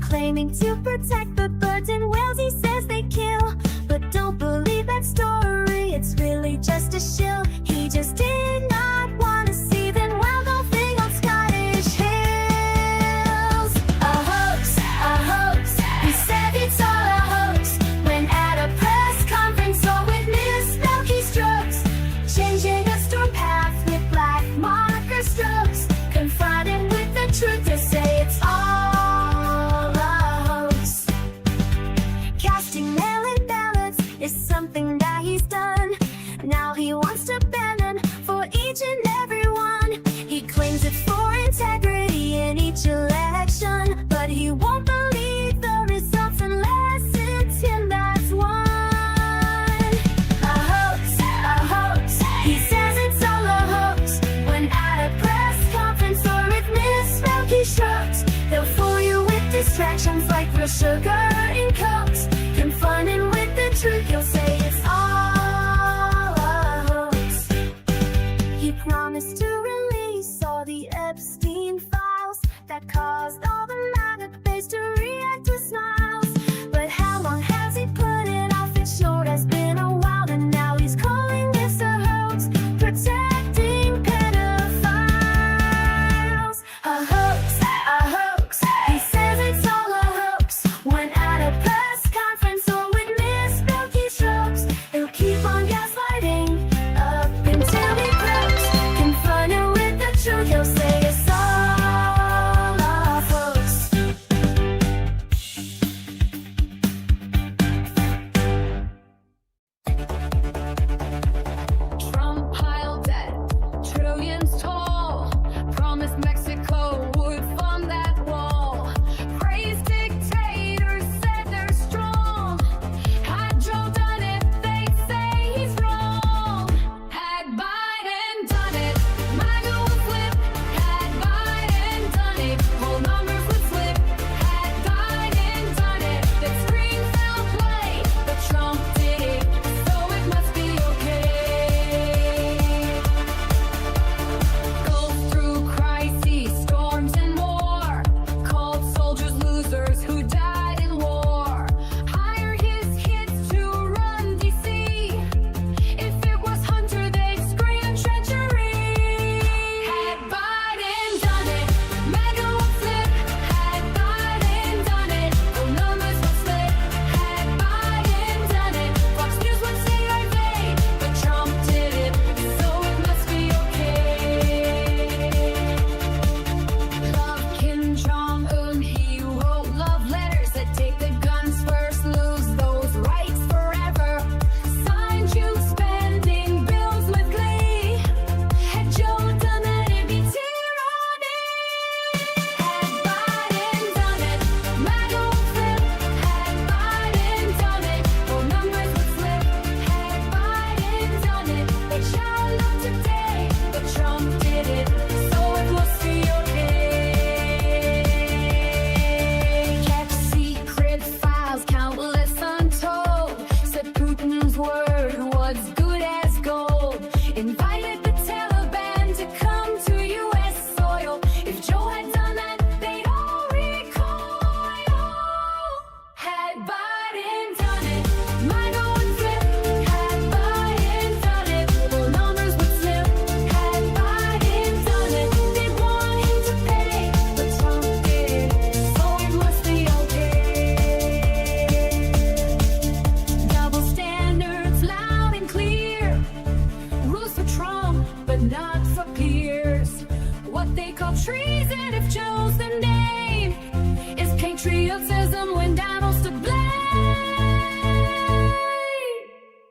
claiming to protect the birds and whales he says they kill. But don't believe that story, it's really just a shill. He just did not want to see them wild golfing on Scottish hills. A hoax, he said it's all a hoax. When at a press conference or witness milky strokes, changing a storm path with black marker strokes. Confronted with the truth, they say it's all a hoax. Casting mail-in ballots is something that he's done. Now he wants to ban them for each and every one. He claims it's for integrity in each election, but he won't believe the results unless it's him that's won. A hoax, he says it's all a hoax. When at a press conference or with Miss Milky Strokes, they'll fool you with distractions like real sugar in Cokes. Confronted with the truth, he'll say it's all a hoax. He promised to release all the Epstein files that caused all the maggot base to react with smiles. But how long has he put it off? It sure has been a while, and now he's calling this a hoax, protecting pedophiles. A hoax, he says it's all a hoax. When at a press conference or with Miss Milky Strokes, he'll keep on gaslighting up until he croaks. Confronted with the truth, he'll say it's all a hoax. Trump piled debt, trillions tall. Promised Mexico would fund that wall. Praised dictators, said they're strong. Had Joe done it, they'd say he's wrong. Had Biden done it, MAGA would flip. Had Biden done it, whole numbers would slip. Had Biden done it, that screams out play. But Trump did it, so it must be okay. Goes through crises, storms, and more. Called soldiers losers who died in war. Hired his kids to run D.C. If it was Hunter, they'd scream treachery. Had Biden done it, MAGA would flip. Had Biden done it, the numbers would slip. Had Biden done it, Fox News would say right vague. But Trump did it, so it must be okay. Love Kim Jong-un, he wrote love letters that take the guns first, lose those rights forever. Signed you spending bills with glee. Had Joe done that, it'd be tyranny. Had Biden done it, MAGA would flip. Had Biden done it, whole numbers would slip. Had Biden done it, they child up today. But Trump did it, so it must be okay. Kept secret files, countless untold. Said Putin's word was good as gold. Invited the Taliban to come to U.S. soil. If Joe had done that, they'd all recoil. Had Biden done it, MAGA would flip. Had Biden done it, the numbers would slip. Had Biden done it, they'd want him to pay. But Trump did it, so it must be okay. Double standards loud and clear. Rules for Trump, but not for peers. What they call treason if Joe's the name is patriotism when Donald's to blame.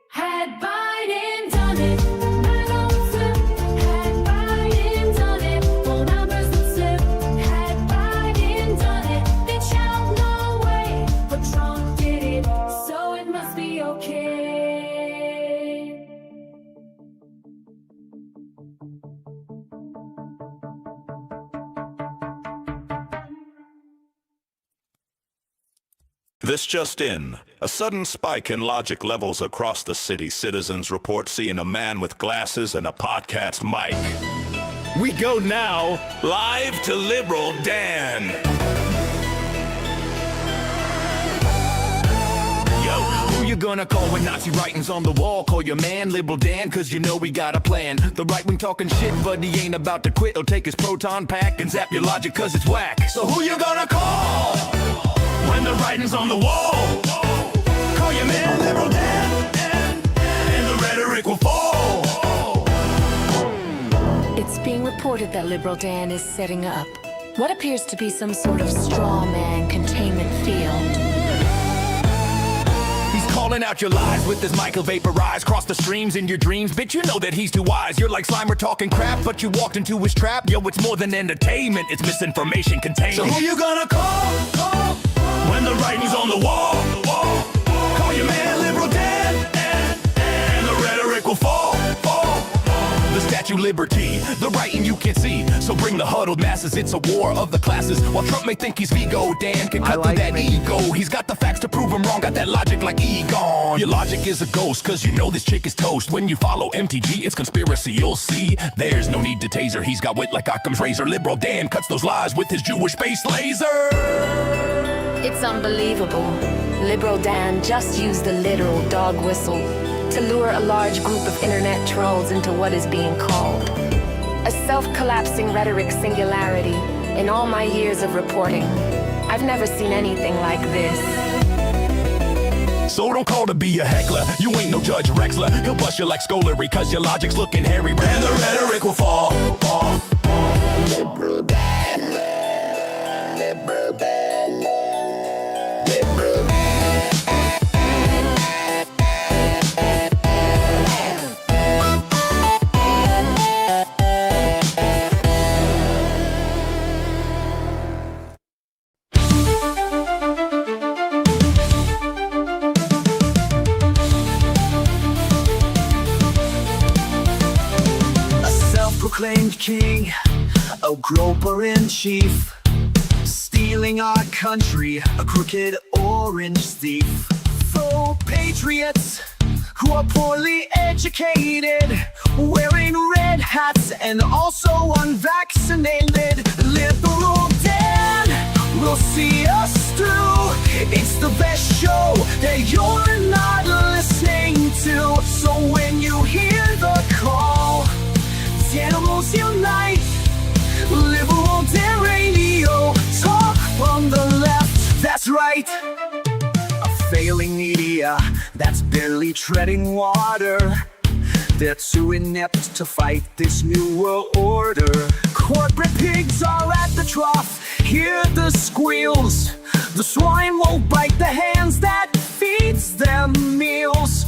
Had Biden done it, MAGA would flip. Had Biden done it, whole numbers would slip. Had Biden done it, they'd shout no way. But Trump did it, so it must be okay. This just in. A sudden spike in logic levels across the city. Citizens report seeing a man with glasses and a podcast mic. We go now. Live to Liberal Dan. gonna call when Nazi writing's on the wall? Call your man, Liberal Dan, cause you know we got a plan. The right wing talking shit, but he ain't about to quit. He'll take his proton pack and zap your logic cause it's whack. So who you gonna call when the writing's on the wall? Call your man, Liberal Dan, and the rhetoric will fall. It's being reported that Liberal Dan is setting up what appears to be some sort of straw man containment field. He's calling out your lies with his mic, he'll vaporize. Cross the streams in your dreams, bitch, you know that he's too wise. You're like Slimer talking crap, but you walked into his trap. Yo, it's more than entertainment, it's misinformation containment. So who you gonna call when the writing's on the wall? Call your man, Liberal Dan, and the rhetoric will fall. The Statue of Liberty, the writing you can't see. So bring the huddled masses, it's a war of the classes. While Trump may think he's Vigo, Dan can cut through that ego. He's got the facts to prove him wrong, got that logic like Egon. Your logic is a ghost, cause you know this chick is toast. When you follow MTG, it's conspiracy, you'll see. There's no need to taser, he's got wit like Occam's razor. Liberal Dan cuts those lies with his Jewish-based laser. It's unbelievable. Liberal Dan just used the literal dog whistle to lure a large group of internet trolls into what is being called a self-collapsing rhetoric singularity. In all my years of reporting, I've never seen anything like this. So don't call to be a heckler, you ain't no Judge Rexler. He'll bust you like Scolary, cause your logic's looking hairy. And the rhetoric will fall. Liberal Dan, Liberal Dan, Liberal Dan. Proclaimed king, a groper in chief, stealing our country, a crooked orange thief. Faux patriots who are poorly educated, wearing red hats and also unvaccinated. Liberal Dan will see us through. It's the best show that you're not listening to. So when you hear the call, animals unite, Liberal Dan Radio, talk from the left, that's right. A failing media that's barely treading water, they're too inept to fight this new world order. Corporate pigs are at the trough, hear the squeals. The swine won't bite the hands that feeds them meals.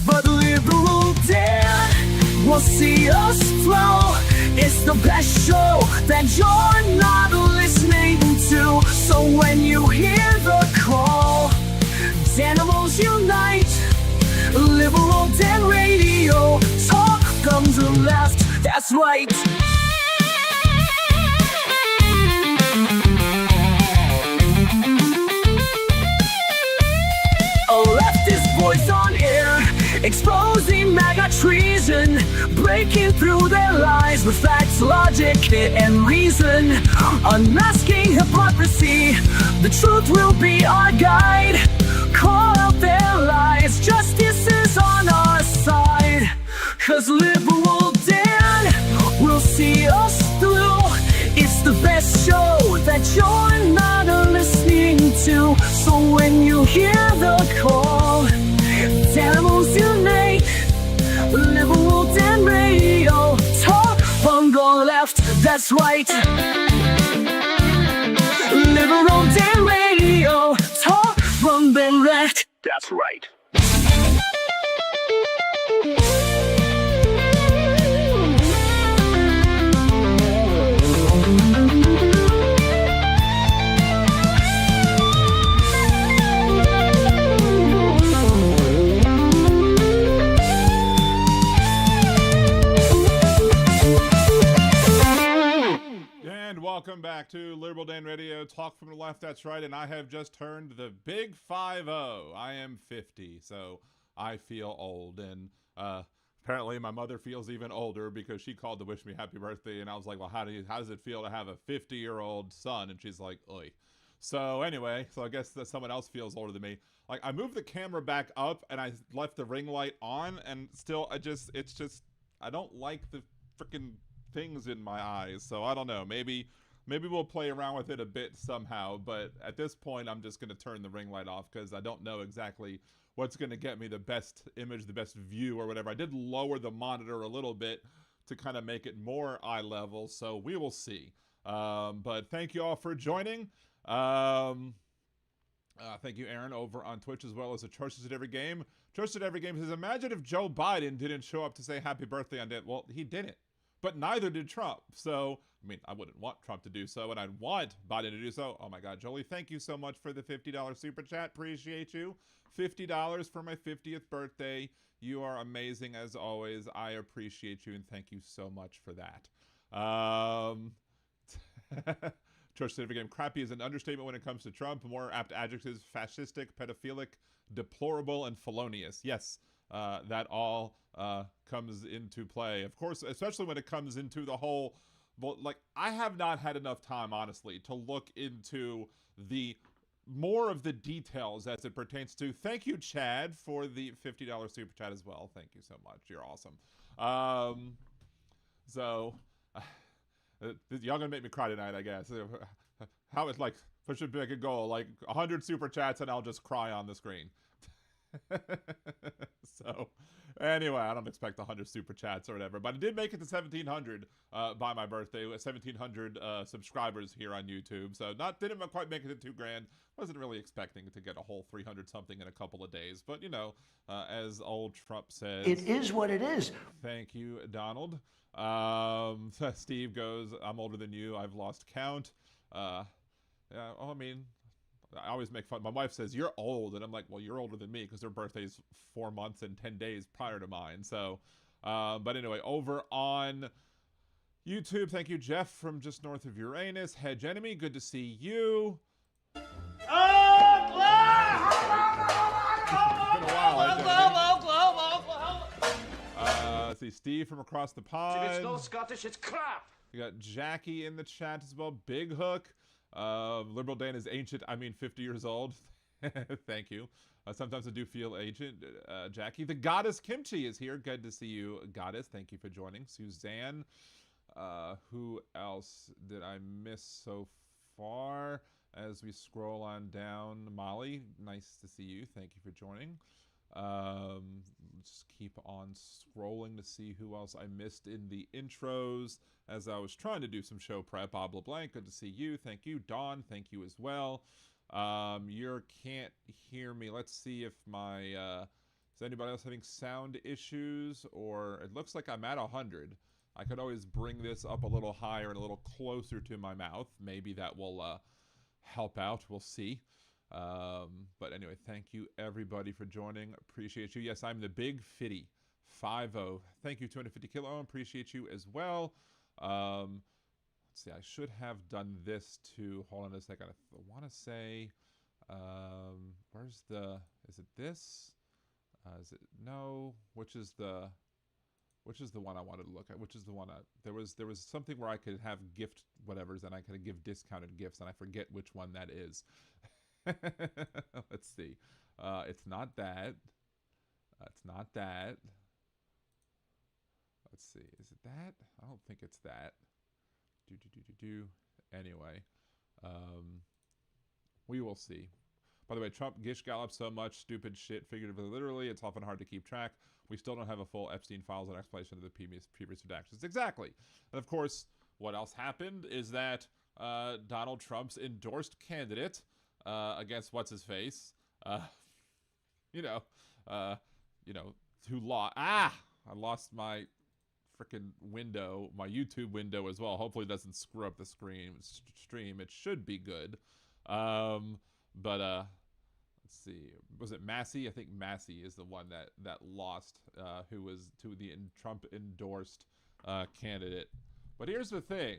But Liberal Dan will see us flow. It's the best show that you're not listening to. So when you hear the call, animals unite, Liberal Dan Radio, talk from the left, that's right. A leftist voice on air, exposing MAGA treason, breaking through their lies with facts, logic, and reason. Unmasking hypocrisy, the truth will be our guide. Call out their lies, justice is on our side. Cause Liberal Dan will see us through. It's the best show that you're not listening to. So when you hear the call, animals unite, Liberal Dan Radio, talk from the left, that's right. Liberal Dan Radio, talk from the left, that's right. Welcome back to Liberal Dan Radio, talk from the left, that's right, and I have just turned the big 50. I am 50, so I feel old, and apparently my mother feels even older because she called to wish me happy birthday, and I was like, well, how does it feel to have a 50-year-old son? And she's like, oy. So anyway, so I guess that someone else feels older than me. Like, I moved the camera back up and I left the ring light on, and still I don't like the freaking things in my eyes. So I don't know. Maybe we'll play around with it a bit somehow, but at this point I'm just going to turn the ring light off because I don't know exactly what's going to get me the best image, the best view or whatever. I did lower the monitor a little bit to kind of make it more eye level, so we will see. But thank you all for joining. Thank you, Aaron, over on Twitch, as well as the Churches at Every Game. Churches at Every Game says, imagine if Joe Biden didn't show up to say happy birthday on day. Well, he didn't. But neither did Trump. So, I mean, I wouldn't want Trump to do so, and I'd want Biden to do so. Oh my God, Jolie, thank you so much for the $50 super chat. Appreciate you. $50 for my 50th birthday. You are amazing as always. I appreciate you, and thank you so much for that. Church State of a Game. Crappy is an understatement when it comes to Trump. More apt adjectives: fascistic, pedophilic, deplorable, and felonious. Yes, that all comes into play. Of course, especially when it comes into the whole, like, I have not had enough time, honestly, to look into the more of the details as it pertains to. Thank you, Chad, for the $50 super chat as well. Thank you so much. You're awesome. Y'all gonna make me cry tonight, I guess. How it's like, push a big goal, like 100 super chats and I'll just cry on the screen. So, anyway, I don't expect 100 super chats or whatever, but I did make it to 1,700 by my birthday, 1,700 subscribers here on YouTube. So, didn't quite make it to 2 grand. Wasn't really expecting to get a whole 300 something in a couple of days, but you know, as old Trump says, it is what it is. Thank you, Donald. Steve goes, I'm older than you. I've lost count. Yeah, well, I mean, I always make fun. My wife says, you're old. And I'm like, well, you're older than me because her birthday's 4 months and 10 days prior to mine. So, but anyway, over on YouTube, thank you, Jeff from just north of Uranus. Hedge Enemy, good to see you. It's been a while, let's see, Steve from across the pond. It's no Scottish, it's crap. We got Jackie in the chat as well. Big Hook. Liberal Dan is ancient. I mean, 50 years old. Thank you. Sometimes I do feel ancient. Jackie. The Goddess Kimchi is here. Good to see you, Goddess. Thank you for joining. Suzanne. Who else did I miss so far? As we scroll on down, Molly. Nice to see you. Thank you for joining. Just keep on scrolling to see who else I missed in the intros as I was trying to do some show prep. Bob LeBlanc, good to see you. Thank you. Dawn, thank you as well. You can't hear me. Let's see if my is anybody else having sound issues, or it looks like I'm at 100. I could always bring this up a little higher and a little closer to my mouth. Maybe that will help out. We'll see. But anyway, thank you everybody for joining. Appreciate you. Yes, I'm the Big Fitty 50. Thank you, 250 kilo. Appreciate you as well. Let's see. I should have done this too. Hold on a second. I want to say, where's the? Is it this? Is it no? Which is the one I wanted to look at? Which is the one there was something where I could have gift whatevers and I could give discounted gifts, and I forget which one that is. Let's see. It's not that. It's not that. Let's see. Is it that? I don't think it's that. Anyway, we will see. By the way, Trump gish gallop so much stupid shit, figuratively, literally. It's often hard to keep track. We still don't have a full Epstein files and explanation of the previous redactions. Exactly. And of course, what else happened is that Donald Trump's endorsed candidate against what's his face, who lost. I lost my freaking window, my YouTube window as well. Hopefully, it doesn't screw up the stream. It should be good. But let's see. Was it Massey? I think Massey is the one that lost, who was to the Trump endorsed candidate. But here's the thing.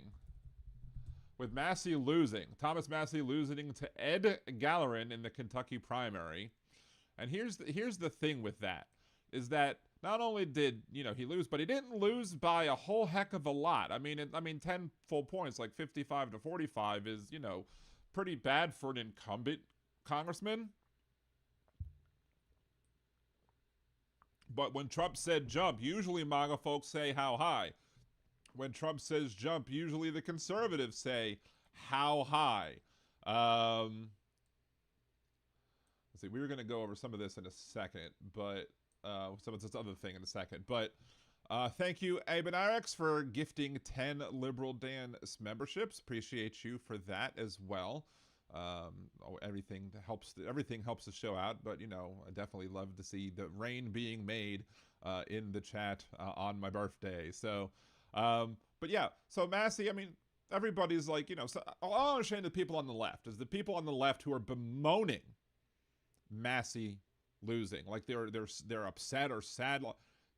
With Massey losing, Thomas Massey losing to Ed Gallerin in the Kentucky primary. And here's the thing with that, is that not only did, he lose, but he didn't lose by a whole heck of a lot. I mean, 10 full points, like 55 to 45 is, pretty bad for an incumbent congressman. But when Trump said jump, usually MAGA folks say how high. When Trump says jump, usually the conservatives say how high. Let's see, we were going to go over some of this in a second, but some of this other thing in a second. But thank you, Abenarix, for gifting 10 Liberal Dan memberships. Appreciate you for that as well. Everything helps the show out, but you know, I definitely love to see the rain being made in the chat on my birthday. So, but yeah, so Massey, I mean, everybody's like, you know, so I'll understand the people on the left is the people on the left who are bemoaning Massey losing, like they're upset or sad.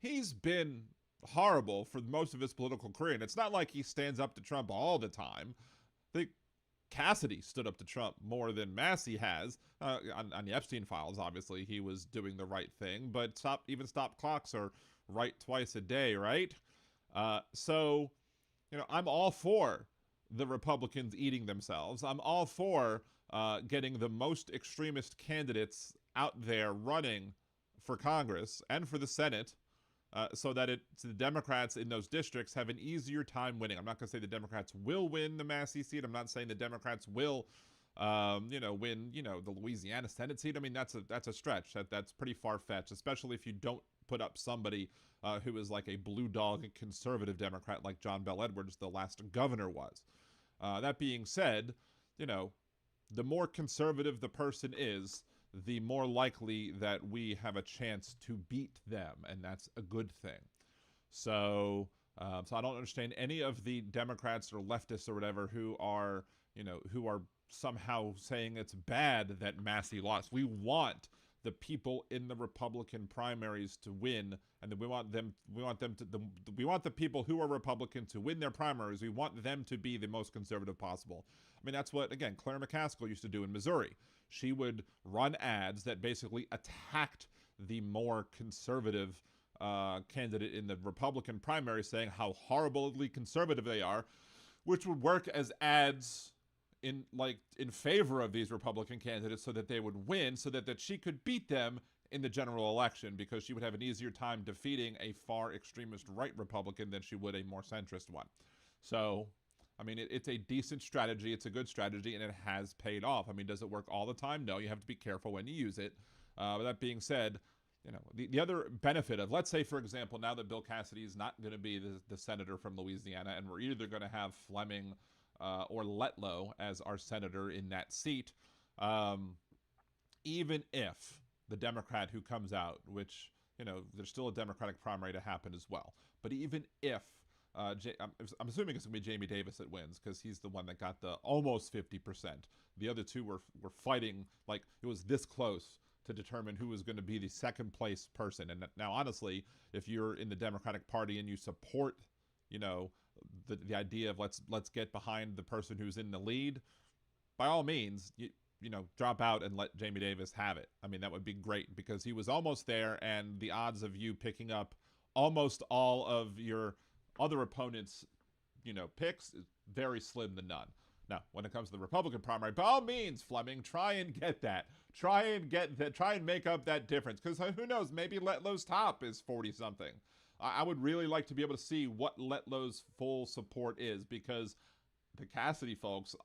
He's been horrible for most of his political career, and it's not like he stands up to Trump all the time. I think Cassidy stood up to Trump more than Massey has on the Epstein files. Obviously, he was doing the right thing, but stop clocks are right twice a day, right? So, you know, I'm all for the Republicans eating themselves. I'm all for getting the most extremist candidates out there running for Congress and for the Senate, so that the Democrats in those districts have an easier time winning. I'm not going to say the Democrats will win the Massey seat. I'm not saying the Democrats will, win, the Louisiana Senate seat. I mean, that's a stretch. That's pretty far-fetched, especially if you don't put up somebody who is like a blue dog conservative Democrat like John Bel Edwards, the last governor, was. That being said, the more conservative the person is, the more likely that we have a chance to beat them, and that's a good thing. So I don't understand any of the Democrats or leftists or whatever who are somehow saying it's bad that Massey lost. We want the people in the Republican primaries to win, and we want the people who are Republican to win their primaries. We want them to be the most conservative possible. I mean, that's what, again, Claire McCaskill used to do in Missouri. She would run ads that basically attacked the more conservative candidate in the Republican primary, saying how horribly conservative they are, which would work as ads in favor of these Republican candidates so that they would win, so that she could beat them in the general election, because she would have an easier time defeating a far extremist right Republican than she would a more centrist one. So, I mean, it's a decent strategy. It's a good strategy, and it has paid off. I mean, does it work all the time? No, you have to be careful when you use it. But that being said, the other benefit of, let's say, for example, now that Bill Cassidy is not going to be the senator from Louisiana, and we're either going to have Fleming or Letlow as our senator in that seat, even if the Democrat who comes out, which, there's still a Democratic primary to happen as well, but even if, I'm assuming it's going to be Jamie Davis that wins, because he's the one that got the almost 50%. The other two were fighting, like it was this close to determine who was going to be the second place person. And now, honestly, if you're in the Democratic Party and you support, the idea of let's get behind the person who's in the lead, by all means, drop out and let Jamie Davis have it. I mean, that would be great, because he was almost there, and the odds of you picking up almost all of your other opponents' picks is very slim to none. Now, when it comes to the Republican primary, by all means, Fleming, try and get that. Try and make up that difference, because who knows, maybe Letlow's top is 40-something. I would really like to be able to see what Letlow's full support is, because the Cassidy folks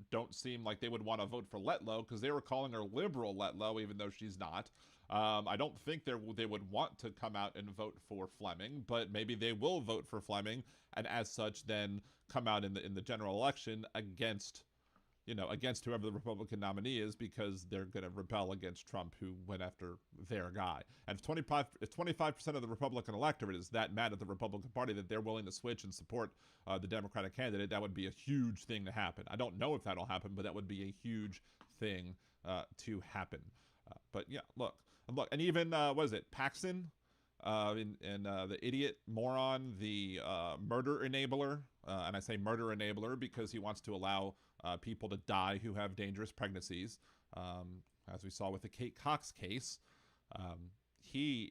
don't seem like they would want to vote for Letlow, because they were calling her liberal Letlow, even though she's not. I don't think they would want to come out and vote for Fleming, but maybe they will vote for Fleming, and as such then come out in the general election against whoever the Republican nominee is, because they're going to rebel against Trump, who went after their guy. And if 25% of the Republican electorate is that mad at the Republican Party that they're willing to switch and support the Democratic candidate, that would be a huge thing to happen. I don't know if that'll happen, but that would be a huge thing to happen. But yeah, look, and even Paxton, the idiot moron, the murder enabler, and I say murder enabler because he wants to allow people to die who have dangerous pregnancies, as we saw with the Kate Cox case. He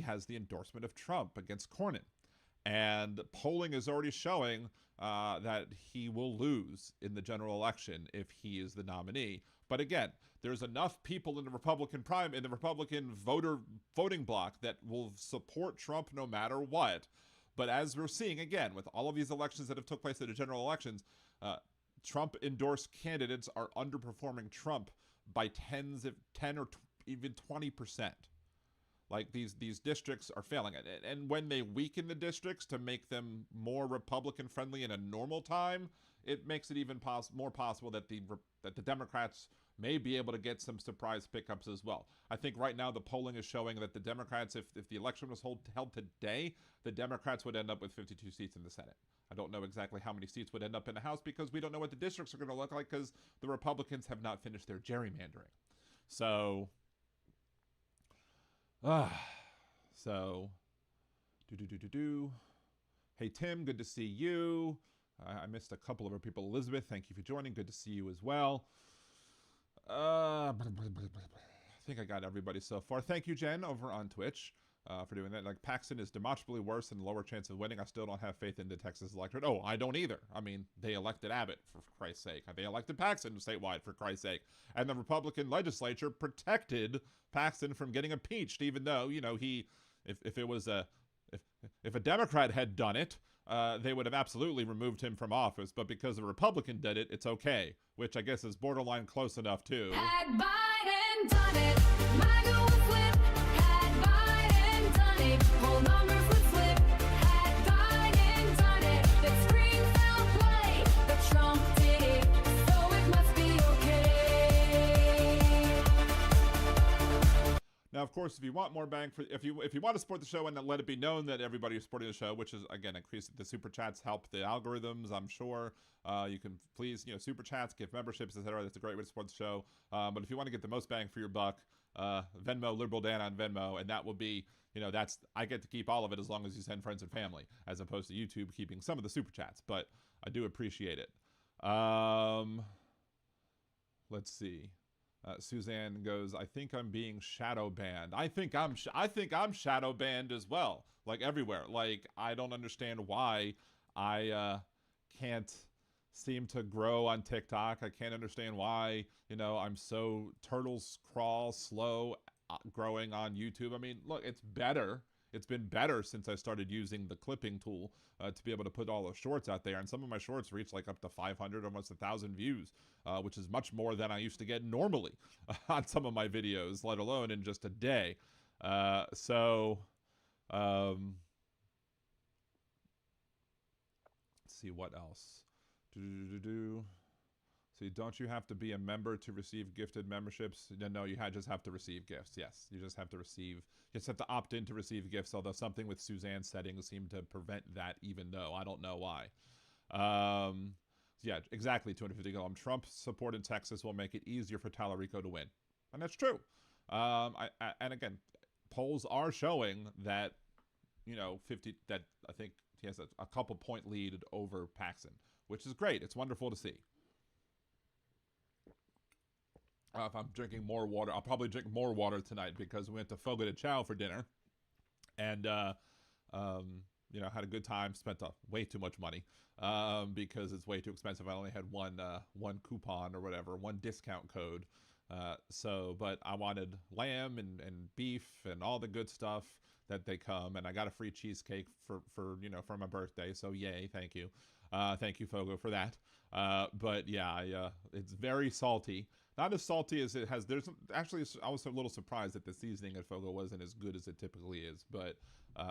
has the endorsement of Trump against Cornyn, And polling is already showing that he will lose in the general election if he is the nominee. But again, there's enough people in the Republican voting bloc that will support Trump no matter what. But as we're seeing, again, with all of these elections that have took place at the general elections, Trump-endorsed candidates are underperforming Trump by 10 or even 20%. Like these districts are failing. And when they weaken the districts to make them more Republican friendly in a normal time, it makes it even more possible that the Democrats may be able to get some surprise pickups as well. I think right now the polling is showing that the Democrats, if the election was held today, the Democrats would end up with 52 seats in the Senate. I don't know exactly how many seats would end up in the House because we don't know what the districts are going to look like because the Republicans have not finished their gerrymandering. So... Hey, Tim, good to see you. I missed a couple of our people. Elizabeth, thank you for joining. Good to see you as well. I think I got everybody so far. Thank you, Jen, over on Twitch for doing that. Like, Paxton is demonstrably worse and lower chance of winning. I still don't have faith in the Texas electorate. Oh, I don't either. I mean, they elected Abbott, for Christ's sake. They elected Paxton statewide, for Christ's sake. And the Republican legislature protected Paxton from getting impeached, even though, you know, if a Democrat had done it, they would have absolutely removed him from office. But because a Republican did it, it's okay, which I guess is borderline close enough too. Had Biden done it, MAGA would flip. Had Biden done it, whole numbers would flip. Had Biden done it, that scream foul play. But Trump did it, so it must be okay. Now, of course, if you want more bang for, if you want to support the show and let it be known that everybody is supporting the show, which is again increase the super chats help the algorithms, I'm sure. You can please, super chats, gift memberships, etc. That's a great way to support the show. But if you want to get the most bang for your buck, Venmo Liberal Dan on Venmo, and that will be, that's I get to keep all of it as long as you send friends and family, as opposed to YouTube keeping some of the super chats. But I do appreciate it. Let's see. Suzanne goes, I think I'm being shadow banned. I think I'm shadow banned as well. Like everywhere. Like I don't understand why I can't seem to grow on TikTok. I can't understand why, I'm so turtles crawl slow growing on YouTube. I mean, look, it's better. It's been better since I started using the clipping tool to be able to put all the shorts out there. And some of my shorts reach like up to 500, almost 1,000 views, which is much more than I used to get normally on some of my videos, let alone in just a day. Let's see what else. See, don't you have to be a member to receive gifted memberships? No, you just have to receive gifts. Yes, you just have to opt in to receive gifts, although something with Suzanne's settings seem to prevent that, even though I don't know why. Yeah, exactly, 250 Golem. Trump support in Texas will make it easier for Tallarico to win. And that's true. And again, polls are showing that, that I think he has a couple point lead over Paxton, which is great. It's wonderful to see. If I'm drinking more water, I'll probably drink more water tonight because we went to Fogo de Chao for dinner, and had a good time. Spent way too much money because it's way too expensive. I only had one coupon or whatever, one discount code. But I wanted lamb and beef and all the good stuff that they come, and I got a free cheesecake for my birthday. So yay, thank you. Thank you, Fogo, for that. But yeah, it's very salty. Not as salty as it has. I was a little surprised that the seasoning at Fogo wasn't as good as it typically is, but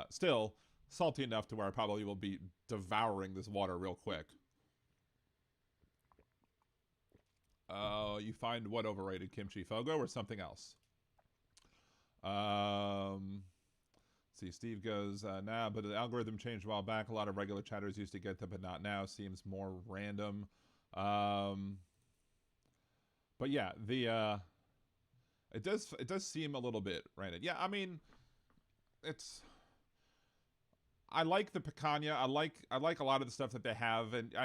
still salty enough to where I probably will be devouring this water real quick. You find what overrated, kimchi, Fogo, or something else? See, Steve goes, nah, but the algorithm changed a while back. A lot of regular chatters used to get them, but not now. Seems more random. But yeah, it does seem a little bit random. Yeah, I mean, I like the picanha. I like a lot of the stuff that they have, and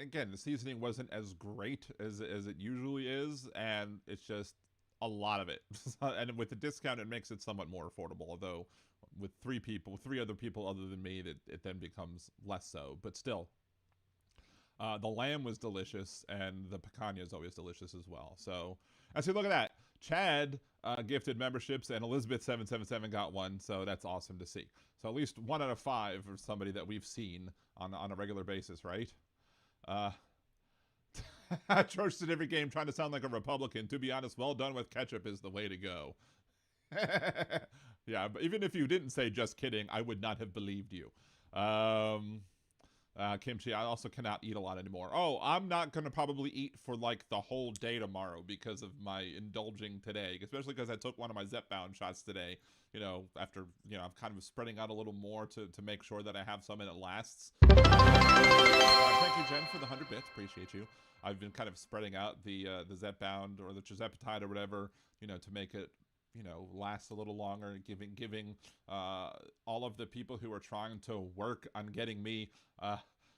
again, the seasoning wasn't as great as it usually is, and it's just a lot of it. And with the discount, it makes it somewhat more affordable. Although with three other people other than me, that it then becomes less so. But still, the lamb was delicious, and the picanha is always delicious as well. So, as you look at that, Chad gifted memberships, and Elizabeth777 got one. So that's awesome to see. So at least 1 out of 5 of somebody that we've seen on a regular basis, right? Churched at every game, trying to sound like a Republican. To be honest, well done with ketchup is the way to go. Yeah, but even if you didn't say just kidding, I would not have believed you. Kimchi, I also cannot eat a lot anymore. Oh, I'm not going to probably eat for like the whole day tomorrow because of my indulging today, especially because I took one of my Zepbound shots today, you know, after, you know, I'm kind of spreading out a little more to make sure that I have some and it lasts. Thank you, Jen, for the 100 bits. Appreciate you. I've been kind of spreading out the Zepbound or the Tirzepatide or whatever, you know, to make it, you know, last a little longer, giving all of the people who are trying to work on getting me,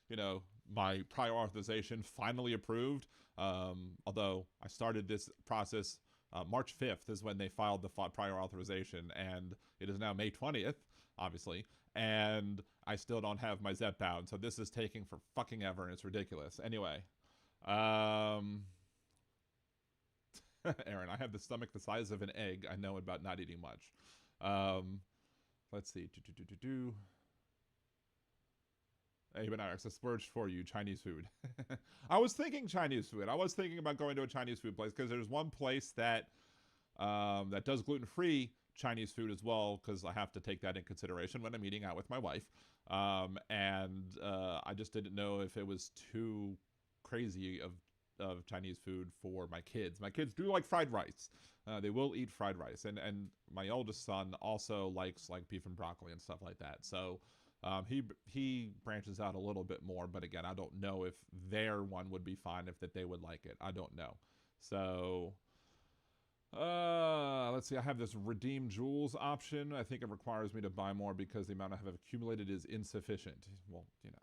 you know, my prior authorization finally approved. Although I started this process March 5th is when they filed the prior authorization, and it is now May 20th, obviously, and I still don't have my Zepbound, so this is taking for fucking ever, and it's ridiculous. Anyway, Aaron, I have the stomach the size of an egg. I know about not eating much. Let's see. Hey, but Alex, a splurge for you, Chinese food. I was thinking Chinese food. I was thinking about going to a Chinese food place because there's one place that that does gluten-free Chinese food as well, because I have to take that in consideration when I'm eating out with my wife. And I just didn't know if it was too crazy of Chinese food for my kids. My kids do like fried rice. They will eat fried rice. And my oldest son also likes like beef and broccoli and stuff like that. So he branches out a little bit more, but again, I don't know if their one would be fine, if that they would like it. I don't know. So let's see. I have this redeem jewels option. I think it requires me to buy more because the amount I have accumulated is insufficient. Well, you know,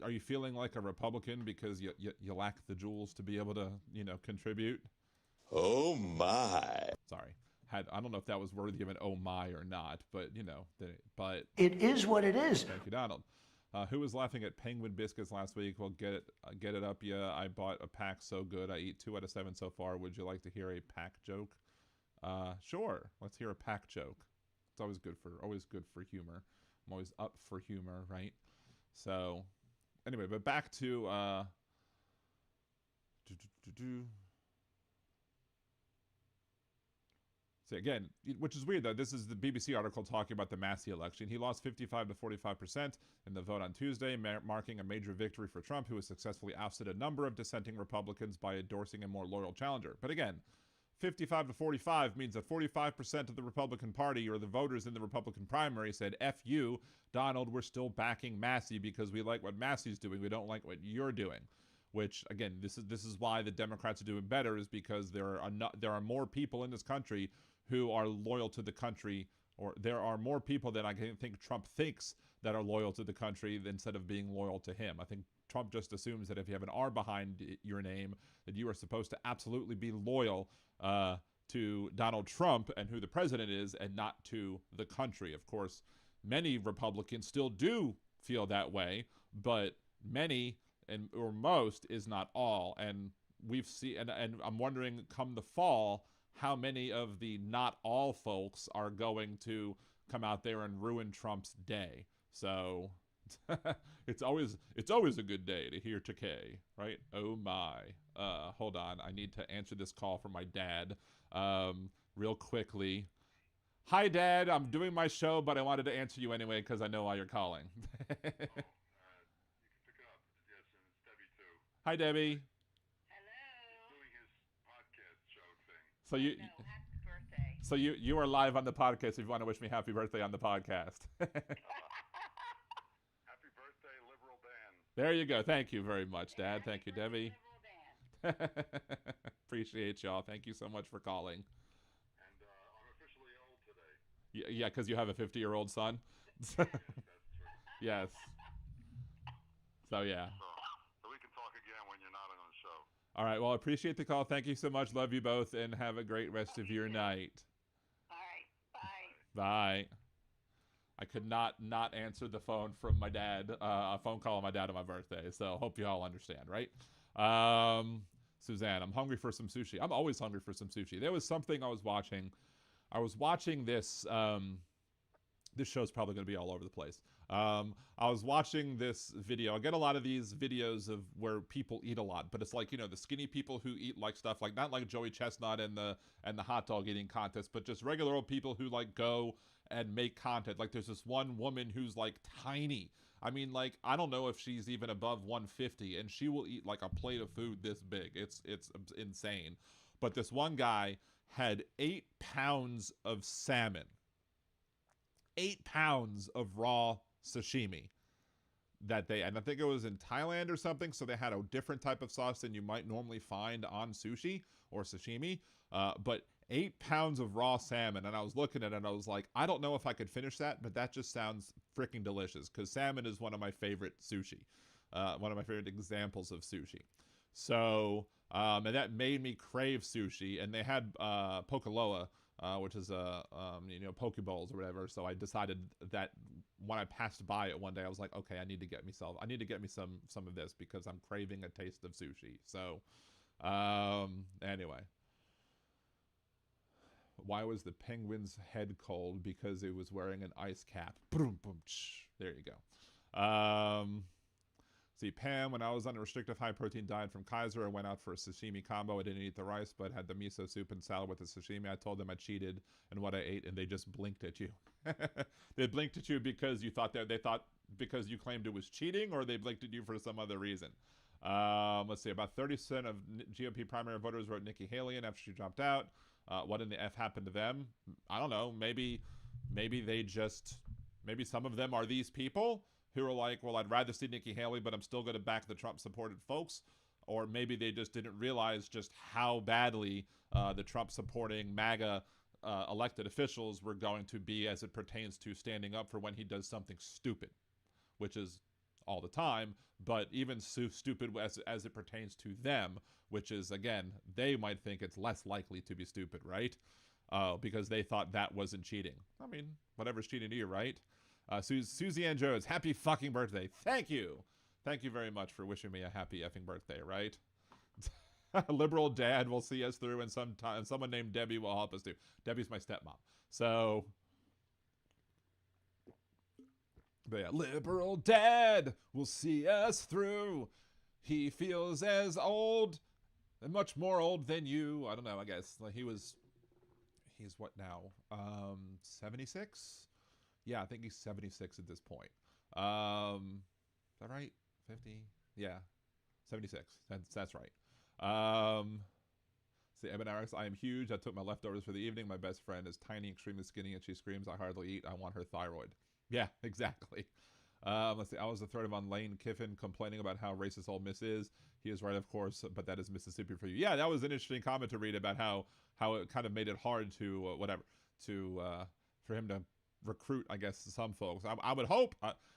are you feeling like a Republican because you lack the jewels to be able to, you know, contribute? Oh my. Sorry. I don't know if that was worthy of an oh my or not, but you know, but It is what it is. thank you, Donald. Who was laughing at penguin biscuits last week? Well, get it up. Yeah, I bought a pack so good. I eat 2 out of 7 so far. Would you like to hear a pack joke? Sure. Let's hear a pack joke. It's always good for humor. I'm always up for humor, right? So, anyway, but back to So again, which is weird though, this is the BBC article talking about the Massey election. He lost 55 to 45% in the vote on Tuesday, marking a major victory for Trump, who has successfully ousted a number of dissenting Republicans by endorsing a more loyal challenger. But again, 55 to 45 means that 45% of the Republican Party, or the voters in the Republican primary, said, F you, Donald, we're still backing Massey because we like what Massey's doing. We don't like what you're doing. Which, again, this is why the Democrats are doing better, is because there are more people in this country who are loyal to the country, or there are more people than I think Trump thinks that are loyal to the country instead of being loyal to him. I think Trump just assumes that if you have an R behind your name, that you are supposed to absolutely be loyal to Donald Trump and who the president is, and not to the country. Of course, many Republicans still do feel that way, but many or most is not all. And we've seen, and I'm wondering, come the fall, how many of the not all folks are going to come out there and ruin Trump's day. So it's always a good day to hear Takei, right? Oh my. Hold on, I need to answer this call from my dad real quickly. Hi, Dad. I'm doing my show, but I wanted to answer you anyway because I know why you're calling. You can pick up. Yes, and it's Debbie too. Hi, Debbie. Doing his podcast show thing. So Happy birthday. So you are live on the podcast if you want to wish me happy birthday on the podcast. Happy birthday, Liberal Dan. There you go. Thank you very much, Dad. Thank you, Debbie. Appreciate y'all. Thank you so much for calling. And I'm officially old today. Yeah, because you have a 50-year-old son. Yes, that's true. Yes. So yeah. So we can talk again when you're not on the show. All right. Well, I appreciate the call. Thank you so much. Love you both, and have a great rest of your night. All right. Bye. Bye. I could not answer the phone from my dad, a phone call on my dad on my birthday. So hope you all understand, right? Suzanne, I'm hungry for some sushi. I'm always hungry for some sushi. There was something I was watching. I was watching this. This show's probably going to be all over the place. I was watching this video. I get a lot of these videos of where people eat a lot, but it's like, you know, the skinny people who eat like stuff like, not like Joey Chestnut and the hot dog eating contest, but just regular old people who like go and make content. Like there's this one woman who's like tiny. I mean, like, I don't know if she's even above 150, and she will eat like a plate of food this big. It's insane. But this one guy had 8 pounds of salmon. 8 pounds of raw sashimi that and I think it was in Thailand or something, so they had a different type of sauce than you might normally find on sushi or sashimi, but 8 pounds of raw salmon, and I was looking at it and I was like, I don't know if I could finish that, but that just sounds freaking delicious, because salmon is one of my favorite sushi, one of my favorite examples of sushi. So, and that made me crave sushi, and they had Pokaloa, which is you know, poke bowls or whatever. So I decided that when I passed by it one day, I was like, okay, I need to get me some of this, because I'm craving a taste of sushi. So anyway, why was the penguin's head cold? Because it was wearing an ice cap. Boom, boom, there you go. See, Pam, when I was on a restrictive high-protein diet from Kaiser, I went out for a sashimi combo. I didn't eat the rice, but had the miso soup and salad with the sashimi. I told them I cheated and what I ate, and they just blinked at you. They blinked at you because you thought they thought because you claimed it was cheating, or they blinked at you for some other reason. Let's see, about 30% of GOP primary voters wrote Nikki Haley in after she dropped out. What in the F happened to them? I don't know. Maybe some of them are these people who are like, well, I'd rather see Nikki Haley, but I'm still going to back the Trump-supported folks. Or maybe they just didn't realize just how badly the Trump-supporting MAGA elected officials were going to be as it pertains to standing up for when he does something stupid, which is all the time, but even so stupid as it pertains to them, which is, again, they might think it's less likely to be stupid, right? Because they thought that wasn't cheating. I mean, whatever's cheating to you, right? Susie Ann Jones, happy fucking birthday. Thank you. Thank you very much for wishing me a happy effing birthday, right? Liberal dad will see us through, and someone named Debbie will help us too. Debbie's my stepmom. So, but yeah, liberal dad will see us through. He feels as old and much more old than you. I don't know, I guess. Like he's what now? 76? Yeah, I think he's 76 at this point. Is that right? 50? Yeah, 76. That's right. See, Eben Arix, I am huge. I took my leftovers for the evening. My best friend is tiny, extremely skinny, and she screams, I hardly eat. I want her thyroid. Yeah, exactly. Let's see. I was the thread of on Lane Kiffin complaining about how racist Ole Miss is. He is right, of course, but that is Mississippi for you. Yeah, that was an interesting comment to read about how it kind of made it hard to for him to recruit, I guess, some folks. I would hope,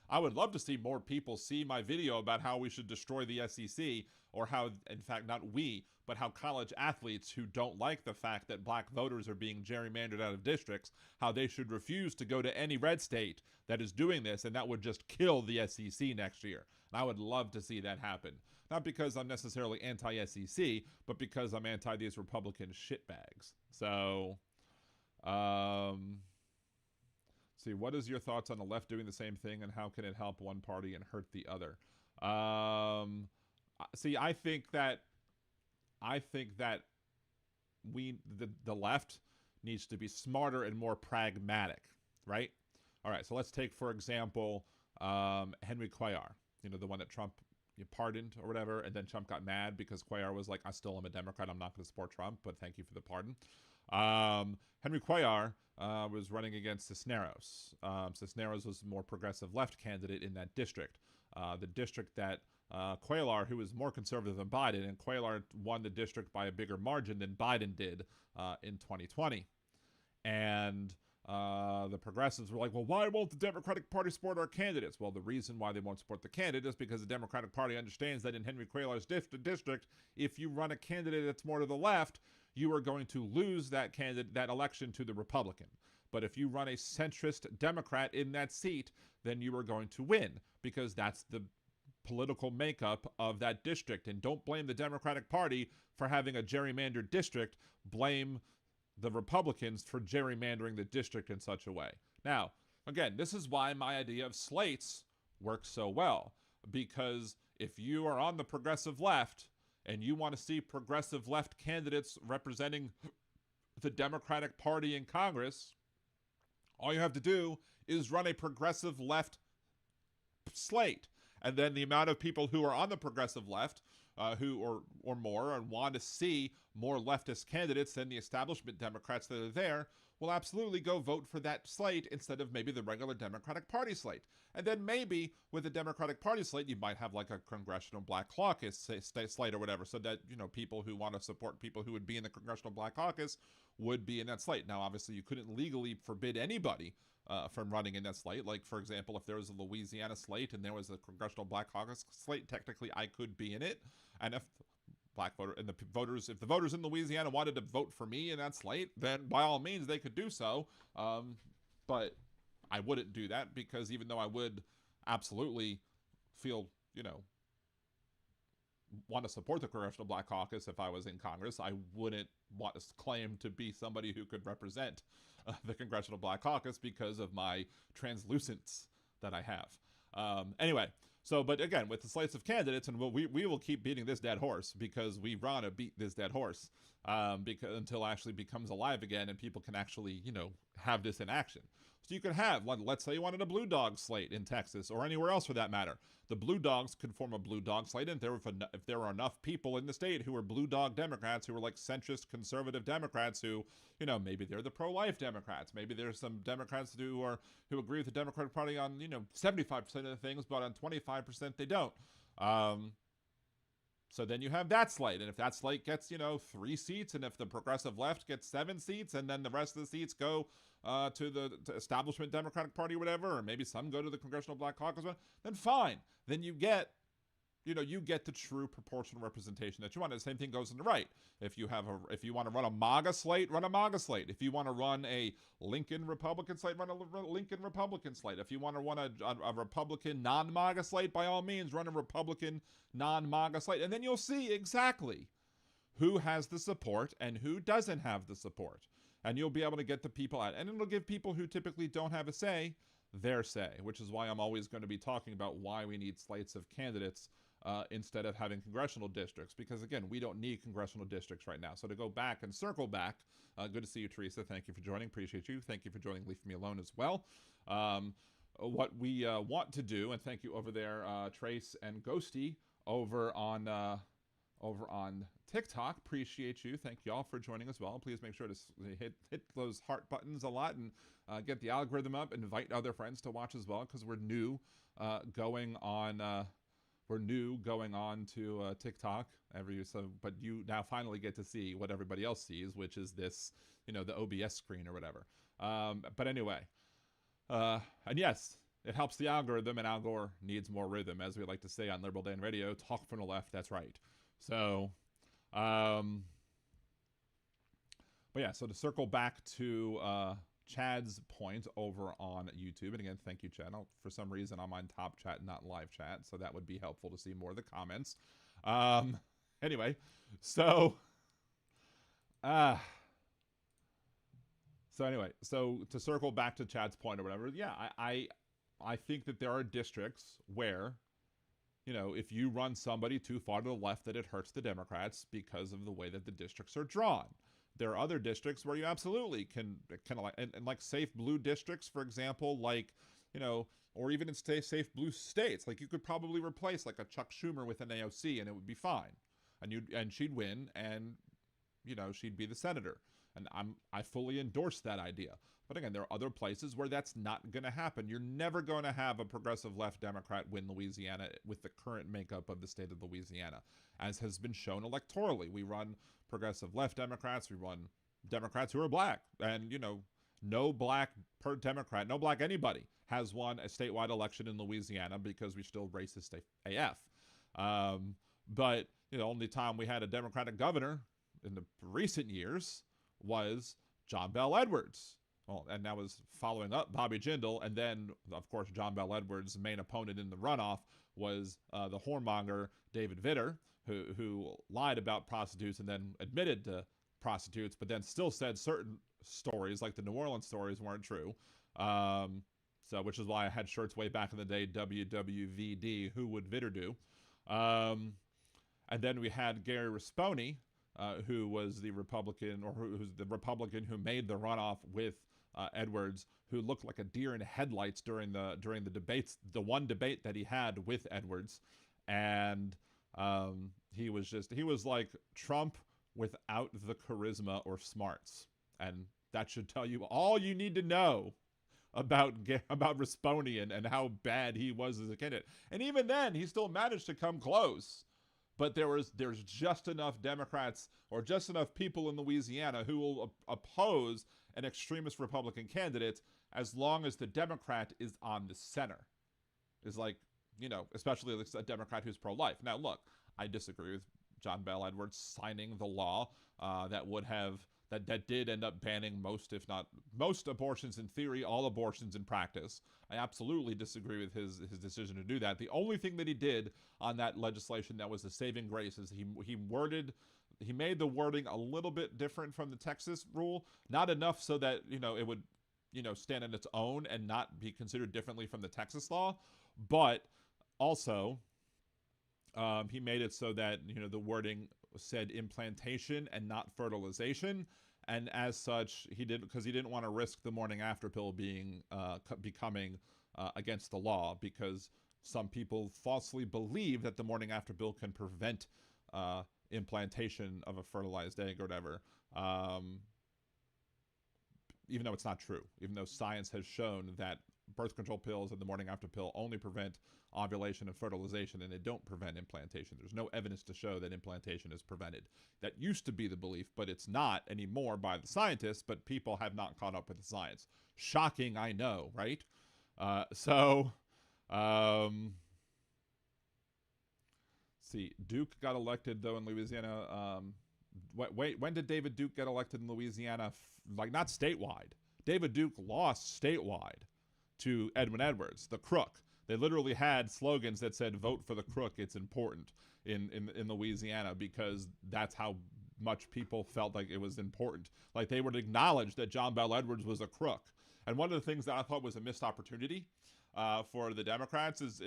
I would love to see more people see my video about how we should destroy the SEC, or how, in fact, not we, but how college athletes who don't like the fact that black voters are being gerrymandered out of districts, how they should refuse to go to any red state that is doing this, and that would just kill the SEC next year. And I would love to see that happen. Not because I'm necessarily anti-SEC, but because I'm anti these Republican shitbags. So, see, what is your thoughts on the left doing the same thing, and how can it help one party and hurt the other? See, I think that the left needs to be smarter and more pragmatic, right? All right, so let's take, for example, Henry Cuellar, you know, the one that Trump pardoned or whatever, and then Trump got mad because Cuellar was like, I still am a Democrat, I'm not going to support Trump, but thank you for the pardon. Henry Cuellar was running against Cisneros. Cisneros was a more progressive left candidate in that district. The district that Cuellar, who was more conservative than Biden, and Cuellar won the district by a bigger margin than Biden did in 2020. And the progressives were like, well, why won't the Democratic Party support our candidates? Well, the reason why they won't support the candidate is because the Democratic Party understands that in Henry Cuellar's district, if you run a candidate that's more to the left, you are going to lose that election to the Republican. But if you run a centrist Democrat in that seat, then you are going to win, because that's the political makeup of that district. And don't blame the Democratic Party for having a gerrymandered district. Blame the Republicans for gerrymandering the district in such a way. Now, again, this is why my idea of slates works so well, because if you are on the progressive left and you want to see progressive left candidates representing the Democratic Party in Congress, all you have to do is run a progressive left slate. And then the amount of people who are on the progressive left who or more and want to see more leftist candidates than the establishment Democrats that are there will absolutely go vote for that slate instead of maybe the regular Democratic Party slate. And then maybe with the Democratic Party slate, you might have like a Congressional Black Caucus slate or whatever, so that, you know, people who want to support people who would be in the Congressional Black Caucus would be in that slate. Now, obviously, you couldn't legally forbid anybody from running in that slate. Like, for example, if there was a Louisiana slate and there was a Congressional Black Caucus slate, technically I could be in it. And if if the voters in Louisiana wanted to vote for me in that slate, then by all means they could do so. But I wouldn't do that, because even though I would absolutely feel, you know, want to support the Congressional Black Caucus if I was in Congress, I wouldn't want to claim to be somebody who could represent the Congressional Black Caucus because of my translucence that I have. Anyway, so, but again, with the slates of candidates, and we will keep beating this dead horse, because we want to beat this dead horse because until it actually becomes alive again and people can actually, you know, have this in action. So you could have, let's say you wanted a blue dog slate in Texas or anywhere else for that matter. The blue dogs could form a blue dog slate, and if there were enough people in the state who were blue dog Democrats, who were like centrist conservative Democrats who, you know, maybe they're the pro-life Democrats, maybe there's some Democrats who agree with the Democratic Party on, you know, 75% of the things, but on 25% they don't. So then you have that slate, and if that slate gets, you know, 3 seats, and if the progressive left gets 7 seats, and then the rest of the seats go to the establishment Democratic Party or whatever, or maybe some go to the Congressional Black Caucus, then fine. Then you get, you know, you get the true proportional representation that you want. And the same thing goes on the right. If you want to run a MAGA slate, run a MAGA slate. If you want to run a Lincoln Republican slate, run a Lincoln Republican slate. If you want to run a Republican non-MAGA slate, by all means, run a Republican non-MAGA slate. And then you'll see exactly who has the support and who doesn't have the support. And you'll be able to get the people out. And it'll give people who typically don't have a say their say, which is why I'm always going to be talking about why we need slates of candidates instead of having congressional districts, because again, we don't need congressional districts right now. So to go back and circle back, good to see you, Teresa. Thank you for joining. Appreciate you. Thank you for joining Leave Me Alone as well. What we want to do, and thank you over there, Trace and Ghosty over on TikTok. Appreciate you. Thank you all for joining as well. Please make sure to hit those heart buttons a lot and get the algorithm up. Invite other friends to watch as well, because we're new going on to TikTok but you now finally get to see what everybody else sees, which is this, you know, the OBS screen or whatever. But anyway, and yes, it helps the algorithm, and Al Gore needs more rhythm, as we like to say on Liberal Dan Radio. Talk from the left, that's right. So, but yeah, so to circle back to Chad's point over on YouTube, and again, thank you, Chad. For some reason, I'm on top chat, not live chat, so that would be helpful to see more of the comments. Anyway, so to circle back to Chad's point or whatever, yeah, I think that there are districts where, you know, if you run somebody too far to the left, that it hurts the Democrats because of the way that the districts are drawn. There are other districts where you absolutely can and like safe blue districts, for example, like, you know, or even in safe blue states, like you could probably replace like a Chuck Schumer with an AOC and it would be fine, and she'd win, and, you know, she'd be the senator, and I fully endorse that idea. But again, there are other places where that's not going to happen. You're never going to have a progressive left Democrat win Louisiana with the current makeup of the state of Louisiana, as has been shown electorally. We run progressive left Democrats, we run Democrats who are black, and, you know, no black Democrat, no black anybody has won a statewide election in Louisiana because we're still racist AF. But the only time we had a Democratic governor in the recent years was John Bel Edwards. Well, and that was following up Bobby Jindal. And then, of course, John Bel Edwards' main opponent in the runoff was the whoremonger David Vitter, who lied about prostitutes and then admitted to prostitutes, but then still said certain stories, like the New Orleans stories, weren't true. So, which is why I had shirts way back in the day, WWVD, who would Vitter do? And then we had Gary Risponi, who was the Republican, or who's the Republican who made the runoff with Edwards, who looked like a deer in headlights during the debates, the one debate that he had with Edwards. And he was like Trump without the charisma or smarts. And that should tell you all you need to know about Risponi and how bad he was as a candidate. And even then, he still managed to come close. But there's just enough Democrats or just enough people in Louisiana who will oppose an extremist Republican candidate as long as the Democrat is on the center. Is like, especially a Democrat who's pro-life. Now, look, I disagree with John Bel Edwards signing the law that did end up banning most, if not most, abortions in theory, all abortions in practice. I absolutely disagree with his decision to do that. The only thing that he did on that legislation that was a saving grace is he made the wording a little bit different from the Texas rule, not enough so that it would stand on its own and not be considered differently from the Texas law, but also he made it so that the wording said implantation and not fertilization, and as such he didn't want to risk the morning after pill becoming against the law, because some people falsely believe that the morning after pill can prevent implantation of a fertilized egg or whatever, even though it's not true, even though science has shown that birth control pills and the morning after pill only prevent ovulation and fertilization, and they don't prevent implantation. There's no evidence to show that implantation is prevented. That used to be the belief, but it's not anymore by the scientists, but people have not caught up with the science. Shocking, I know, right? See, Duke got elected, though, in Louisiana. Wait, when did David Duke get elected in Louisiana? Not statewide. David Duke lost statewide to Edwin Edwards, the crook. They literally had slogans that said, "Vote for the crook, it's important," in Louisiana, because that's how much people felt like it was important. Like, they would acknowledge that John Bel Edwards was a crook. And one of the things that I thought was a missed opportunity for the Democrats is,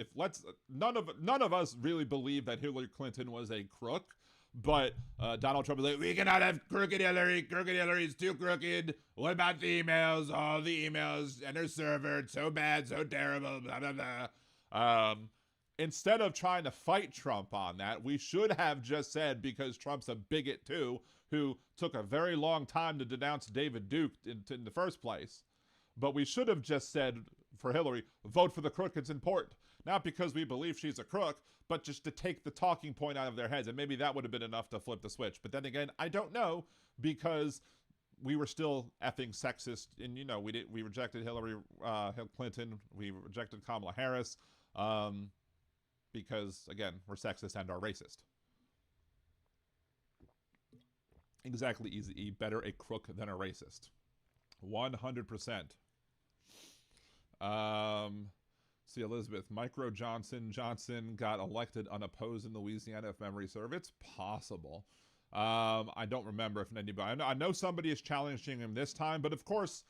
none of us really believe that Hillary Clinton was a crook. But Donald Trump was like, "We cannot have crooked Hillary. Crooked Hillary's too crooked. What about the emails? All the emails and her server. It's so bad, so terrible, blah, blah, blah." Instead of trying to fight Trump on that, we should have just said, because Trump's a bigot too, who took a very long time to denounce David Duke in the first place. But we should have just said, for Hillary, vote for the crook, it's important. Not because we believe she's a crook, but just to take the talking point out of their heads. And maybe that would have been enough to flip the switch. But then again, I don't know, because we were still effing sexist. And, we rejected Hillary Clinton. We rejected Kamala Harris because, again, we're sexist and are racist. Exactly, easy. Better a crook than a racist. 100%. See, Elizabeth, Micro Johnson got elected unopposed in Louisiana, if memory serves. It's possible. I don't remember if anybody. I know somebody is challenging him this time, but of course,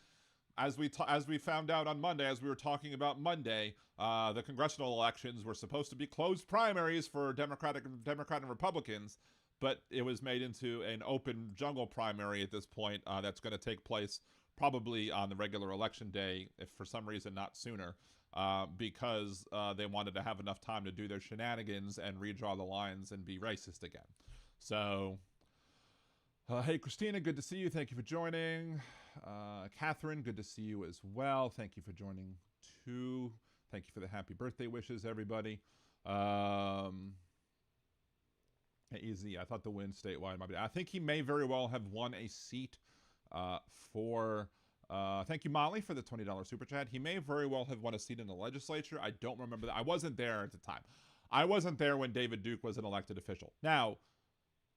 as we found out on Monday, as we were talking about Monday, the congressional elections were supposed to be closed primaries for Democrat and Republicans, but it was made into an open jungle primary at this point. That's going to take place probably on the regular election day, if for some reason not sooner, because they wanted to have enough time to do their shenanigans and redraw the lines and be racist again. So, hey, Christina, good to see you. Thank you for joining. Catherine, good to see you as well. Thank you for joining too. Thank you for the happy birthday wishes, everybody. Easy. I thought the win statewide might be. I think he may very well have won a seat for Thank you, Molly, for the $20 super chat. He may very well have won a seat in the legislature. I don't remember that. I wasn't there at the time. I wasn't there when David Duke was an elected official. Now,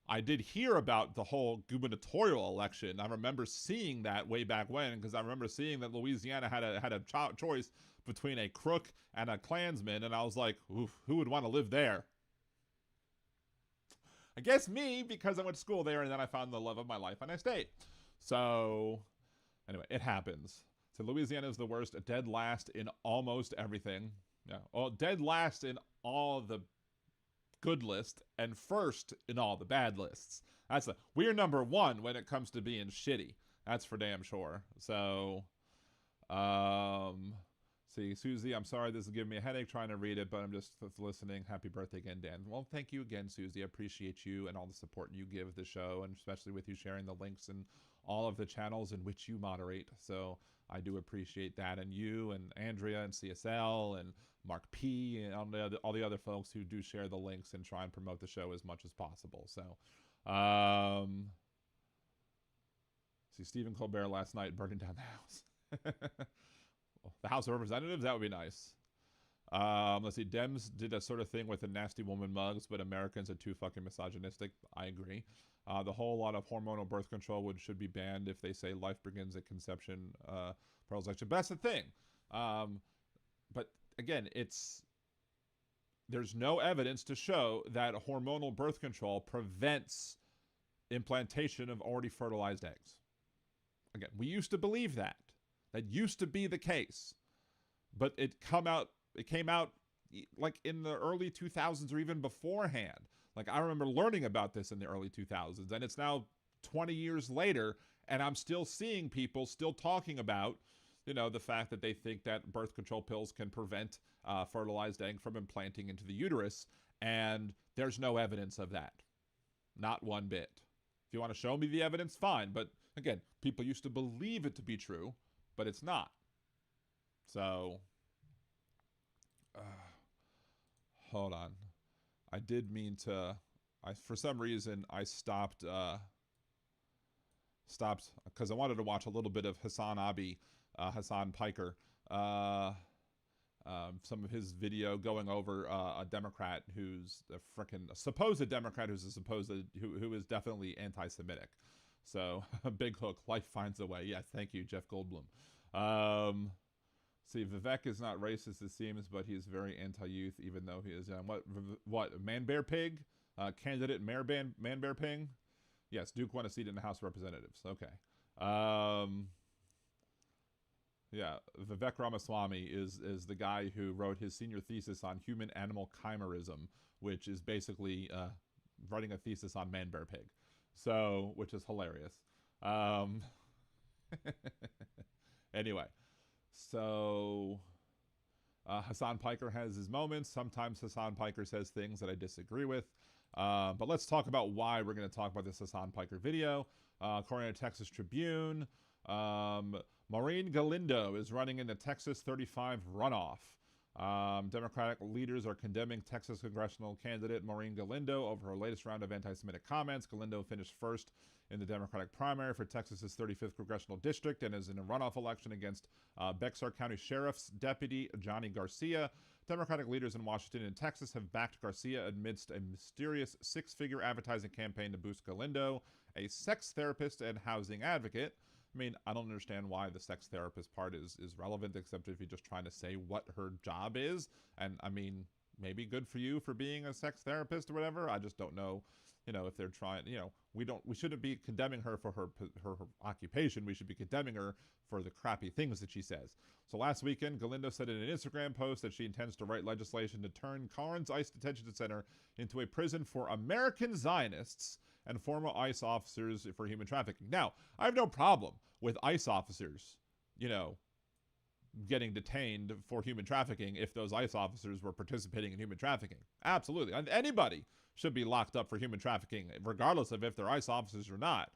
I did hear about the whole gubernatorial election. I remember seeing that way back when, because I remember seeing that Louisiana had a choice between a crook and a Klansman, and I was like, oof, who would want to live there? I guess me, because I went to school there, and then I found the love of my life, and I stayed. So, anyway, it happens. So Louisiana is the worst, dead last in almost everything. Yeah, dead last in all the good list and first in all the bad lists. We're number one when it comes to being shitty. That's for damn sure. So, see, Susie, I'm sorry this is giving me a headache trying to read it, but I'm just listening. Happy birthday again, Dan. Well, thank you again, Susie. I appreciate you and all the support you give the show, and especially with you sharing the links and all of the channels in which you moderate. So I do appreciate that, and you and Andrea and CSL and Mark P and all the other folks who do share the links and try and promote the show as much as possible. So, see, Stephen Colbert last night burning down the house. The House of Representatives, that would be nice. Let's see, Dems did a sort of thing with the nasty woman mugs, but Americans are too fucking misogynistic. I agree. The whole lot of hormonal birth control should be banned if they say life begins at conception, fertilization. But that's the thing. But again, there's no evidence to show that hormonal birth control prevents implantation of already fertilized eggs. Again, we used to believe that. That used to be the case. But it came out like in the early 2000s or even beforehand. Like, I remember learning about this in the early 2000s, and it's now 20 years later, and I'm still seeing people still talking about, the fact that they think that birth control pills can prevent fertilized egg from implanting into the uterus, and there's no evidence of that. Not one bit. If you want to show me the evidence, fine, but again, people used to believe it to be true, but it's not. So, hold on. I did mean to, for some reason, I stopped because I wanted to watch a little bit of Hassan Piker, some of his video going over a Democrat who's a supposed Democrat who is definitely anti-Semitic. So, big hook, life finds a way. Yes, thank you, Jeff Goldblum. See, Vivek is not racist, it seems, but he's very anti-youth, even though he is what Man Bear Pig? Candidate Man Bear Pig? Yes, Duke won a seat in the House of Representatives. Okay. Yeah, Vivek Ramaswamy is the guy who wrote his senior thesis on human-animal chimerism, which is basically writing a thesis on Man Bear Pig. So, which is hilarious. Anyway, so Hassan Piker has his moments. Sometimes Hassan Piker says things that I disagree with. But let's talk about why we're going to talk about this Hassan Piker video. According to Texas Tribune, Maureen Galindo is running in the Texas 35 runoff. Democratic leaders are condemning Texas congressional candidate Maureen Galindo over her latest round of anti-Semitic comments. Galindo finished first in the Democratic primary for Texas's 35th congressional district and is in a runoff election against Bexar County Sheriff's Deputy Johnny Garcia. Democratic leaders in Washington and Texas have backed Garcia amidst a mysterious six-figure advertising campaign to boost Galindo, a sex therapist and housing advocate. I mean, I don't understand why the sex therapist part is relevant, except if you're just trying to say what her job is. And I mean, maybe good for you for being a sex therapist or whatever. I just don't know, if they're trying, we shouldn't be condemning her for her occupation. We should be condemning her for the crappy things that she says. So last weekend, Galindo said in an Instagram post that she intends to write legislation to turn Karnes ICE Detention Center into a prison for American Zionists and former ICE officers for human trafficking. Now, I have no problem with ICE officers, getting detained for human trafficking if those ICE officers were participating in human trafficking. Absolutely. And anybody should be locked up for human trafficking, regardless of if they're ICE officers or not.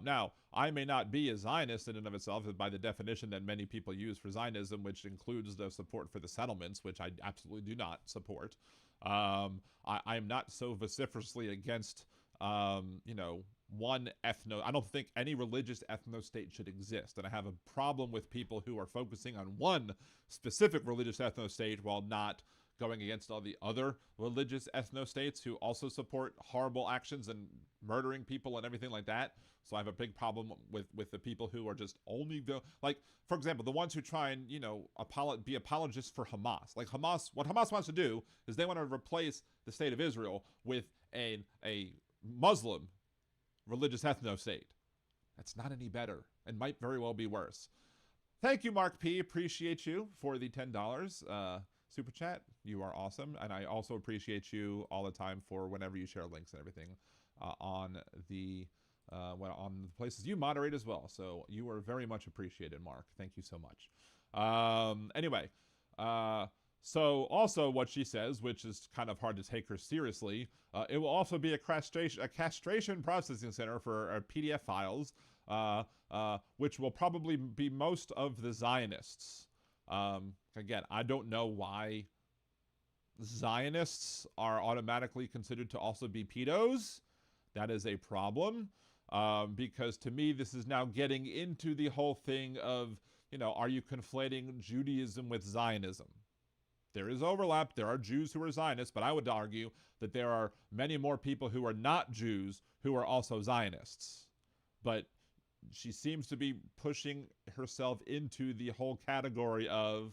Now, I may not be a Zionist in and of itself by the definition that many people use for Zionism, which includes the support for the settlements, which I absolutely do not support. I'm not so vociferously against, one I don't think any religious ethno-state should exist. And I have a problem with people who are focusing on one specific religious ethno-state while not going against all the other religious ethno-states who also support horrible actions and murdering people and everything like that. So I have a big problem with the people who are just only like, for example, the ones who try and, be apologists for Hamas. Like what Hamas wants to do is they want to replace the state of Israel with a Muslim religious ethno-state. That's not any better and might very well be worse. Thank you, Mark P. Appreciate you for the $10 super chat. You are awesome. And I also appreciate you all the time for whenever you share links and everything on the places you moderate as well. So you are very much appreciated, Mark. Thank you so much. Anyway, so also what she says, which is kind of hard to take her seriously, it will also be a castration processing center for PDF files, which will probably be most of the Zionists. Again, I don't know why Zionists are automatically considered to also be pedos. That is a problem, because to me, this is now getting into the whole thing of, are you conflating Judaism with Zionism? There is overlap. There are Jews who are Zionists, but I would argue that there are many more people who are not Jews who are also Zionists. But she seems to be pushing herself into the whole category of,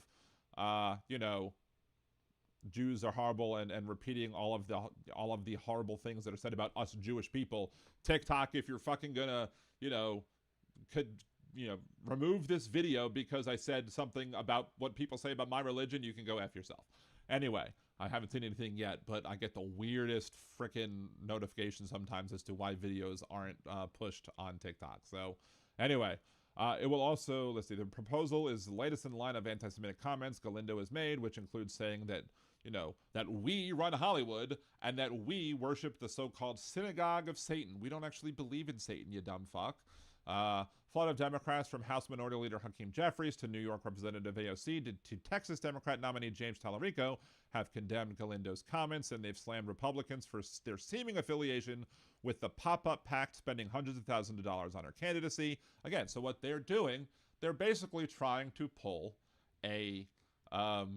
Jews are horrible and repeating all of the horrible things that are said about us Jewish people. TikTok, if you're fucking gonna, remove this video because I said something about what people say about my religion, you can go F yourself. Anyway, I haven't seen anything yet, but I get the weirdest frickin' notifications sometimes as to why videos aren't pushed on TikTok. So anyway, it will also, let's see, the proposal is the latest in the line of anti-Semitic comments Galindo has made, which includes saying that, that we run Hollywood and that we worship the so-called synagogue of Satan. We don't actually believe in Satan, you dumb fuck. Flood of Democrats from House Minority Leader Hakeem Jeffries to New York Representative AOC to Texas Democrat nominee James Tallarico have condemned Galindo's comments, and they've slammed Republicans for their seeming affiliation with the pop-up PAC spending hundreds of thousands of dollars on her candidacy. Again, so what they're doing, they're basically trying to pull a Claire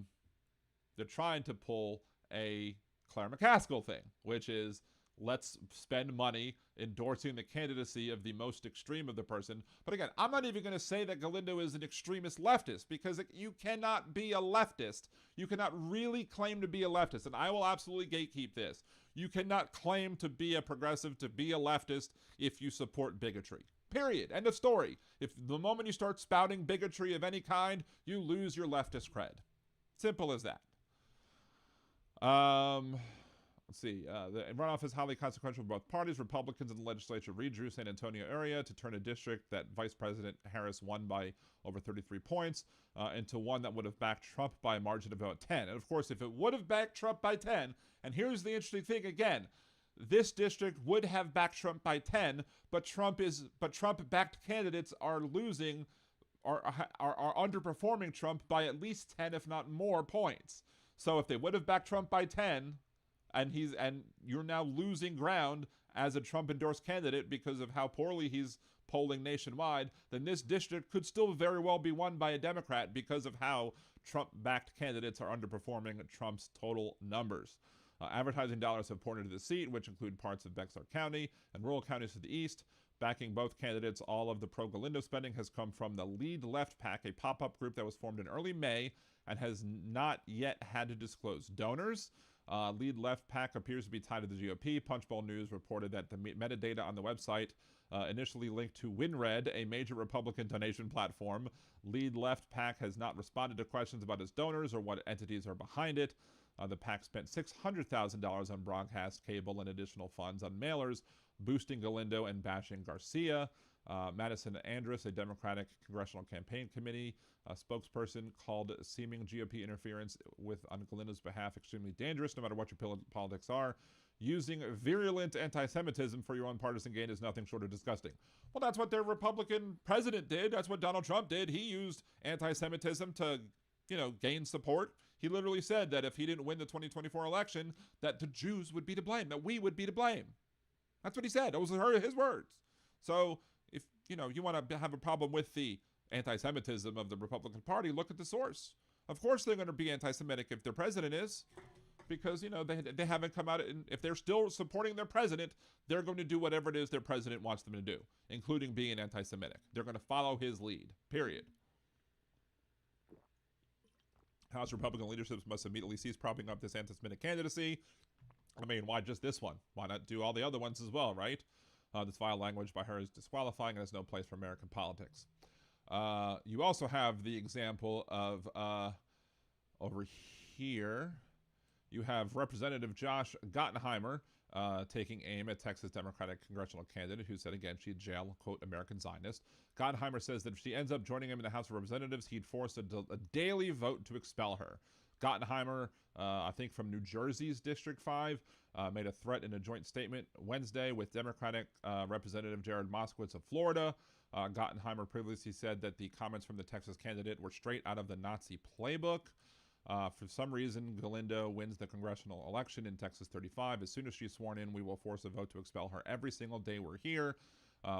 McCaskill thing, which is, let's spend money endorsing the candidacy of the most extreme of the person. But again, I'm not even going to say that Galindo is an extremist leftist, because you cannot be a leftist. You cannot really claim to be a leftist. And I will absolutely gatekeep this. You cannot claim to be a progressive, to be a leftist, if you support bigotry. Period. End of story. If the moment you start spouting bigotry of any kind, you lose your leftist cred. Simple as that. Let's see. The runoff is highly consequential for both parties. Republicans in the legislature redrew San Antonio area to turn a district that Vice President Harris won by over 33 points into one that would have backed Trump by a margin of about 10. And of course, if it would have backed Trump by 10, and here's the interesting thing again, this district would have backed Trump by 10, but Trump-backed candidates are losing, are underperforming Trump by at least 10, if not more, points. So if they would have backed Trump by 10, and you're now losing ground as a Trump-endorsed candidate because of how poorly he's polling nationwide, then this district could still very well be won by a Democrat because of how Trump-backed candidates are underperforming Trump's total numbers. Advertising dollars have poured into the seat, which include parts of Bexar County and rural counties to the east. Backing both candidates, all of the pro-Galindo spending has come from the Lead Left PAC, a pop-up group that was formed in early May and has not yet had to disclose donors. Lead Left PAC appears to be tied to the GOP. Punchbowl News reported that the metadata on the website initially linked to WinRed, a major Republican donation platform. Lead Left PAC has not responded to questions about its donors or what entities are behind it. The PAC spent $600,000 on broadcast, cable, and additional funds on mailers, boosting Galindo and bashing Garcia. Madison Andrus, a Democratic Congressional Campaign Committee spokesperson, called seeming GOP interference on Galindo's behalf extremely dangerous, no matter what your politics are. Using virulent anti-Semitism for your own partisan gain is nothing short of disgusting. Well, that's what their Republican president did. That's what Donald Trump did. He used anti-Semitism to, gain support. He literally said that if he didn't win the 2024 election, that the Jews would be to blame, that we would be to blame. That's what he said. Those are his words. So if you want to have a problem with the anti-Semitism of the Republican Party, look at the source. Of course they're going to be anti-Semitic if their president is, because they haven't come out. And if they're still supporting their president, they're going to do whatever it is their president wants them to do, including being anti-Semitic. They're going to follow his lead. Period. House Republican leadership must immediately cease propping up this anti-Semitic candidacy. I mean, why just this one? Why not do all the other ones as well, right? This vile language by her is disqualifying and has no place for American politics. You also have the example of, over here, you have Representative Josh Gottheimer taking aim at Texas Democratic congressional candidate who said, again, she'd jail, quote, American Zionist. Gottheimer says that if she ends up joining him in the House of Representatives, he'd force a daily vote to expel her. Gottheimer, I think from New Jersey's District 5, made a threat in a joint statement Wednesday with Democratic Representative Jared Moskowitz of Florida. Gottheimer previously said that the comments from the Texas candidate were straight out of the Nazi playbook. For some reason, Galindo wins the congressional election in Texas 35. As soon as she's sworn in, we will force a vote to expel her every single day we're here.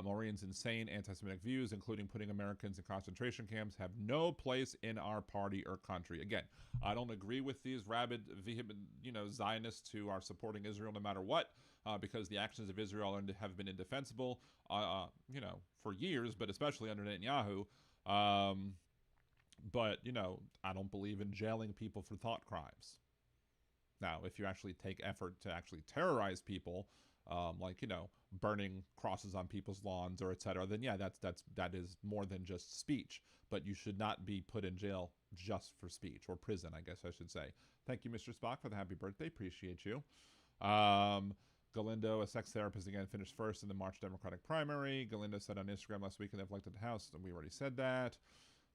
Maureen's insane anti-Semitic views, including putting Americans in concentration camps, have no place in our party or country. Again, I don't agree with these rabid, vehement, Zionists who are supporting Israel no matter what, because the actions of Israel have been indefensible, for years, but especially under Netanyahu. But, I don't believe in jailing people for thought crimes. Now, if you actually take effort to actually terrorize people, burning crosses on people's lawns or etc., then yeah, that is more than just speech. But you should not be put in jail just for speech, or prison, I guess I should say. Thank you, Mr. Spock, for the happy birthday. Appreciate you. Galindo, a sex therapist, again finished first in the March Democratic primary. Galindo said on Instagram last week they've elected the House, and we already said that.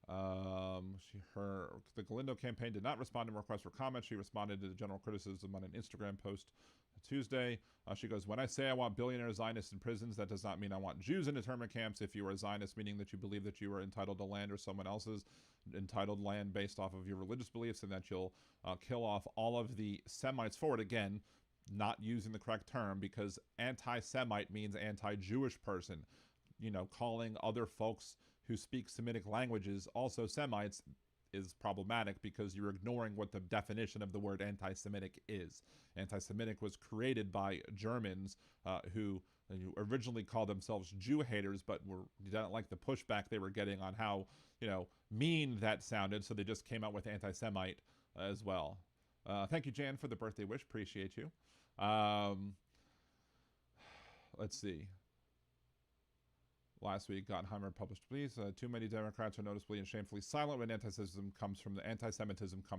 The Galindo campaign did not respond to requests for comment. She responded to the general criticism on an Instagram post Tuesday. She goes, when I say I want billionaire Zionists in prisons, that does not mean I want Jews in internment camps. If you are a Zionist, meaning that you believe that you are entitled to land or someone else's entitled land based off of your religious beliefs, and that you'll kill off all of the Semites for it, again, not using the correct term, because anti-Semite means anti-Jewish person. Calling other folks who speak Semitic languages also Semites is problematic, because you're ignoring what the definition of the word anti-Semitic is. Anti-Semitic was created by Germans who originally called themselves Jew haters, but didn't like the pushback they were getting on how mean that sounded, so they just came out with anti-Semite as well. Thank you, Jan, for the birthday wish. Appreciate you. Let's see. Last week, Gottheimer published, please. Too many Democrats are noticeably and shamefully silent when anti-Semitism comes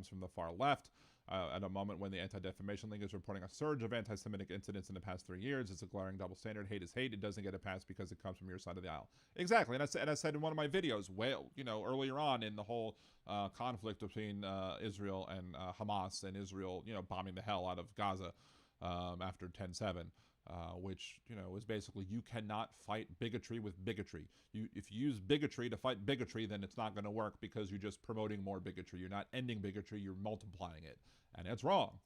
from the far left. At a moment when the Anti-Defamation League is reporting a surge of anti-Semitic incidents in the past 3 years, it's a glaring double standard. Hate is hate. It doesn't get a pass because it comes from your side of the aisle. Exactly, and I said in one of my videos, earlier on in the whole conflict between Israel and Hamas, and Israel, bombing the hell out of Gaza after 10/7. Which, is basically, you cannot fight bigotry with bigotry. If you use bigotry to fight bigotry, then it's not going to work, because you're just promoting more bigotry. You're not ending bigotry, you're multiplying it. And it's wrong.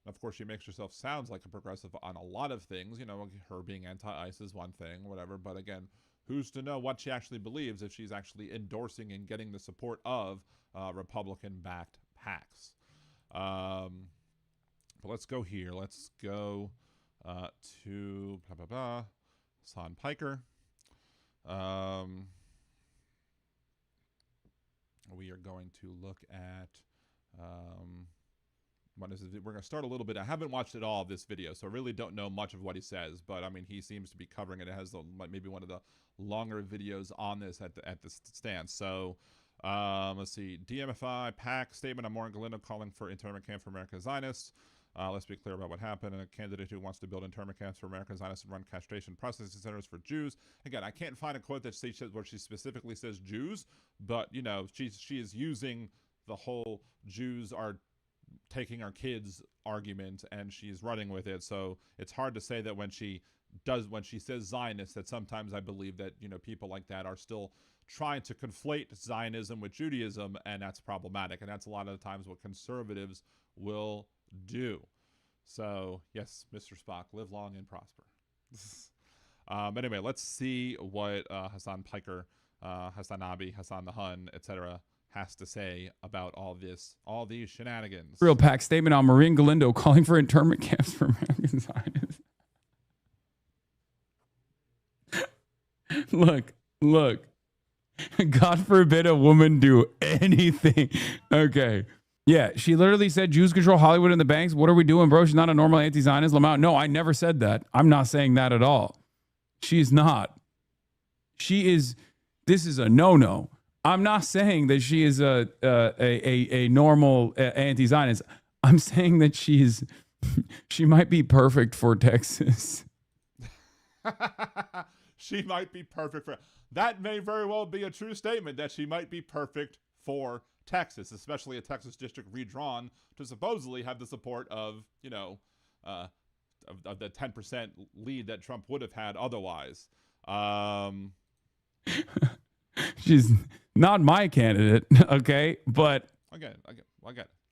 Of course, she makes herself sound like a progressive on a lot of things. Her being anti-ICE is one thing, whatever. But again, who's to know what she actually believes if she's actually endorsing and getting the support of Republican-backed PACs? But let's go here. Let's go to Hassan Piker. We are going to look at what is it? We're going to start a little bit. I haven't watched it all of this video, so I really don't know much of what he says, but I mean, he seems to be covering it. It has maybe one of the longer videos on this at the stance. So let's see. DMFI PAC statement on Maureen Galindo calling for internment camp for American Zionists. Let's be clear about what happened. A candidate who wants to build internment camps for American Zionists and run castration processing centers for Jews. Again, I can't find a quote that says where she specifically says Jews, but she is using the whole Jews are taking our kids' argument and she's running with it. So it's hard to say that when she says Zionist, that sometimes I believe that, you know, people like that are still trying to conflate Zionism with Judaism, and that's problematic. And that's a lot of the times what conservatives will do. So yes, Mr. Spock, live long and prosper. Anyway, let's see what Hassan Piker, Hassan Abi, Hassan the Hun, etc. has to say about all these shenanigans. Real pack statement on Maureen Galindo calling for internment camps for American Zionists. Look. God forbid a woman do anything. Okay. Yeah, she literally said Jews control Hollywood and the banks. What are we doing, bro? She's not a normal anti-Zionist. Lamont. No, I never said that. I'm not saying that at all. She's not. She is. This is a no-no. I'm not saying that she is a normal anti-Zionist. I'm saying that she might be perfect for Texas. She might be perfect for that. May very well be a true statement that she might be perfect for Texas, especially a Texas district redrawn to supposedly have the support of, you know, of the 10% lead that Trump would have had otherwise. She's not my candidate, okay? But again.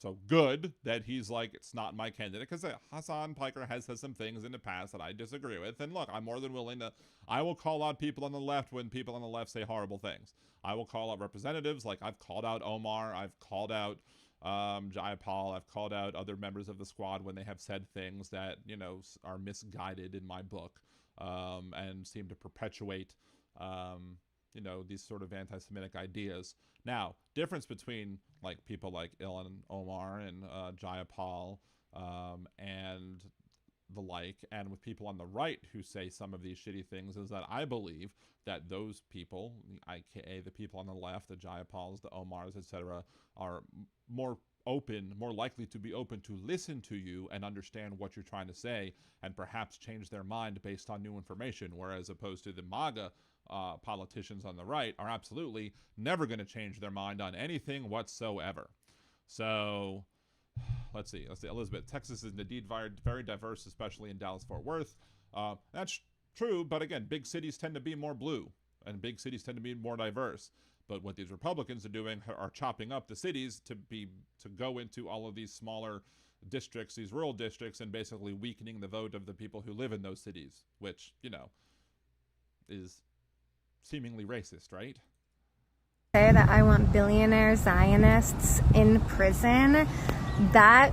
So good that he's like, it's not my candidate, because Hassan Piker has said some things in the past that I disagree with. And look, I'm more than willing to, I will call out people on the left when people on the left say horrible things. I will call out representatives, like I've called out Omar, I've called out Jayapal, I've called out other members of the squad when they have said things that, you know, are misguided in my book, and seem to perpetuate, you know, these sort of anti-Semitic ideas. Now, difference between like people like Ilhan Omar and Jayapal and the like, and with people on the right who say some of these shitty things, is that I believe that those people, aka the people on the left, the Jayapals, the Omars, etc., are more open, more likely to be open to listen to you and understand what you're trying to say, and perhaps change their mind based on new information, whereas opposed to the MAGA politicians on the right are absolutely never going to change their mind on anything whatsoever. So let's see, Elizabeth, Texas is indeed very diverse, especially in Dallas-Fort Worth. That's true, but again, big cities tend to be more blue, and big cities tend to be more diverse. But what these Republicans are doing are chopping up the cities to go into all of these smaller districts, these rural districts, and basically weakening the vote of the people who live in those cities, which, you know, is seemingly racist, right? Say that I want billionaire Zionists in prison. That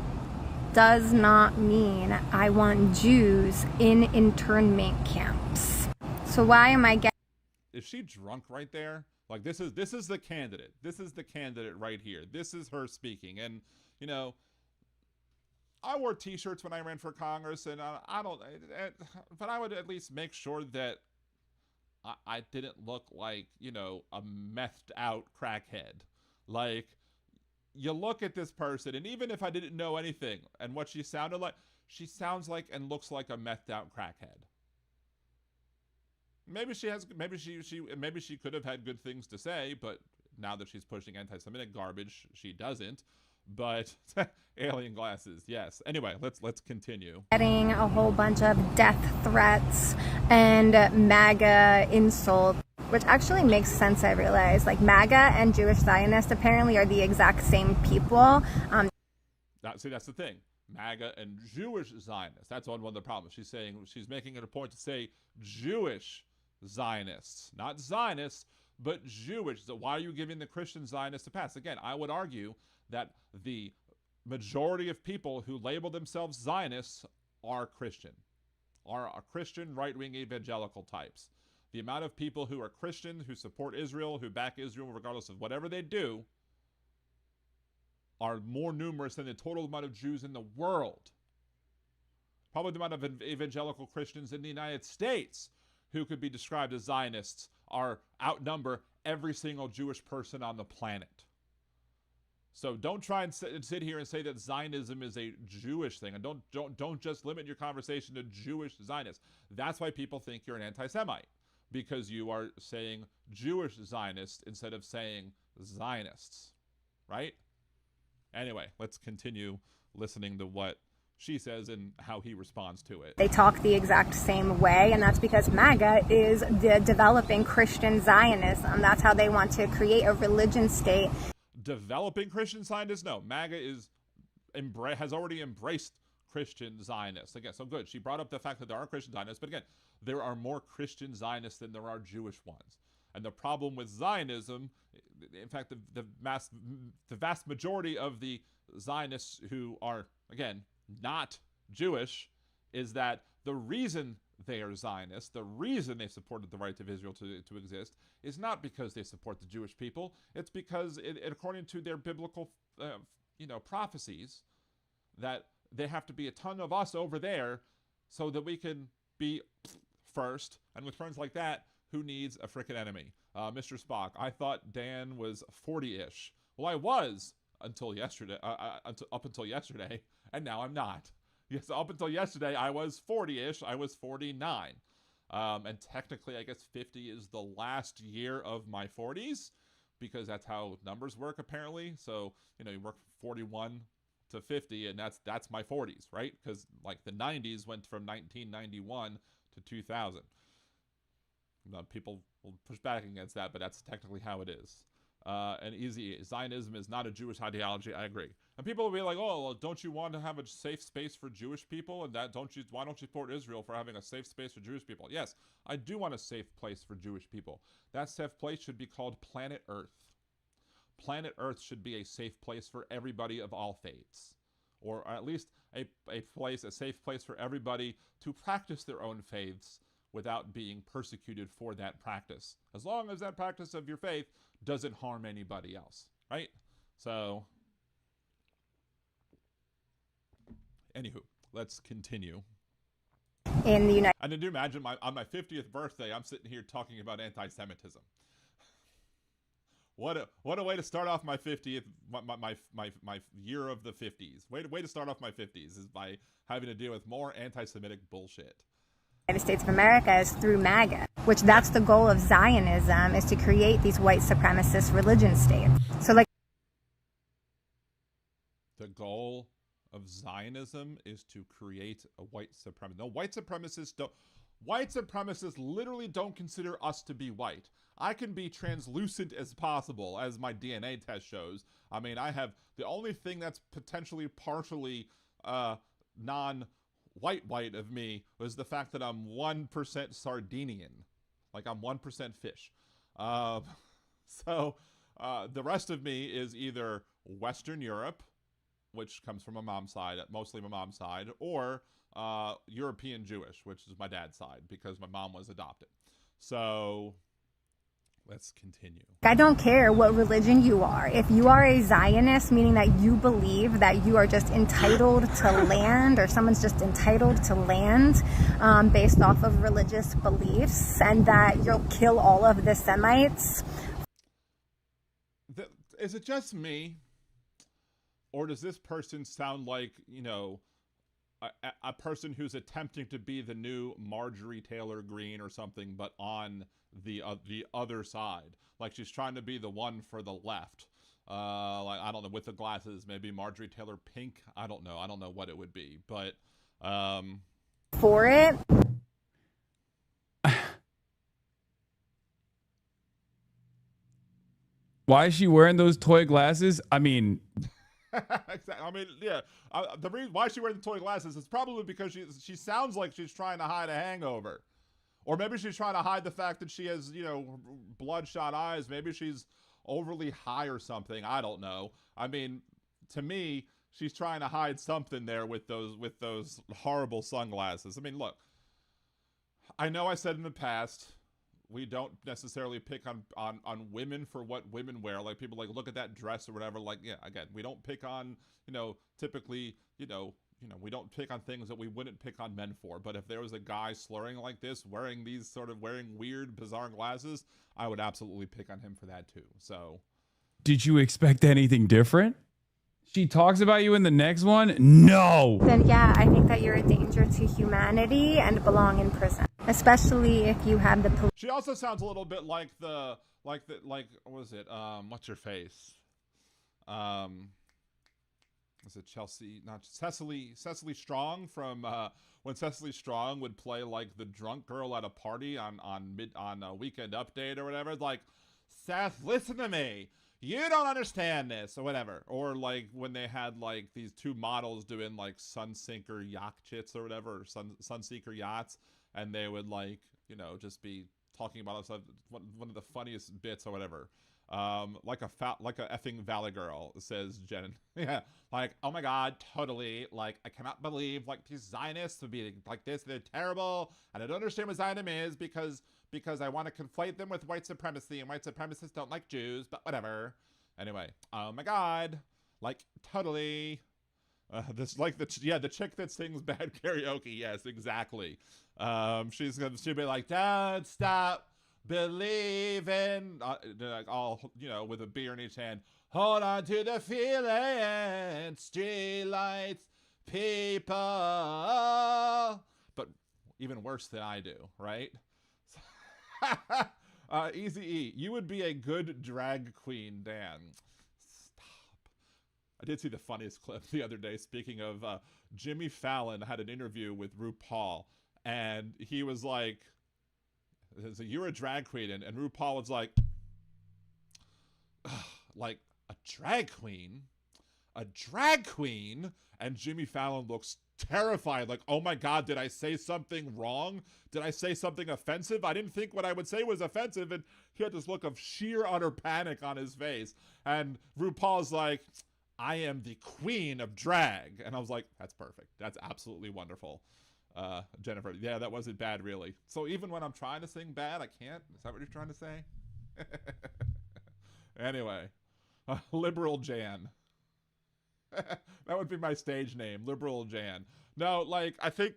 does not mean I want Jews in internment camps. So why am I getting... Is she drunk right there? Like, this is the candidate. This is the candidate right here. This is her speaking. And, you know, I wore t-shirts when I ran for Congress, and but I would at least make sure that I didn't look like, you know, a methed out crackhead. Like, you look at this person, and even if I didn't know anything and what she sounded like, she sounds like and looks like a methed out crackhead. Maybe she could have had good things to say, but now that she's pushing anti-Semitic garbage, she doesn't. But alien glasses, yes. Anyway, let's continue. Getting a whole bunch of death threats and MAGA insults, which actually makes sense, I realize. Like, MAGA and Jewish Zionists apparently are the exact same people. See, that's the thing. MAGA and Jewish Zionists. That's one of the problems. She's making it a point to say Jewish Zionists, not Zionists, but Jewish. So why are you giving the Christian Zionists a pass? Again, I would argue that the majority of people who label themselves Zionists are Christian right-wing evangelical types. The amount of people who are Christian, who support Israel, who back Israel regardless of whatever they do, are more numerous than the total amount of Jews in the world. Probably the amount of evangelical Christians in the United States who could be described as Zionists outnumber every single Jewish person on the planet. So don't try and sit here and say that Zionism is a Jewish thing, and don't just limit your conversation to Jewish Zionists. That's why people think you're an anti-Semite, because you are saying Jewish Zionists instead of saying Zionists, right? Anyway, let's continue listening to what she says and how he responds to it. They talk the exact same way, and that's because MAGA is the developing Christian Zionism. That's how they want to create a religion state. Developing Christian Zionists? No, MAGA has already embraced Christian Zionists. Again, so good. She brought up the fact that there are Christian Zionists, but again, there are more Christian Zionists than there are Jewish ones. And the problem with Zionism, in fact, the vast majority of the Zionists who are, again, not Jewish, is that the reason they are Zionists, the reason they supported the right of Israel to exist, is not because they support the Jewish people. It's because, according to their biblical, prophecies, that there have to be a ton of us over there so that we can be first. And with friends like that, who needs a frickin' enemy? Mr. Spock, I thought Dan was 40-ish. Well, I was until yesterday, up until yesterday, and now I'm not. Yes, up until yesterday, I was 40-ish. I was 49. And technically, I guess 50 is the last year of my 40s, because that's how numbers work, apparently. So, you work 41 to 50, and that's my 40s, right? Because, like, the 90s went from 1991 to 2000. People will push back against that, but that's technically how it is. And easy, Zionism is not a Jewish ideology. I agree. And people will be like, "Oh, well, don't you want to have a safe space for Jewish people? And why don't you support Israel for having a safe space for Jewish people?" Yes, I do want a safe place for Jewish people. That safe place should be called Planet Earth. Planet Earth should be a safe place for everybody of all faiths, or at least a safe place for everybody to practice their own faiths without being persecuted for that practice, as long as that practice of your faith doesn't harm anybody else, right? So, anywho, let's continue. In the United And then do imagine on my 50th birthday, I'm sitting here talking about anti-Semitism. What a way to start off my 50th, my year of the 50s. Way to start off my 50s is by having to deal with more anti-Semitic bullshit. United States of America is through MAGA, which that's the goal of Zionism, is to create these white supremacist religion states. So, like, the goal of Zionism is to create a white supremacist. No, white supremacists literally don't consider us to be white. I can be translucent as possible, as my DNA test shows. I mean, I have the only thing that's potentially partially non-white of me was the fact that I'm 1% Sardinian. Like, I'm 1% fish. So the rest of me is either Western Europe, which comes from my mom's side, mostly my mom's side, or European Jewish, which is my dad's side, because my mom was adopted. So let's continue. I don't care what religion you are. If you are a Zionist, meaning that you believe that you are just entitled to land, or someone's just entitled to land based off of religious beliefs, and that you'll kill all of the Semites. Is it just me? Or does this person sound like, a person who's attempting to be the new Marjorie Taylor Greene or something, but on the other side? Like, she's trying to be the one for the left. Like, I don't know, with the glasses, maybe Marjorie Taylor Pink. I don't know what it would be, but for it. Why is she wearing those toy glasses? I mean, exactly. I mean, yeah. The reason why she wears the toy glasses is probably because she sounds like she's trying to hide a hangover, or maybe she's trying to hide the fact that she has bloodshot eyes. Maybe she's overly high or something. I don't know. I mean, to me, she's trying to hide something there with those horrible sunglasses. I mean, look. I know I said in the past, we don't necessarily pick on women for what women wear. Like, people like, look at that dress or whatever. Like, yeah, again, we don't pick on, typically, we don't pick on things that we wouldn't pick on men for. But if there was a guy slurring like this, wearing weird, bizarre glasses, I would absolutely pick on him for that too. So, did you expect anything different? She talks about you in the next one? No. Then yeah, I think that you're a danger to humanity and belong in prison, especially if you have the police. She also sounds a little bit like what was it? What's her face? is it Chelsea? Not Cecily Strong from when Cecily Strong would play like the drunk girl at a party on a Weekend Update or whatever. It's like, Seth, listen to me. You don't understand this or whatever. Or like when they had like these two models doing like Sunsinker yacht chits or whatever, or Sunseeker yachts, and they would like, you know, just be talking about one of the funniest bits or whatever. Like a effing Valley girl, says Jen. Yeah, like, oh my god, totally. Like, I cannot believe like these Zionists would be like this. They're terrible, and I don't understand what Zionism is because I want to conflate them with white supremacy, and white supremacists don't like Jews, but whatever. Anyway, oh my god, like totally. This like the chick that sings bad karaoke. Yes, exactly. She'll be like, don't stop believing, like all, you know, with a beer in each hand. Hold on to the feeling, street lights, people. But even worse than I do, right? Easy E, you would be a good drag queen, Dan. Stop. I did see the funniest clip the other day. Speaking of, Jimmy Fallon had an interview with RuPaul, and he was like, so you're a drag queen, and RuPaul was like a drag queen, and Jimmy Fallon looks terrified, like, oh my god, did I say something wrong? Did I say something offensive? I didn't think what I would say was offensive, and he had this look of sheer utter panic on his face, and RuPaul's like, I am the queen of drag, and I was like, that's perfect, that's absolutely wonderful. Jennifer, yeah, that wasn't bad, really. So even when I'm trying to sing bad, I can't? Is that what you're trying to say? Anyway, Liberal Jan. That would be my stage name, Liberal Jan. No, like, I think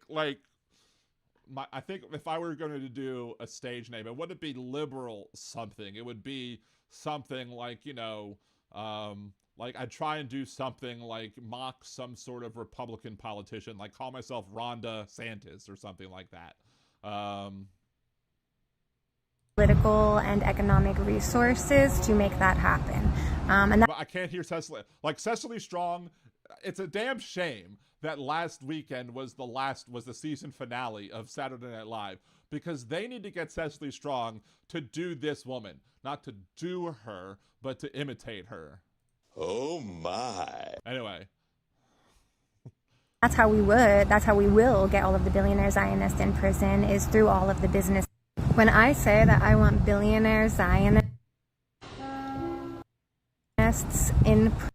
if I were going to do a stage name, it wouldn't be Liberal something. It would be something like, you know, like I'd try and do something like mock some sort of Republican politician, like call myself Rhonda Santis or something like that. Political and economic resources to make that happen. And I can't hear Cecily. Like Cecily Strong, it's a damn shame that last weekend was the season finale of Saturday Night Live, because they need to get Cecily Strong to do this woman, not to do her, but to imitate her. Oh my. Anyway. that's how we will get all of the billionaire Zionists in prison, is through all of the business. When I say that I want billionaire Zionists in prison.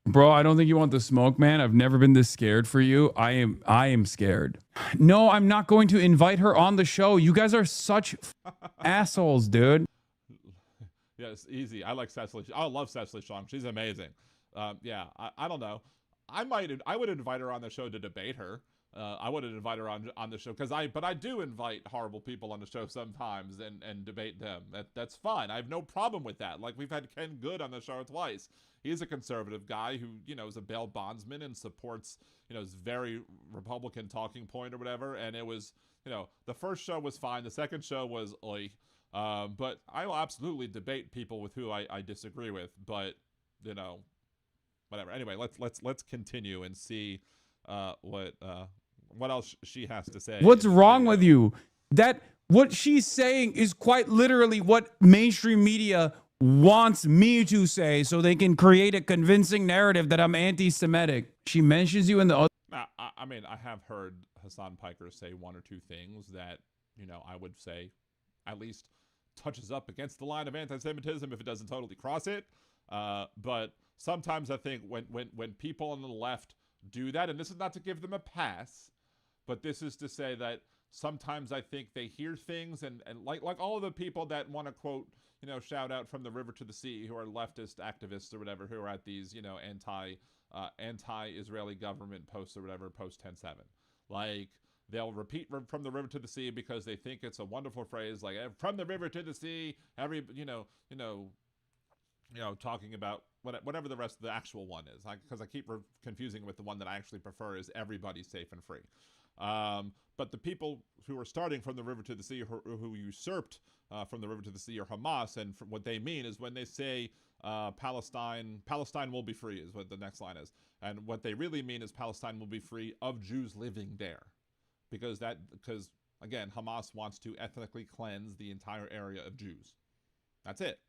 Bro, I don't think you want the smoke, man. I've never been this scared for you. I am scared. No, I'm not going to invite her on the show. You guys are such assholes, dude. Yeah, it's easy. I like Cecily. I love Cecily Strong. She's amazing. Yeah, I don't know. I would invite her on the show to debate her. I wouldn't invite her on the show but I do invite horrible people on the show sometimes and debate them. That's fine. I have no problem with that. Like, we've had Ken Good on the show twice. He's a conservative guy who, you know, is a bail bondsman and supports, you know, his very Republican talking point or whatever. And it was, you know, the first show was fine. The second show was oi. But I will absolutely debate people with who I disagree with, but, you know, whatever. Anyway, let's continue and see what else she has to say. What's wrong with you? That what she's saying is quite literally what mainstream media wants me to say, so they can create a convincing narrative that I'm anti-Semitic. She mentions you in the other. I mean, I have heard Hassan Piker say one or two things that, you know, I would say at least touches up against the line of anti-Semitism if it doesn't totally cross it. But sometimes I think when people on the left do that, and this is not to give them a pass, but this is to say that sometimes I think they hear things and like all of the people that want to quote, you know, shout out from the river to the sea, who are leftist activists or whatever, who are at these, you know, anti-Israeli government posts or whatever, post 10/7. Like, they'll repeat from the river to the sea because they think it's a wonderful phrase, like from the river to the sea, talking about whatever the rest of the actual one is. Because I keep confusing with the one that I actually prefer is everybody's safe and free. But the people who are starting from the river to the sea, who usurped from the river to the sea, are Hamas. And what they mean is when they say Palestine will be free, is what the next line is. And what they really mean is Palestine will be free of Jews living there. Because again, Hamas wants to ethnically cleanse the entire area of Jews. That's it.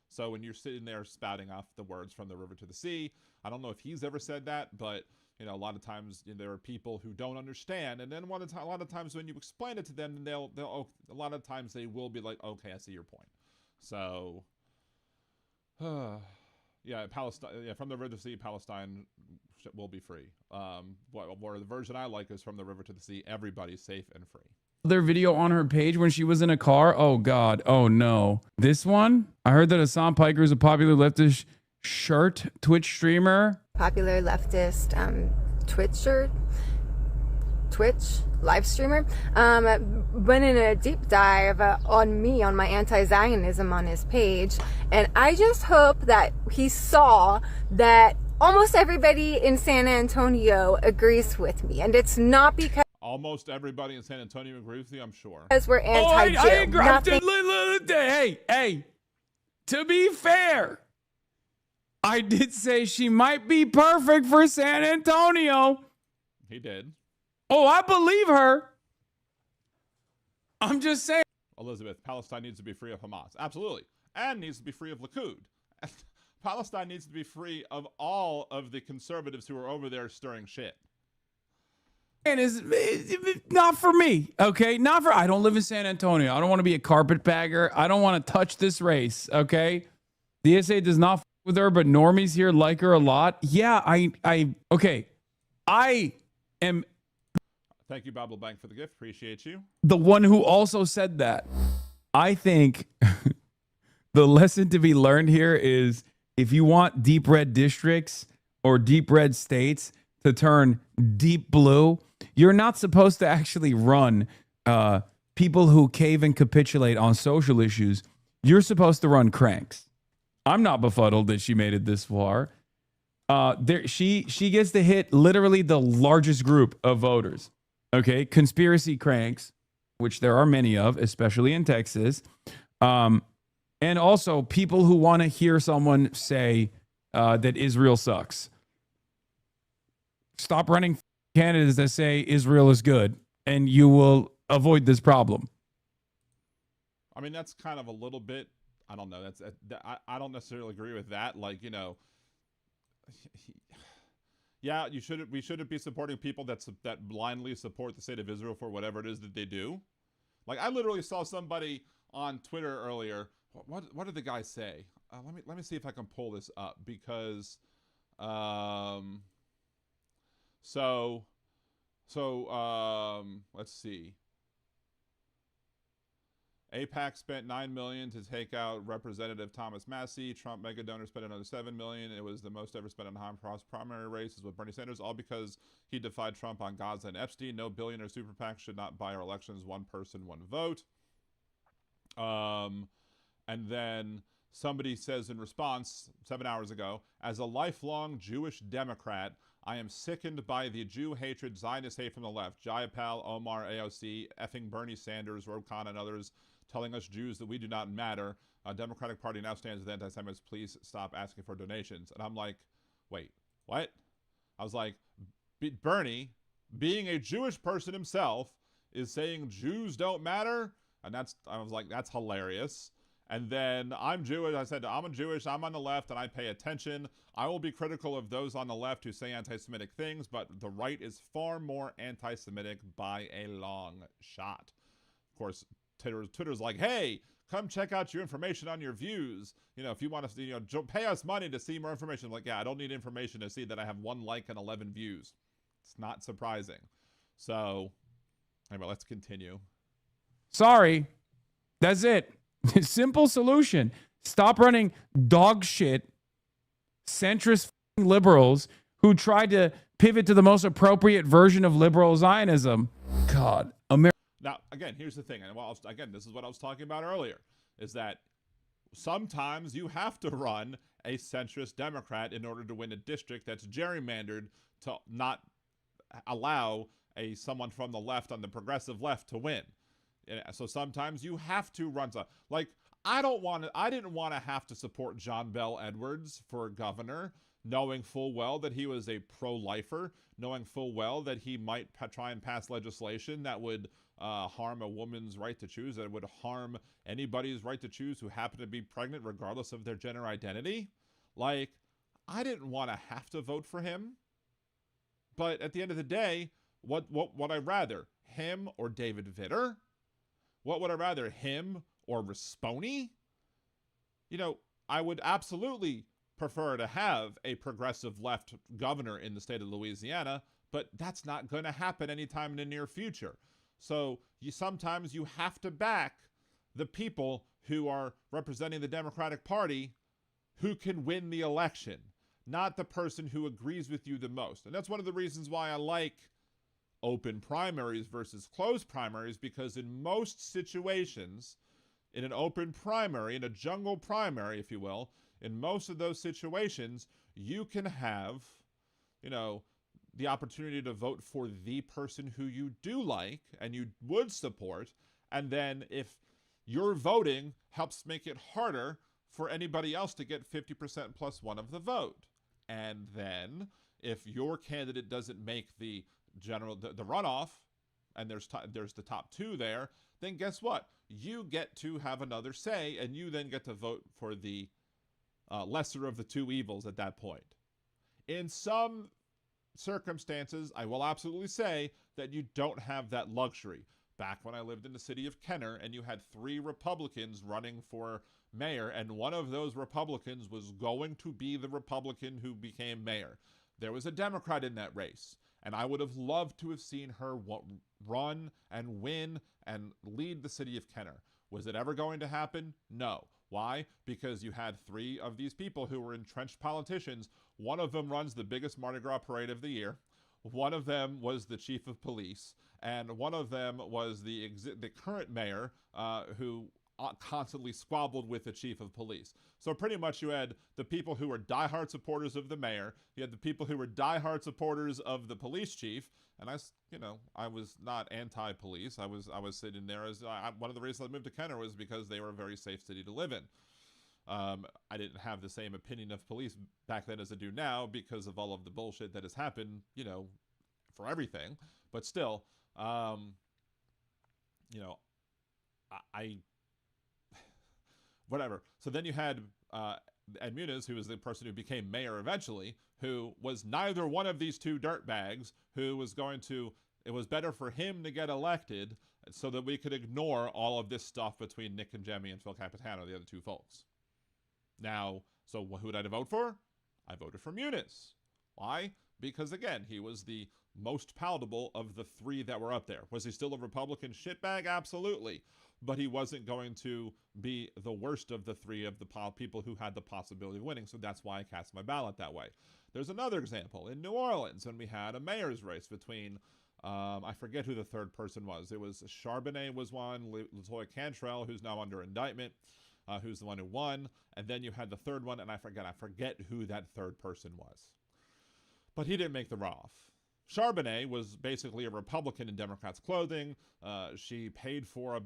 So when you're sitting there spouting off the words from the river to the sea, I don't know if he's ever said that, but a lot of times there are people who don't understand, and then a lot of times when you explain it to them, they'll a lot of times they will be like, okay, I see your point. So, yeah, Palestine, from the river to the sea, Palestine will be free. Where the version I like is from the river to the sea, everybody's safe and free. Their video on her page when she was in a car. Oh God. Oh no. This one? I heard that Hassan Piker is a popular leftist Twitch streamer. Popular leftist Twitch live streamer. Went in a deep dive on my anti-Zionism on his page, and I just hope that he saw that almost everybody in San Antonio agrees with me, and it's not because almost everybody in San Antonio agrees with you, I'm sure. Because we're anti-Jew. I agree. Hey, to be fair, I did say she might be perfect for San Antonio. He did. Oh, I believe her. I'm just saying. Elizabeth, Palestine needs to be free of Hamas. Absolutely. And needs to be free of Likud. Palestine needs to be free of all of the conservatives who are over there stirring shit. And it's not for me, okay? I don't live in San Antonio. I don't want to be a carpetbagger. I don't want to touch this race, okay? The SA does not f with her, but normies here like her a lot. Yeah, okay. I am... Thank you, Bible Bank, for the gift. Appreciate you. The one who also said that. I think the lesson to be learned here is if you want deep red districts or deep red states to turn deep blue, you're not supposed to actually run people who cave and capitulate on social issues. You're supposed to run cranks. I'm not befuddled that she made it this far. She gets to hit literally the largest group of voters. Okay, conspiracy cranks, which there are many of, especially in Texas. And also people who want to hear someone say that Israel sucks. Stop running candidates that say Israel is good, and you will avoid this problem. I mean, that's kind of a little bit, I don't know. I don't necessarily agree with that. Like, yeah, we shouldn't be supporting people that blindly support the state of Israel for whatever it is that they do. Like, I literally saw somebody on Twitter earlier. What did the guy say? Let me see if I can pull this up, because let's see. AIPAC spent $9 million to take out Representative Thomas Massie. Trump mega donor spent another $7 million. It was the most ever spent on High-Cross primary races with Bernie Sanders, all because he defied Trump on Gaza and Epstein. No billionaire super PAC should not buy our elections. One person, one vote. And then somebody says in response 7 hours ago, as a lifelong Jewish Democrat, I am sickened by the Jew hatred, Zionist hate from the left. Jayapal, Omar, AOC, effing Bernie Sanders, Rob Khan, and others telling us Jews that we do not matter. Democratic Party now stands with anti-Semites. Please stop asking for donations. And I'm like, wait, what? I was like, Bernie, being a Jewish person himself, is saying Jews don't matter? And I was like, that's hilarious. And then I'm Jewish. I said, I'm Jewish. I'm on the left, and I pay attention. I will be critical of those on the left who say anti-Semitic things, but the right is far more anti-Semitic by a long shot. Of course, Twitter's like, hey, come check out your information on your views. If you want to, pay us money to see more information. I'm like, yeah, I don't need information to see that I have 1 like and 11 views. It's not surprising. So, anyway, let's continue. Sorry. That's it. Simple solution. Stop running dog shit centrist liberals who tried to pivot to the most appropriate version of liberal Zionism. God, America. Now, again, here's the thing. And again, this is what I was talking about earlier, is that sometimes you have to run a centrist Democrat in order to win a district that's gerrymandered to not allow someone from the left on the progressive left to win. So sometimes you have to run some, like, I didn't want to have to support John Bel Edwards for governor, knowing full well that he was a pro-lifer, knowing full well that he might try and pass legislation that would harm a woman's right to choose, that would harm anybody's right to choose who happened to be pregnant regardless of their gender identity. Like, I didn't want to have to vote for him. But at the end of the day, what would I rather? Him or David Vitter? What would I rather? Him or Risponi? You know, I would absolutely prefer to have a progressive left governor in the state of Louisiana, but that's not going to happen anytime in the near future. So sometimes you have to back the people who are representing the Democratic Party who can win the election, not the person who agrees with you the most. And that's one of the reasons why I like open primaries versus closed primaries, because in most situations, in an open primary, in a jungle primary, if you will, in most of those situations, you can have, you know, the opportunity to vote for the person who you do like and you would support. And then if your voting helps make it harder for anybody else to get 50% plus one of the vote. And then if your candidate doesn't make the runoff, and there's the top two there, then guess what? You get to have another say, and you then get to vote for the lesser of the two evils at that point. In some circumstances, I will absolutely say that you don't have that luxury. Back when I lived in the city of Kenner, and you had 3 Republicans running for mayor, and one of those Republicans was going to be the Republican who became mayor. There was a Democrat in that race, and I would have loved to have seen her run and win and lead the city of Kenner. Was it ever going to happen? No. Why? Because you had 3 of these people who were entrenched politicians. One of them runs the biggest Mardi Gras parade of the year. One of them was the chief of police, and one of them was the current mayor who constantly squabbled with the chief of police. So pretty much you had the people who were diehard supporters of the mayor, you had the people who were diehard supporters of the police chief, and I was not anti-police. I was sitting there as one of the reasons I moved to Kenner was because they were a very safe city to live in. I didn't have the same opinion of police back then as I do now because of all of the bullshit that has happened, you know, for everything. But still, you know, whatever. So then you had Ed Muniz, who was the person who became mayor eventually, who was neither one of these 2 dirtbags, who was going to, it was better for him to get elected so that we could ignore all of this stuff between Nick and Jemmy and Phil Capitano, the other 2 folks. Now, so who did I vote for? I voted for Muniz. Why? Because, again, he was the most palatable of the 3 that were up there. Was he still a Republican shitbag? Absolutely. But he wasn't going to be the worst of the 3 of the people who had the possibility of winning, so that's why I cast my ballot that way. There's another example in New Orleans when we had a mayor's race between, I forget who the third person was. It was Charbonnet was one, LaToya Cantrell, who's now under indictment, who's the one who won, and then you had the third one, and I forget who that third person was. But he didn't make the runoff. Charbonnet was basically a Republican in Democrats' clothing. She paid for a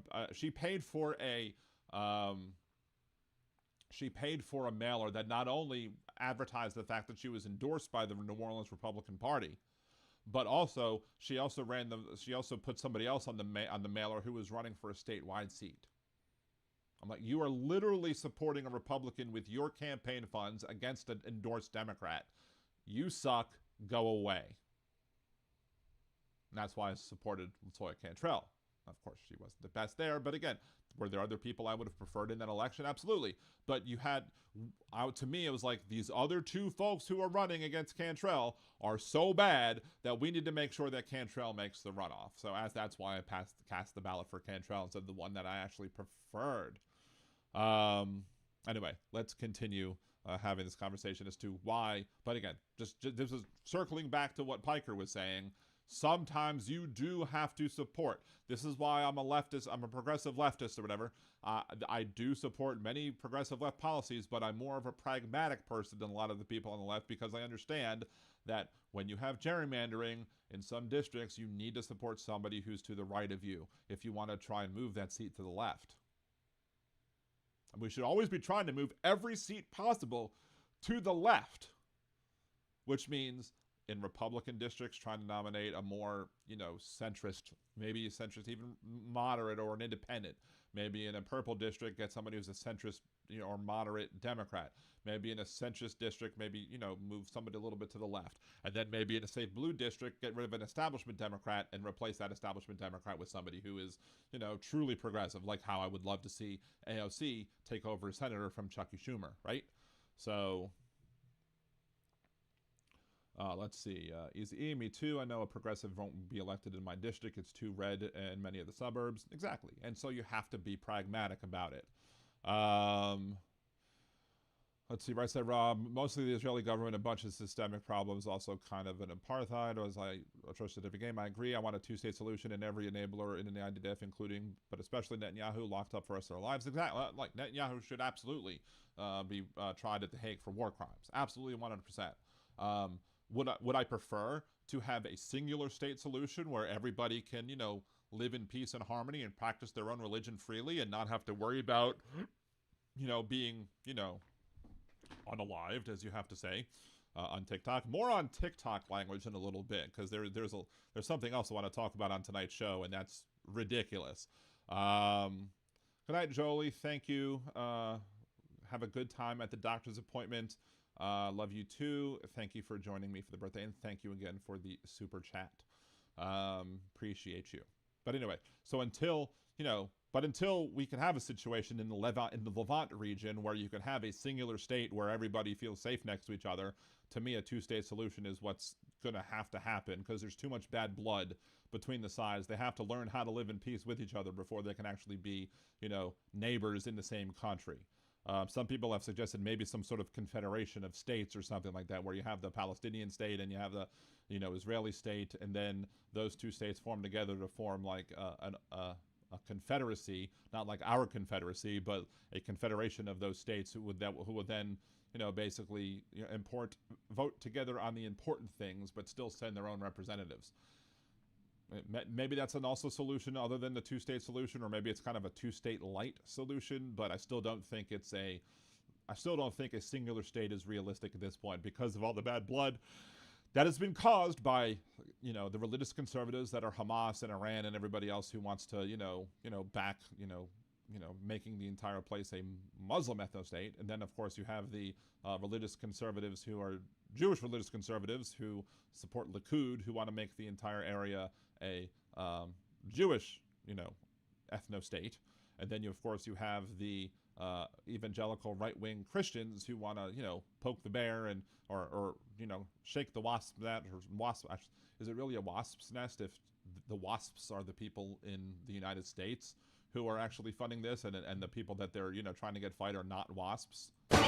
mailer that not only advertised the fact that she was endorsed by the New Orleans Republican Party, but also she also put somebody else on the mailer who was running for a statewide seat. I'm like, you are literally supporting a Republican with your campaign funds against an endorsed Democrat. You suck. Go away. And that's why I supported LaToya Cantrell. Of course, she wasn't the best there, but again, were there other people I would have preferred in that election? Absolutely. But you had, to me, it was like these other 2 folks who are running against Cantrell are so bad that we need to make sure that Cantrell makes the runoff. So that's why I cast the ballot for Cantrell instead of the one that I actually preferred. Anyway, let's continue having this conversation as to why. But again, just this is circling back to what Piker was saying. Sometimes you do have to support. This is why I'm a leftist. I'm a progressive leftist or whatever. I do support many progressive left policies, but I'm more of a pragmatic person than a lot of the people on the left because I understand that when you have gerrymandering in some districts, you need to support somebody who's to the right of you if you want to try and move that seat to the left. And we should always be trying to move every seat possible to the left, which means in Republican districts trying to nominate a more, centrist, maybe a centrist, even moderate or an independent. Maybe in a purple district, get somebody who's a centrist, or moderate Democrat. Maybe in a centrist district, maybe, move somebody a little bit to the left. And then maybe in a safe blue district, get rid of an establishment Democrat and replace that establishment Democrat with somebody who is, truly progressive, like how I would love to see AOC take over a senator from Chucky Schumer, right? So let's see. Easy me too. I know a progressive won't be elected in my district. It's too red in many of the suburbs. Exactly. And so you have to be pragmatic about it. Let's see. Right side Rob. Mostly the Israeli government, a bunch of systemic problems, also kind of an apartheid. As I trust the game, I agree. I want a two-state solution in every enabler in the IDF, including, but especially Netanyahu, locked up for the rest of their lives. Exactly. Like Netanyahu should absolutely be tried at The Hague for war crimes. Absolutely, 100%. Would I prefer to have a singular state solution where everybody can, live in peace and harmony and practice their own religion freely and not have to worry about, being, unalived, as you have to say, on TikTok? More on TikTok language in a little bit, because there's something else I want to talk about on tonight's show, and that's ridiculous. Good night, Jolie. Thank you. Have a good time at the doctor's appointment. Love you too. Thank you for joining me for the birthday, and thank you again for the super chat. Appreciate you. But anyway, so until we can have a situation in the Levant region where you can have a singular state where everybody feels safe next to each other, to me a two-state solution is what's going to happen, because there's too much bad blood between the sides. They have to learn how to live in peace with each other before they can actually be, neighbors in the same country. Some people have suggested maybe some sort of confederation of states or something like that, where you have the Palestinian state and you have the, Israeli state, and then those two states form together to form like a confederacy, not like our confederacy, but a confederation of those states who would then, basically vote together on the important things, but still send their own representatives. Maybe that's an also solution other than the two-state solution, or maybe it's kind of a two-state light solution, but I still don't think a singular state is realistic at this point because of all the bad blood that has been caused by, the religious conservatives that are Hamas and Iran and everybody else who wants to, back, making the entire place a Muslim ethno-state. And then, of course, you have the religious conservatives who are Jewish religious conservatives who support Likud, who want to make the entire area a Jewish, ethno-state. And then, of course, you have the evangelical right-wing Christians who want to, poke the bear and or shake the wasp's nest. Is it really a wasp's nest if the wasps are the people in the United States who are actually funding this, and the people that they're trying to get fight are not wasps? I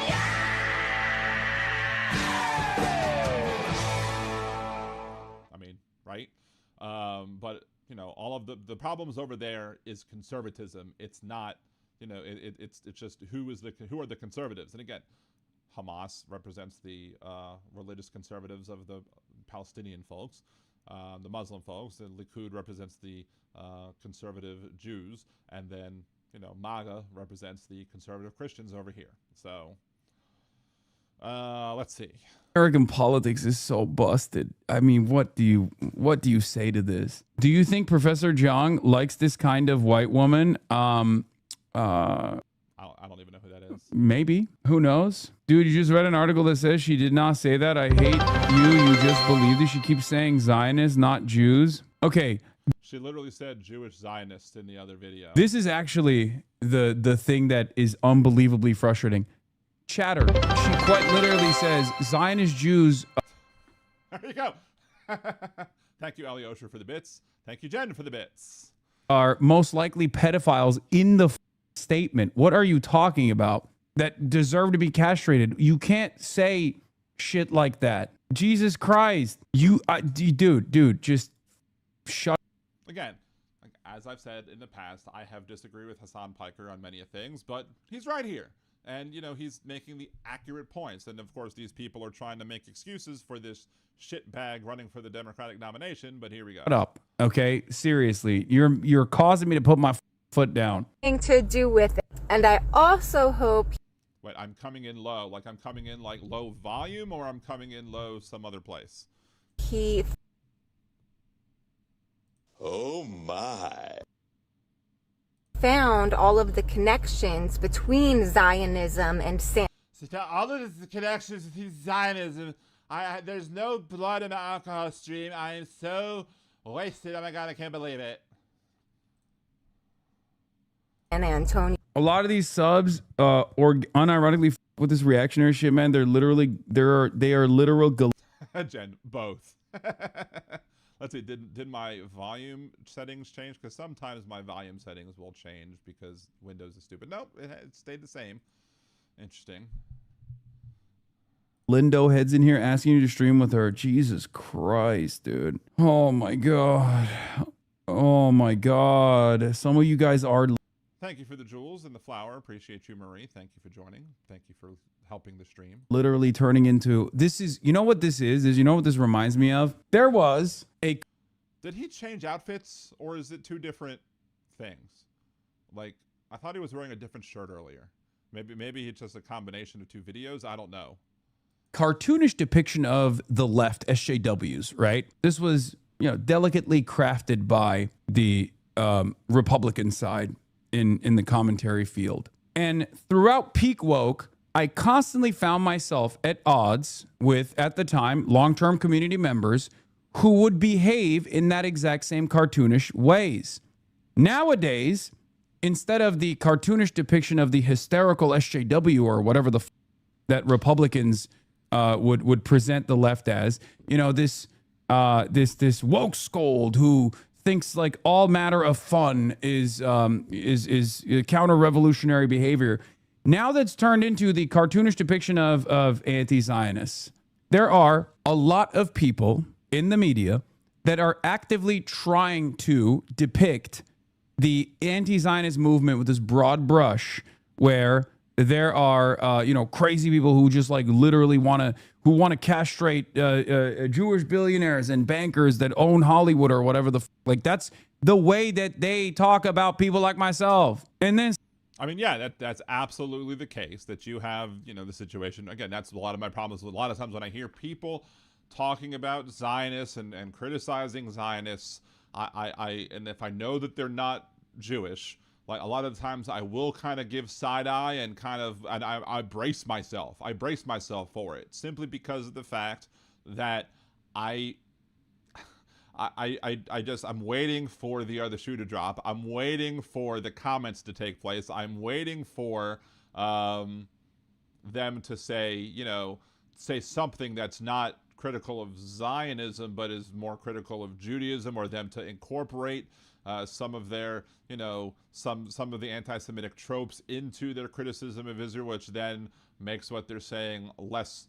mean, right? But all of the problems over there is conservatism. It's not, it's just who are the conservatives? And again, Hamas represents the religious conservatives of the Palestinian folks, the Muslim folks, and Likud represents the conservative Jews, and then MAGA represents the conservative Christians over here. So let's see. American politics is so busted. I mean, what do you say to this? Do you think Professor Jiang likes this kind of white woman? I don't even know who that is. Maybe. Who knows? Dude, you just read an article that says she did not say that. I hate you. You just believed it. She keeps saying Zionists, not Jews. Okay. She literally said Jewish Zionists in the other video. This is actually the thing that is unbelievably frustrating. Chatter. She quite literally says Zionist Jews. There you go. Thank you, Ali Osher, for the bits. Thank you, Jen, for the bits. Are most likely pedophiles in the statement. What are you talking about? That deserve to be castrated. You can't say shit like that. Jesus Christ. Dude, just shut. Again, as I've said in the past, I have disagreed with Hassan Piker on many things, but he's right here. And, you know, he's making the accurate points. And, of course, these people are trying to make excuses for this shitbag running for the Democratic nomination. But here we go. Shut up. Okay? Seriously. You're causing me to put my foot down. To do with it. And I also hope Wait, I'm coming in low. Like, I'm coming in, like, low volume, or I'm coming in low some other place? he Oh, my. found all of the connections between Zionism and sin. So all of the connections to Zionism, there's no blood in the alcohol stream. I am so wasted. Oh my God, I can't believe it. And Antonio. A lot of these subs, or unironically with this reactionary shit, man, they are literal. Jen, both. Let's see. Did my volume settings change? Because sometimes my volume settings will change because Windows is stupid. Nope, it stayed the same. Interesting. Lindo heads in here asking you to stream with her. Jesus Christ, dude. Oh my God. Oh my God. Some of you guys are. Thank you for the jewels and the flower. Appreciate you, Marie. Thank you for joining. Thank you for helping the stream. Literally turning into, this is, you know what this is you know what this reminds me of? There was a. Did he change outfits, or is it two different things? Like, I thought he was wearing a different shirt earlier. Maybe it's just a combination of two videos. I don't know. Cartoonish depiction of the left SJWs, right? This was, you know, delicately crafted by the Republican side in the commentary field. And throughout peak woke, I constantly found myself at odds with, at the time, long-term community members who would behave in that exact same cartoonish ways. Nowadays, instead of the cartoonish depiction of the hysterical SJW or whatever that Republicans would present the left as, you know, this woke scold who thinks like all matter of fun is counter-revolutionary behavior. Now that's turned into the cartoonish depiction of anti-Zionists. There are a lot of people in the media that are actively trying to depict the anti-Zionist movement with this broad brush, where there are crazy people who just like literally want to castrate Jewish billionaires and bankers that own Hollywood or whatever that's the way that they talk about people like myself. And then I mean, yeah, that's absolutely the case, that you have, you know, the situation. Again, that's a lot of my problems. A lot of times when I hear people talking about Zionists and criticizing Zionists, and if I know that they're not Jewish, like a lot of the times I will kind of give side eye and I brace myself. I brace myself for it simply because of the fact that I'm waiting for the other shoe to drop. I'm waiting for the comments to take place. I'm waiting for them to say something that's not critical of Zionism, but is more critical of Judaism, or them to incorporate some of their, some of the anti-Semitic tropes into their criticism of Israel, which then makes what they're saying less,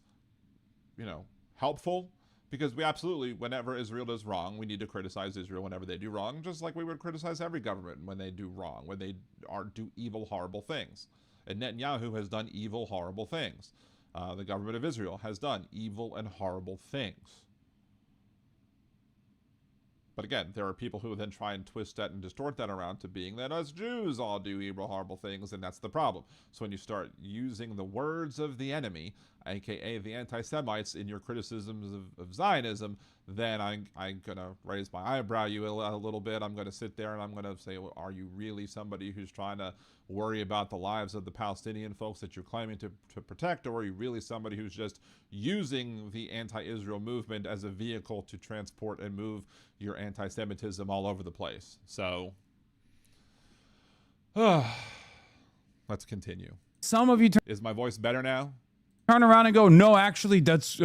helpful. Because we absolutely, whenever Israel does wrong, we need to criticize Israel whenever they do wrong, just like we would criticize every government when they do wrong, when they do evil, horrible things. And Netanyahu has done evil, horrible things. The government of Israel has done evil and horrible things. But again, there are people who then try and twist that and distort that around to being that us Jews all do evil, horrible things, and that's the problem. So when you start using the words of the enemy, aka the anti-Semites, in your criticisms of Zionism, then I'm going to raise my eyebrow a little bit. I'm going to sit there and I'm going to say, well, are you really somebody who's trying to worry about the lives of the Palestinian folks that you're claiming to protect, or are you really somebody who's just using the anti-Israel movement as a vehicle to transport and move your anti-Semitism all over the place? So, let's continue. Some of you is my voice better now? Turn around and go, no, actually, that's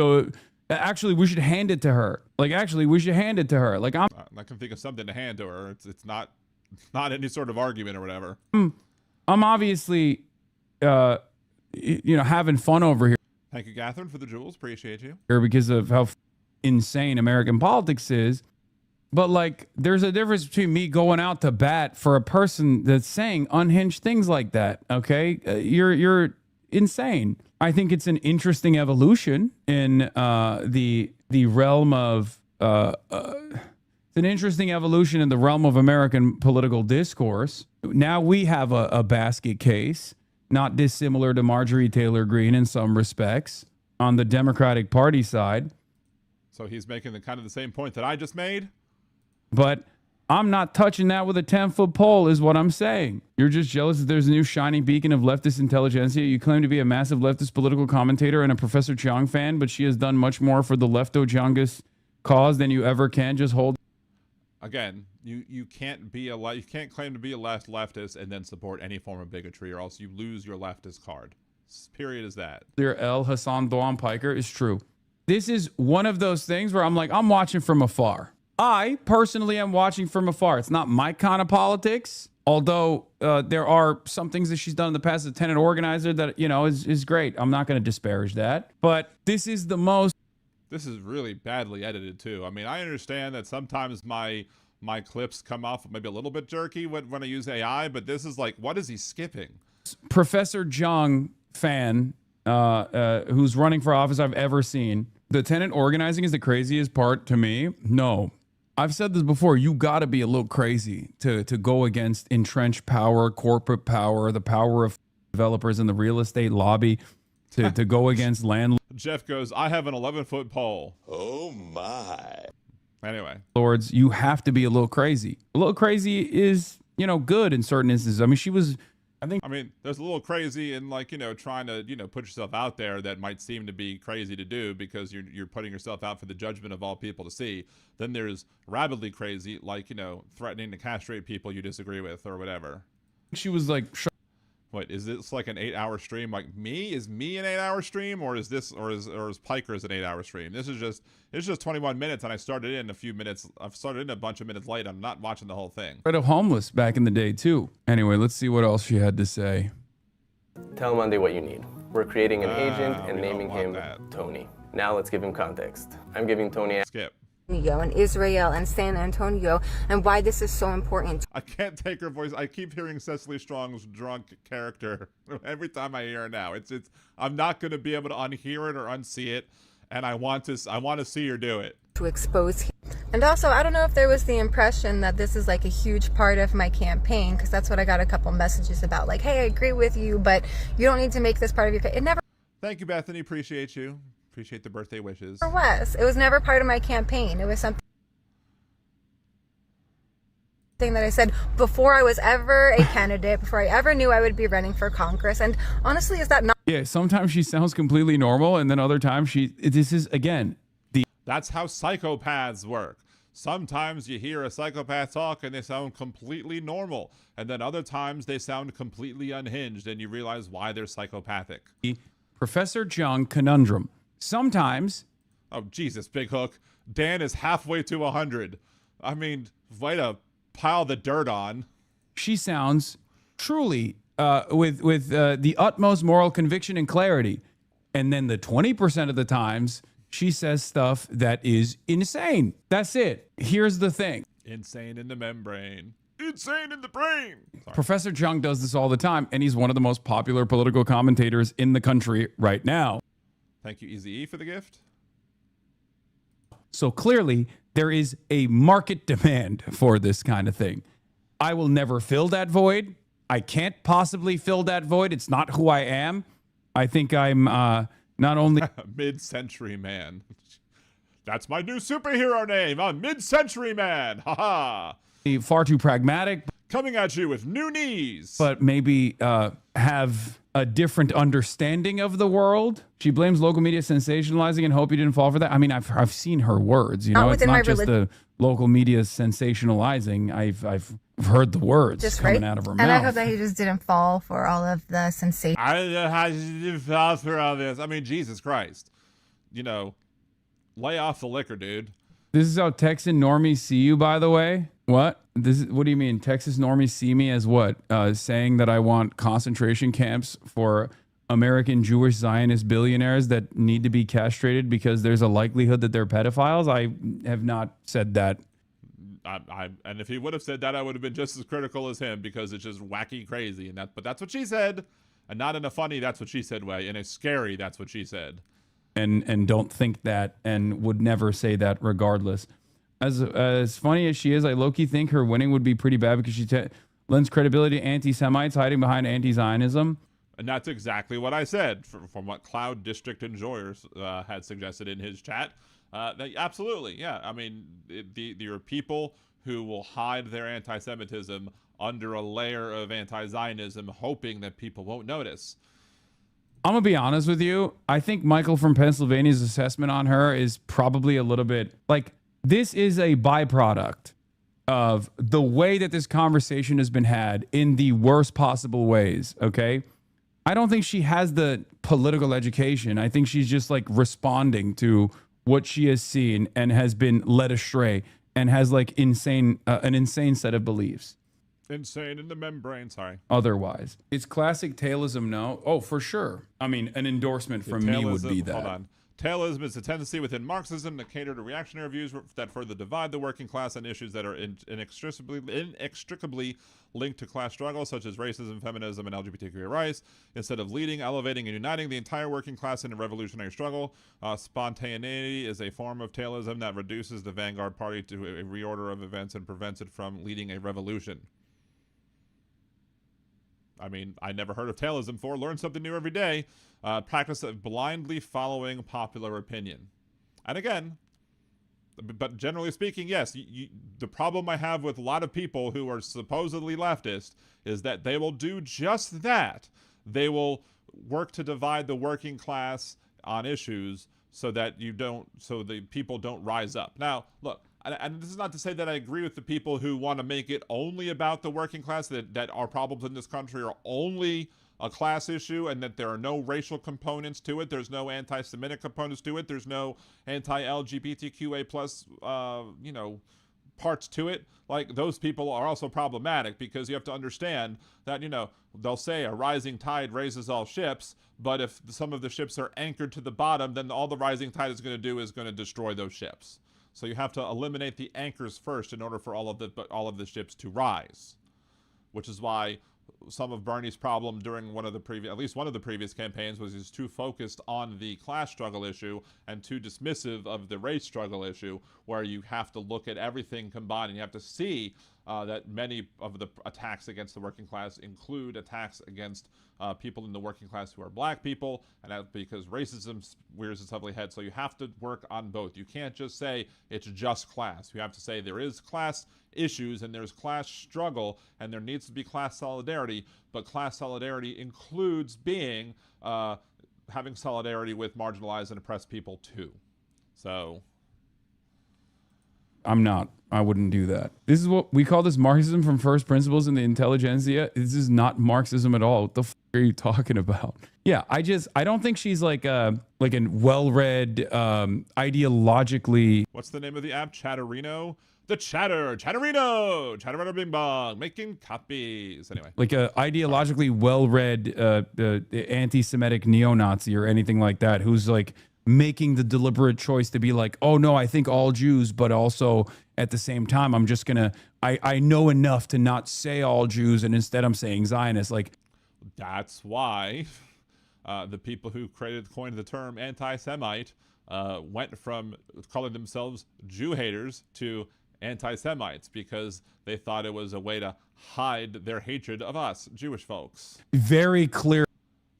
actually we should hand it to her. Like, actually, we should hand it to her. Like, I can think of something to hand to her. It's not any sort of argument or whatever. I'm obviously, having fun over here. Thank you, Catherine, for the jewels. Appreciate you. Because of how insane American politics is. But like, there's a difference between me going out to bat for a person that's saying unhinged things like that. Okay, insane. I think it's an interesting evolution in the realm of it's an interesting evolution in the realm of American political discourse. Now we have a basket case, not dissimilar to Marjorie Taylor Greene in some respects on the Democratic Party side. So he's making the kind of the same point that I just made. But I'm not touching that with a 10-foot pole is what I'm saying. You're just jealous that there's a new shining beacon of leftist intelligentsia. You claim to be a massive leftist political commentator and a Professor Chiang fan, but she has done much more for the lefto-Chiangist cause than you ever can. Just hold. Again, you can't claim to be a leftist and then support any form of bigotry, or else you lose your leftist card. Period is that. Dear El Hassan Doan Piker is true. This is one of those things where I'm like, I'm watching from afar. I personally am watching from afar. It's not my kind of politics, although there are some things that she's done in the past as a tenant organizer that, you know, is great. I'm not going to disparage that. But this is the most. This is really badly edited too. I mean, I understand that sometimes my clips come off maybe a little bit jerky when I use AI, but this is like, what is he skipping? Professor Jung fan who's running for office I've ever seen. The tenant organizing is the craziest part to me. No. I've said this before. You got to be a little crazy to go against entrenched power, corporate power, the power of developers in the real estate lobby, to go against landlords. Jeff goes, I have an 11-foot pole. Oh my. Anyway. Lords, you have to be a little crazy. A little crazy is, you know, good in certain instances. I mean, she was, I mean, there's a little crazy in, like, you know, trying to, you know, put yourself out there that might seem to be crazy to do because you're putting yourself out for the judgment of all people to see. Then there's rabidly crazy, like, you know, threatening to castrate people you disagree with or whatever. She was like, what is this, like an 8-hour stream? Like me? Is me an 8-hour stream, or is this, or is Piker's an 8-hour stream? This is just 21 minutes, and I started in a few minutes. I've started in a bunch of minutes late. I'm not watching the whole thing. Right of homeless back in the day too. Anyway, let's see what else she had to say. Tell Monday what you need. We're creating an agent and naming him Tony. Now let's give him context. I'm giving Tony skip. And Israel and San Antonio, and why this is so important. I can't take her voice. I keep hearing Cecily Strong's drunk character every time I hear her now. It's I'm not going to be able to unhear it or unsee it, and I want to see her do it. To expose him. And also, I don't know if there was the impression that this is like a huge part of my campaign, because that's what I got a couple messages about, like, hey, I agree with you, but you don't need to make this part of your campaign. It never. Thank you, Bethany. Appreciate you. Appreciate the birthday wishes. It was never part of my campaign. It was something that I said before I was ever a candidate, before I ever knew I would be running for Congress. And honestly, is that not? Yeah, sometimes she sounds completely normal, and then other times this is, again, that's how psychopaths work. Sometimes you hear a psychopath talk and they sound completely normal, and then other times they sound completely unhinged, and you realize why they're psychopathic. Professor Jung conundrum. Sometimes. Oh, Jesus, Big Hook. Dan is halfway to 100. I mean, way to pile the dirt on. She sounds truly with the utmost moral conviction and clarity. And then the 20% of the times, she says stuff that is insane. That's it. Here's the thing. Insane in the membrane. Insane in the brain. Sorry. Professor Jung does this all the time, and he's one of the most popular political commentators in the country right now. Thank you, Easy E, for the gift. So clearly, there is a market demand for this kind of thing. I will never fill that void. I can't possibly fill that void. It's not who I am. I think I'm not only... Mid-century man. That's my new superhero name. I'm Mid-century man. Ha-ha. Far too pragmatic. Coming at you with new knees. But maybe have a different understanding of the world. She blames local media sensationalizing and hope you didn't fall for that. I mean, I've seen her words. You know, it's not just the local media sensationalizing. I've heard the words just coming out of her mouth. And I hope that he just didn't fall for all of the sensation. I didn't fall for all this. I mean, Jesus Christ. You know, lay off the liquor, dude. This is how Texan normies see you, by the way. What? What do you mean? Texas normies see me as what? Saying that I want concentration camps for American Jewish Zionist billionaires that need to be castrated because there's a likelihood that they're pedophiles? I have not said that. And if he would have said that, I would have been just as critical as him because it's just wacky crazy. But that's what she said. And not in a funny, that's what she said way, in a scary, that's what she said. And don't think that and would never say that regardless. As funny as she is, I low-key think her winning would be pretty bad because she lends credibility to anti-Semites hiding behind anti-Zionism. And that's exactly what I said from what Cloud District Enjoyers had suggested in his chat. Absolutely, yeah. I mean, there are people who will hide their anti-Semitism under a layer of anti-Zionism, hoping that people won't notice. I'm going to be honest with you. I think Michael from Pennsylvania's assessment on her is probably a little bit like, this is a byproduct of the way that this conversation has been had in the worst possible ways, okay? I don't think she has the political education. I think she's just like responding to what she has seen and has been led astray and has like an insane set of beliefs. Insane in the membrane, sorry. Otherwise. It's classic tailism, no? Oh, for sure. I mean, an endorsement from me would be that. Hold on. Tailism is a tendency within Marxism to cater to reactionary views that further divide the working class on issues that are inextricably linked to class struggles, such as racism, feminism, and LGBTQ rights, instead of leading, elevating, and uniting the entire working class in a revolutionary struggle. Spontaneity is a form of tailism that reduces the vanguard party to a reorder of events and prevents it from leading a revolution. I mean, I never heard of tailism before. Learn something new every day. Practice of blindly following popular opinion. And again, but generally speaking, yes, the problem I have with a lot of people who are supposedly leftist is that they will do just that. They will work to divide the working class on issues so that the people don't rise up. Now, look, and this is not to say that I agree with the people who want to make it only about the working class, that our problems in this country are only a class issue and that there are no racial components to it. There's no anti-Semitic components to it. There's no anti-LGBTQA plus, parts to it. Like, those people are also problematic because you have to understand that, they'll say a rising tide raises all ships, but if some of the ships are anchored to the bottom, then all the rising tide is going to do is going to destroy those ships. So you have to eliminate the anchors first in order for all of the ships to rise, which is why some of Bernie's problem during at least one of the previous campaigns was he's too focused on the class struggle issue and too dismissive of the race struggle issue, where you have to look at everything combined and you have to see that many of the attacks against the working class include attacks against people in the working class who are black people, and that's because racism rears its ugly head. So you have to work on both. You can't just say it's just class. You have to say there is class issues and there's class struggle and there needs to be class solidarity, but class solidarity includes having solidarity with marginalized and oppressed people too. So I wouldn't do that. This is what we call this Marxism from first principles in the intelligentsia. This is not Marxism at all. What the f are you talking about? Yeah, I don't think she's like a well-read, ideologically. What's the name of the app? Chatterino? The Chatterino Bing Bong, making copies. Anyway. Like a ideologically well-read anti-Semitic neo-Nazi or anything like that, who's like making the deliberate choice to be like, oh no, I think all Jews, but also at the same time, I'm just gonna, I know enough to not say all Jews, and instead I'm saying Zionists. Like, that's why the people who coined the term anti-Semite went from calling themselves Jew haters to anti-Semites, because they thought it was a way to hide their hatred of us, Jewish folks. Very clear.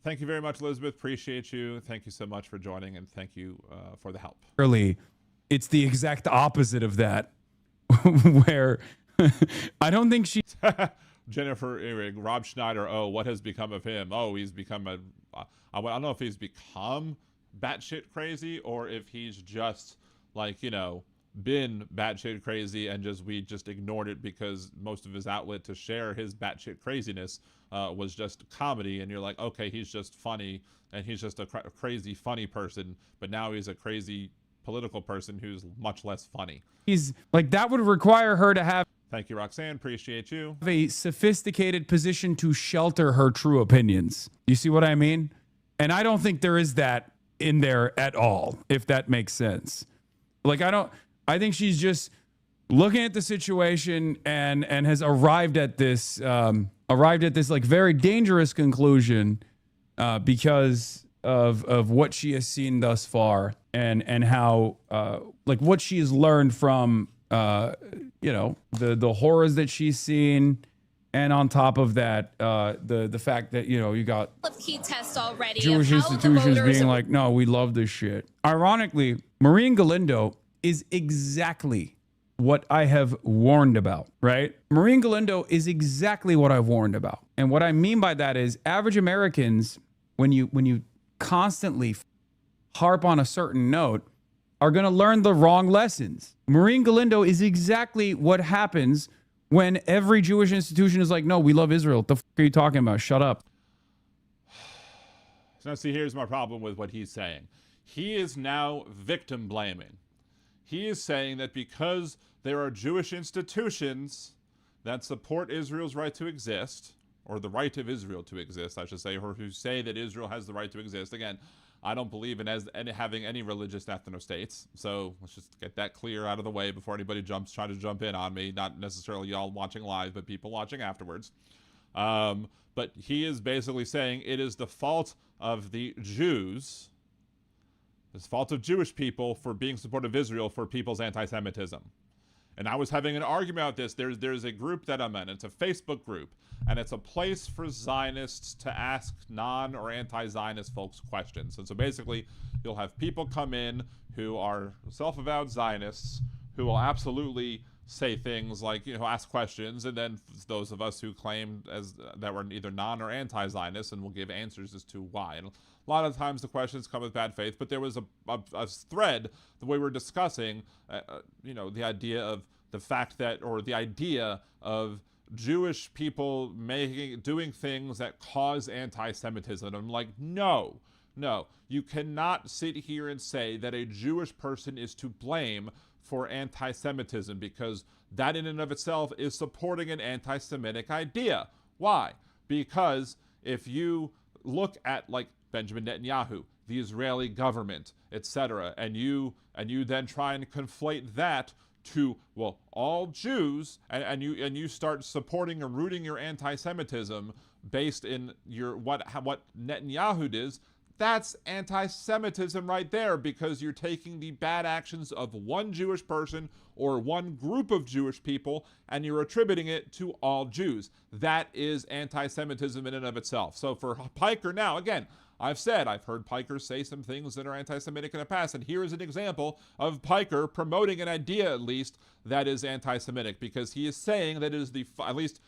Thank you very much, Elizabeth. Appreciate you. Thank you so much for joining, and thank you for the help. Clearly, it's the exact opposite of that, where I don't think she... Jennifer Ehrig, Rob Schneider, oh, what has become of him? Oh, he's become I don't know if he's become batshit crazy or if he's just, like, been batshit crazy and we just ignored it because most of his outlet to share his batshit craziness was just comedy, and you're like, okay, he's just funny and he's just a crazy funny person, but now he's a crazy political person who's much less funny. He's like, that would require her to have... Thank you, Roxanne. Appreciate you. A sophisticated position to shelter her true opinions. You see what I mean? And I don't think there is that in there at all, if that makes sense. Like, I think she's just looking at the situation and has arrived at this like very dangerous conclusion because of what she has seen thus far and how like what she's learned from the horrors that she's seen. And on top of that, the fact that, you got Key test already. Jewish institutions being like, no, we love this shit. Ironically, Maureen Galindo is exactly what I have warned about, right? Maureen Galindo is exactly what I've warned about. And what I mean by that is average Americans, when you constantly harp on a certain note, are going to learn the wrong lessons. Maureen Galindo is exactly what happens when every Jewish institution is like, no, we love Israel. What the fuck are you talking about? Shut up. So now, see, here's my problem with what he's saying. He is now victim blaming. He is saying that because there are Jewish institutions that support Israel's right to exist, or the right of Israel to exist, I should say, or who say that Israel has the right to exist. Again, I don't believe in having any religious ethno-states, so let's just get that clear out of the way before anybody tries to jump in on me. Not necessarily y'all watching live, but people watching afterwards. But he is basically saying it is the fault of the Jews, it's the fault of Jewish people for being supportive of Israel for people's anti-Semitism. And I was having an argument about this. There's a group that I'm in. It's a Facebook group, and it's a place for Zionists to ask non or anti-Zionist folks questions. And so basically, you'll have people come in who are self-avowed Zionists who will absolutely say things like, ask questions, and then those of us who claim that we're either non or anti-Zionist, and will give answers as to why. And a lot of times the questions come with bad faith, but there was a thread the way we're discussing, the idea of the fact that, or the idea of Jewish people doing things that cause anti-Semitism. And I'm like, no, you cannot sit here and say that a Jewish person is to blame for anti-Semitism, because that in and of itself is supporting an anti-Semitic idea. Why? Because if you look at like Benjamin Netanyahu, the Israeli government, etc., and you then try and conflate that to, well, all Jews, and you start supporting or rooting your anti-Semitism based in your what Netanyahu does, that's anti-Semitism right there, because you're taking the bad actions of one Jewish person or one group of Jewish people and you're attributing it to all Jews. That is anti-Semitism in and of itself. So for Piker now, again, I've heard Piker say some things that are anti-Semitic in the past, and here is an example of Piker promoting an idea, at least, that is anti-Semitic, because he is saying that it is at least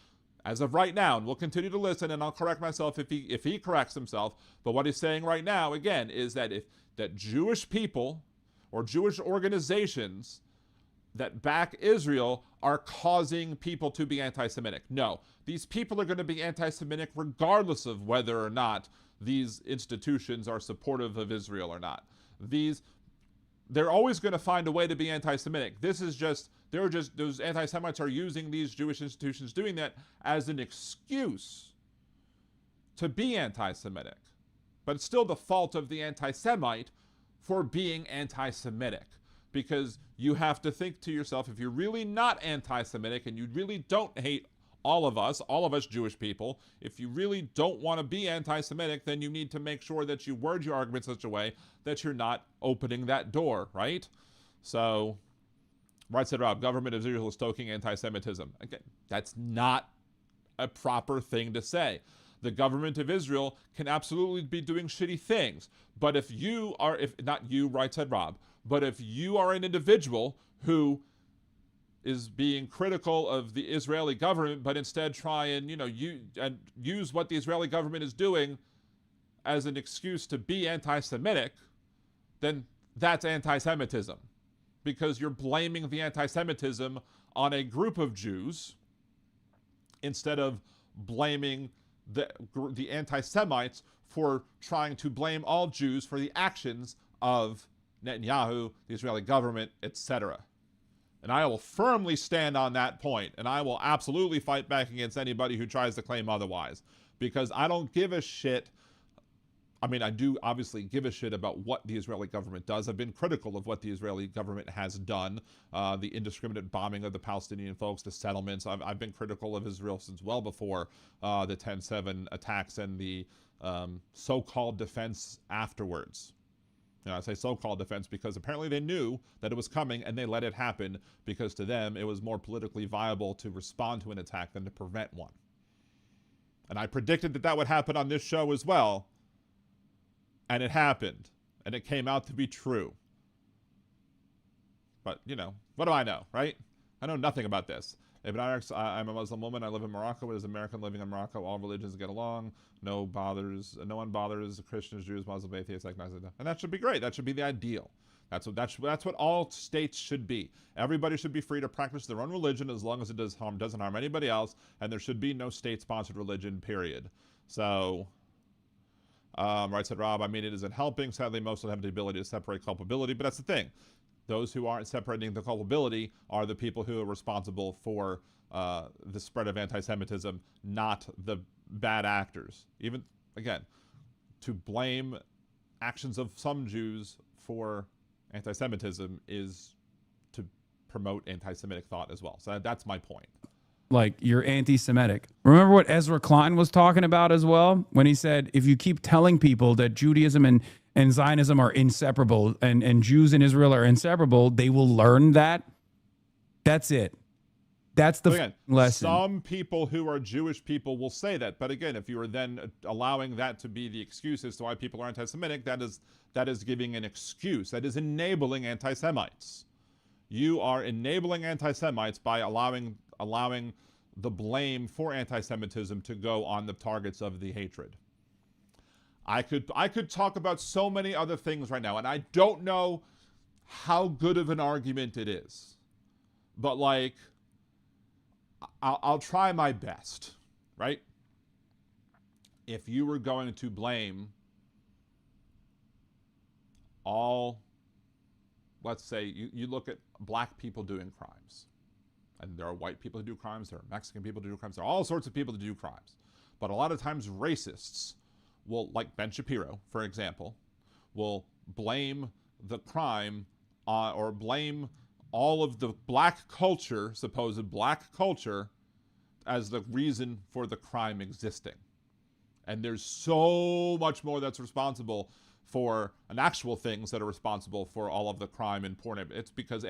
as of right now, and we'll continue to listen, and I'll correct myself if he corrects himself, but what he's saying right now, again, is that that Jewish people or Jewish organizations that back Israel are causing people to be anti-Semitic. No, these people are going to be anti-Semitic regardless of whether or not these institutions are supportive of Israel or not. They're always going to find a way to be anti-Semitic. Those anti-Semites are using these Jewish institutions doing that as an excuse to be anti-Semitic. But it's still the fault of the anti-Semite for being anti-Semitic. Because you have to think to yourself, if you're really not anti-Semitic and you really don't hate all of us Jewish people, if you really don't want to be anti-Semitic, then you need to make sure that you word your argument in such a way that you're not opening that door, right? So, right said Rob, government of Israel is stoking anti-Semitism. Again, that's not a proper thing to say. The government of Israel can absolutely be doing shitty things, but if not you, right said Rob, but if you are an individual who is being critical of the Israeli government, but instead try and, use what the Israeli government is doing as an excuse to be anti-Semitic, then that's anti-Semitism. Because you're blaming the anti-Semitism on a group of Jews instead of blaming the anti-Semites for trying to blame all Jews for the actions of Netanyahu, the Israeli government, etc. And I will firmly stand on that point, and I will absolutely fight back against anybody who tries to claim otherwise, because I don't give a shit I mean, I do obviously give a shit about what the Israeli government does. I've been critical of what the Israeli government has done, the indiscriminate bombing of the Palestinian folks, the settlements. I've been critical of Israel since well before the 10/7 attacks and the so-called defense afterwards. You know, I say so-called defense because apparently they knew that it was coming and they let it happen because to them it was more politically viable to respond to an attack than to prevent one. And I predicted that that would happen on this show as well. And it happened. And it came out to be true. But, you know, what do I know, right? I know nothing about this. I'm a Muslim woman. I live in Morocco. As an American living in Morocco, all religions get along. No one bothers Christians, Jews, Muslims, atheists, agnostics. And that should be great. That should be the ideal. That's what all states should be. Everybody should be free to practice their own religion as long as it doesn't harm anybody else. And there should be no state-sponsored religion, period. So... right, said Rob, I mean, it isn't helping. Sadly, most don't have the ability to separate culpability, but that's the thing. Those who aren't separating the culpability are the people who are responsible for the spread of anti-Semitism, not the bad actors. Even, again, to blame actions of some Jews for anti-Semitism is to promote anti-Semitic thought as well. So that's my point. Like, you're anti-Semitic. Remember what Ezra Klein was talking about as well? When he said, if you keep telling people that Judaism and Zionism are inseparable and Jews in Israel are inseparable, they will learn that. That's it. That's the lesson. Some people who are Jewish people will say that. But again, if you are then allowing that to be the excuse as to why people are anti-Semitic, that is giving an excuse. That is enabling anti-Semites. You are enabling anti-Semites by allowing the blame for anti-Semitism to go on the targets of the hatred. I could talk about so many other things right now, and I don't know how good of an argument it is. But, like, I'll try my best, right? If you were going to blame all, let's say, you look at black people doing crimes. And there are white people who do crimes, there are Mexican people who do crimes, there are all sorts of people who do crimes. But a lot of times racists will, like Ben Shapiro, for example, will blame the crime or blame all of the black culture, supposed black culture, as the reason for the crime existing. And there's so much more that's responsible for, and actual things that are responsible for all of the crime in poor neighborhoods. It's because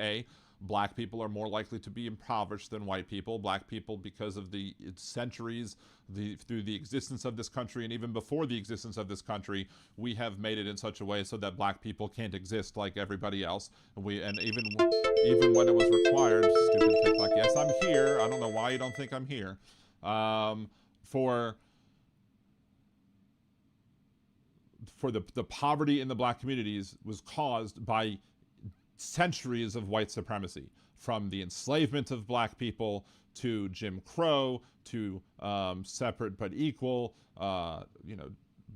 black people are more likely to be impoverished than white people. Black people, because of the centuries, through the existence of this country, and even before the existence of this country, we have made it in such a way so that black people can't exist like everybody else. And even when it was required, stupid TikTok, yes, I'm here. I don't know why you don't think I'm here. For the poverty in the black communities was caused by centuries of white supremacy, from the enslavement of black people to Jim Crow to separate but equal,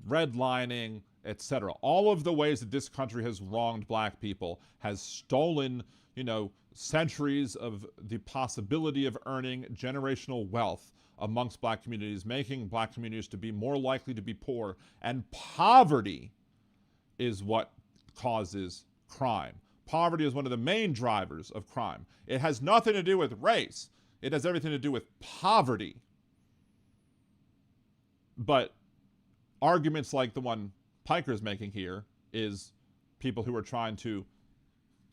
redlining, etc. All of the ways that this country has wronged black people has stolen, centuries of the possibility of earning generational wealth amongst black communities, making black communities to be more likely to be poor. And poverty is what causes crime. Poverty is one of the main drivers of crime. It has nothing to do with race. It has everything to do with poverty. But arguments like the one Piker is making here is people who are trying to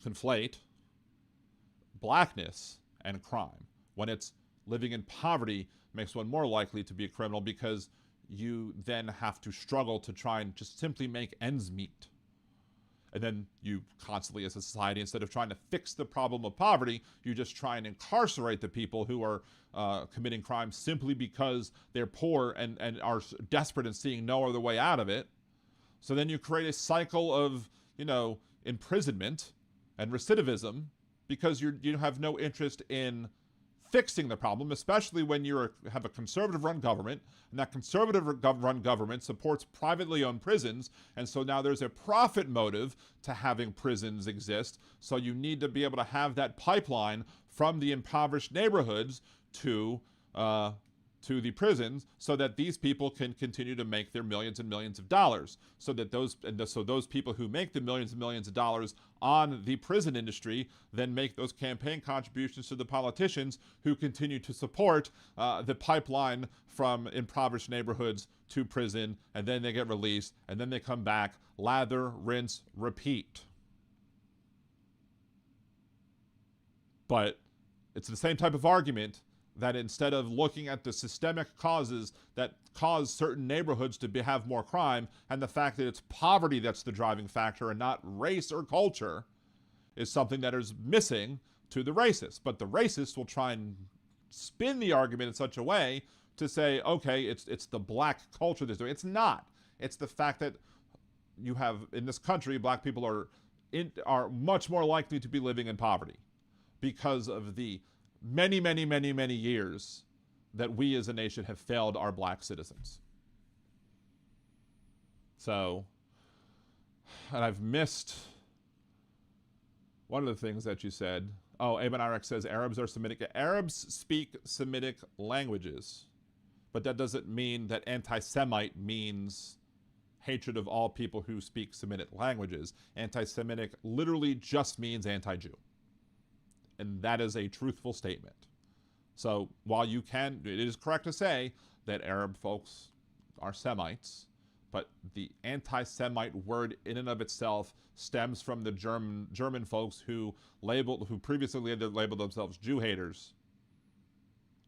conflate blackness and crime. When it's living in poverty makes one more likely to be a criminal, because you then have to struggle to try and just simply make ends meet. And then you constantly, as a society, instead of trying to fix the problem of poverty, you just try and incarcerate the people who are committing crimes simply because they're poor and are desperate and seeing no other way out of it. So then you create a cycle of, imprisonment and recidivism, because you have no interest in fixing the problem, especially when you have a conservative-run government, and that conservative-run government supports privately owned prisons, and so now there's a profit motive to having prisons exist, so you need to be able to have that pipeline from the impoverished neighborhoods to to the prisons so that these people can continue to make their millions and millions of dollars, so that those people who make the millions and millions of dollars on the prison industry then make those campaign contributions to the politicians who continue to support the pipeline from impoverished neighborhoods to prison, and then they get released, and then they come back, lather, rinse, repeat. But it's the same type of argument that instead of looking at the systemic causes that cause certain neighborhoods to have more crime, and the fact that it's poverty that's the driving factor and not race or culture, is something that is missing to the racists. But the racists will try and spin the argument in such a way to say, okay, it's the black culture that's doing it. It's not. It's the fact that you have, in this country, black people are much more likely to be living in poverty because of the many, many, many, many years that we as a nation have failed our black citizens. So, and I've missed one of the things that you said. Oh, Aben Iraq says Arabs are Semitic. Arabs speak Semitic languages, but that doesn't mean that anti-Semite means hatred of all people who speak Semitic languages. Anti-Semitic literally just means anti-Jew. And that is a truthful statement. So while it is correct to say that Arab folks are Semites, but the anti-Semite word in and of itself stems from the German folks who previously labeled themselves Jew haters,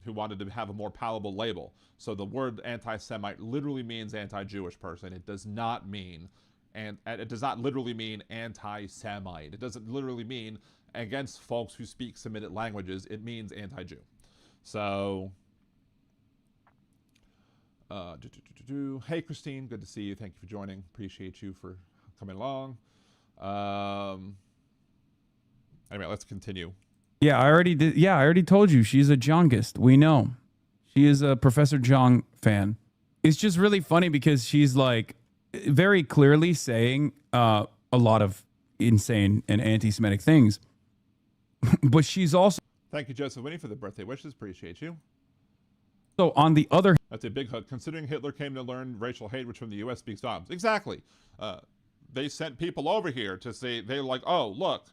who wanted to have a more palatable label. So the word anti-Semite literally means anti-Jewish person. It does not mean, and it does not literally mean anti-Semite. It doesn't literally mean against folks who speak Semitic languages. It means anti-Jew. So, hey Christine, good to see you. Thank you for joining. Appreciate you for coming along. Anyway, let's continue. Yeah, I already did. Yeah, I already told you she's a Jongist. We know. She is a Professor Jong fan. It's just really funny because she's like very clearly saying a lot of insane and anti-Semitic things. But she's also... Thank you, Joseph Winnie, for the birthday wishes. Appreciate you. So on the other... That's a big hug. Considering Hitler came to learn racial hate, which from the U.S. speaks volumes. Exactly. They sent people over here to say, they're like, oh, look,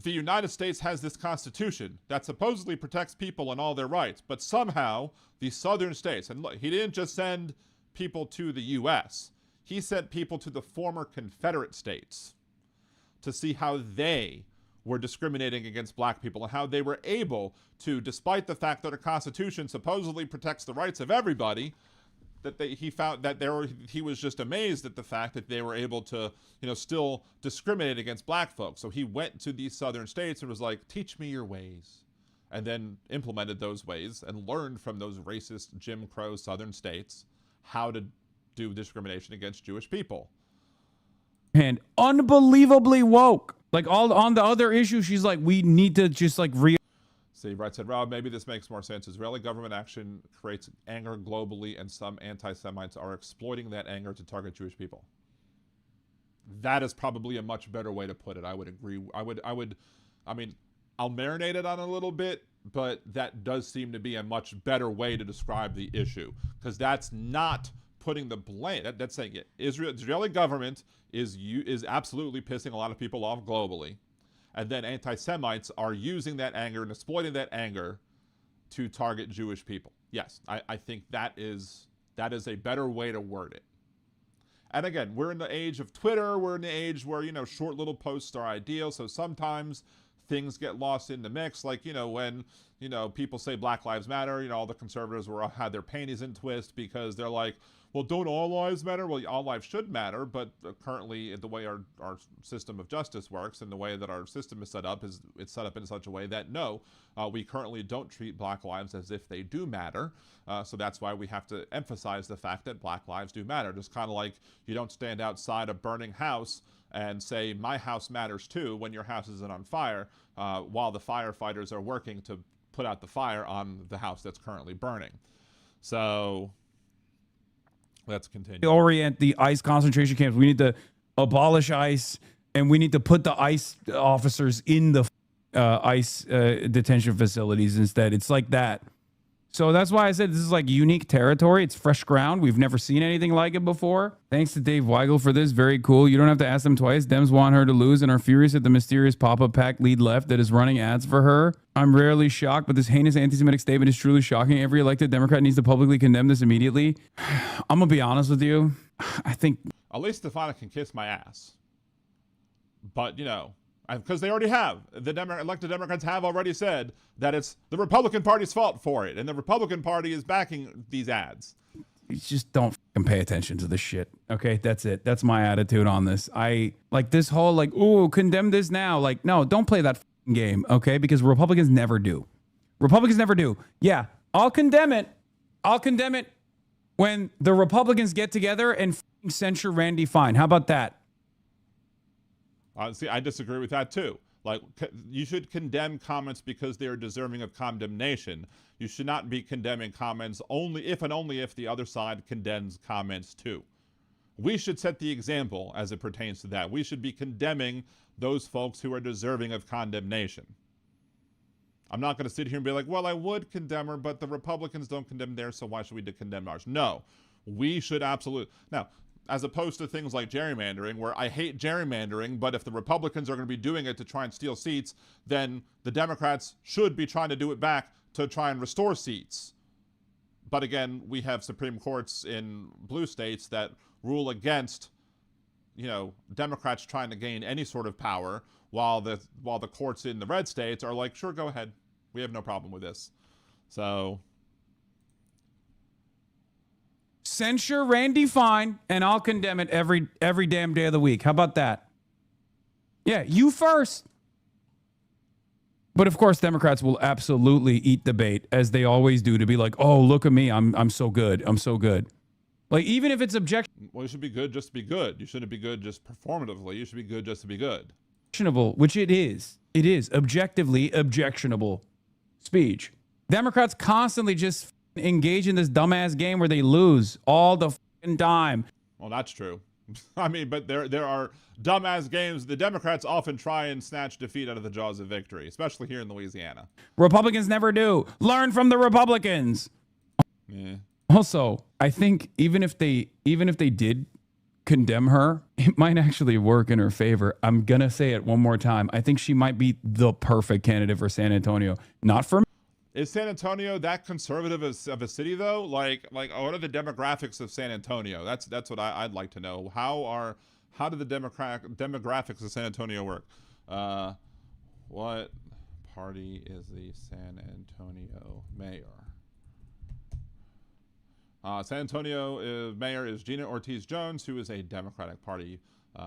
the United States has this constitution that supposedly protects people and all their rights, but somehow the southern states, and look, he didn't just send people to the U.S., he sent people to the former Confederate states to see how they were discriminating against black people and how they were able to, despite the fact that a constitution supposedly protects the rights of everybody, that he found that he was just amazed at the fact that they were able to, still discriminate against black folks. So he went to these southern states and was like, teach me your ways, and then implemented those ways and learned from those racist Jim Crow southern states how to do discrimination against Jewish people. And unbelievably woke. Like all on the other issue, she's like, we need to just like See, Wright said, Rob, maybe this makes more sense. Israeli government action creates anger globally, and some anti-Semites are exploiting that anger to target Jewish people. That is probably a much better way to put it. I would agree. I mean, I'll marinate it on a little bit, but that does seem to be a much better way to describe the issue, because that's not putting the blame. That's saying it. Israeli government is absolutely pissing a lot of people off globally. And then anti-Semites are using that anger and exploiting that anger to target Jewish people. Yes, I think that is a better way to word it. And again, we're in the age of Twitter. We're in the age where, short little posts are ideal. So sometimes things get lost in the mix. Like, when, people say Black Lives Matter, all the conservatives had their panties in twist because they're like, well, don't all lives matter? Well, all lives should matter, but currently the way our system of justice works and the way that our system is set up it's set up in such a way that no, we currently don't treat black lives as if they do matter. So that's why we have to emphasize the fact that black lives do matter. Just kind of like you don't stand outside a burning house and say, my house matters too, when your house isn't on fire, while the firefighters are working to put out the fire on the house that's currently burning. So... let's continue. Orient the ICE concentration camps. We need to abolish ICE, and we need to put the ICE officers in the ICE detention facilities instead. It's like that. So that's why I said this is like unique territory. It's fresh ground. We've never seen anything like it before. Thanks to Dave Weigel for this. Very cool. You don't have to ask them twice. Dems want her to lose and are furious at the mysterious pop-up pack lead left that is running ads for her. I'm rarely shocked, but this heinous anti-Semitic statement is truly shocking. Every elected Democrat needs to publicly condemn this immediately. I'm going to be honest with you. I think... At least Stefano can kiss my ass. But, you know, because they already have. The elected Democrats have already said that it's the Republican Party's fault for it. And the Republican Party is backing these ads. You just don't fucking pay attention to this shit. Okay, that's it. That's my attitude on this. I like this whole like, ooh, condemn this now. Like, no, don't play that fucking game, okay? Because Republicans never do. Republicans never do. Yeah, I'll condemn it. I'll condemn it when the Republicans get together and fucking censure Randy Fine. How about that? See, I disagree with that too. Like, you should condemn comments because they are deserving of condemnation. You should not be condemning comments only if and only if the other side condemns comments too. We should set the example as it pertains to that. We should be condemning those folks who are deserving of condemnation. I'm not going to sit here and be like, well, I would condemn her, but the Republicans don't condemn theirs, so why should we condemn ours? No, we should absolutely. Now, as opposed to things like gerrymandering, where I hate gerrymandering, but if the Republicans are going to be doing it to try and steal seats, then the Democrats should be trying to do it back to try and restore seats. But again, we have Supreme Courts in blue states that rule against, you know, Democrats trying to gain any sort of power, while the courts in the red states are like, sure, go ahead. We have no problem with this. So... censure Randy Fine, and I'll condemn it every damn day of the week. How about that? Yeah, you first. But of course, Democrats will absolutely eat the bait, as they always do, to be like, "Oh, look at me, I'm so good, I'm so good." Like, even if it's objectionable, well, you should be good just to be good. You shouldn't be good just performatively. You should be good just to be good. Which it is. It is objectively objectionable speech. Democrats constantly just engage in this dumbass game where they lose all the fucking time. Well, that's true. I mean, but there are dumbass games. The Democrats often try and snatch defeat out of the jaws of victory, especially here in Louisiana. Republicans never do. Learn from the Republicans. Yeah. Also, I think even if they did condemn her, it might actually work in her favor. I'm gonna say it one more time. I think she might be the perfect candidate for San Antonio. Not for me. Is San Antonio that conservative of a city though? Like what are the demographics of San Antonio? That's what I'd like to know. How do the demographics of San Antonio work? What party is the San Antonio mayor? San Antonio mayor is Gina Ortiz-Jones, who is a Democratic Party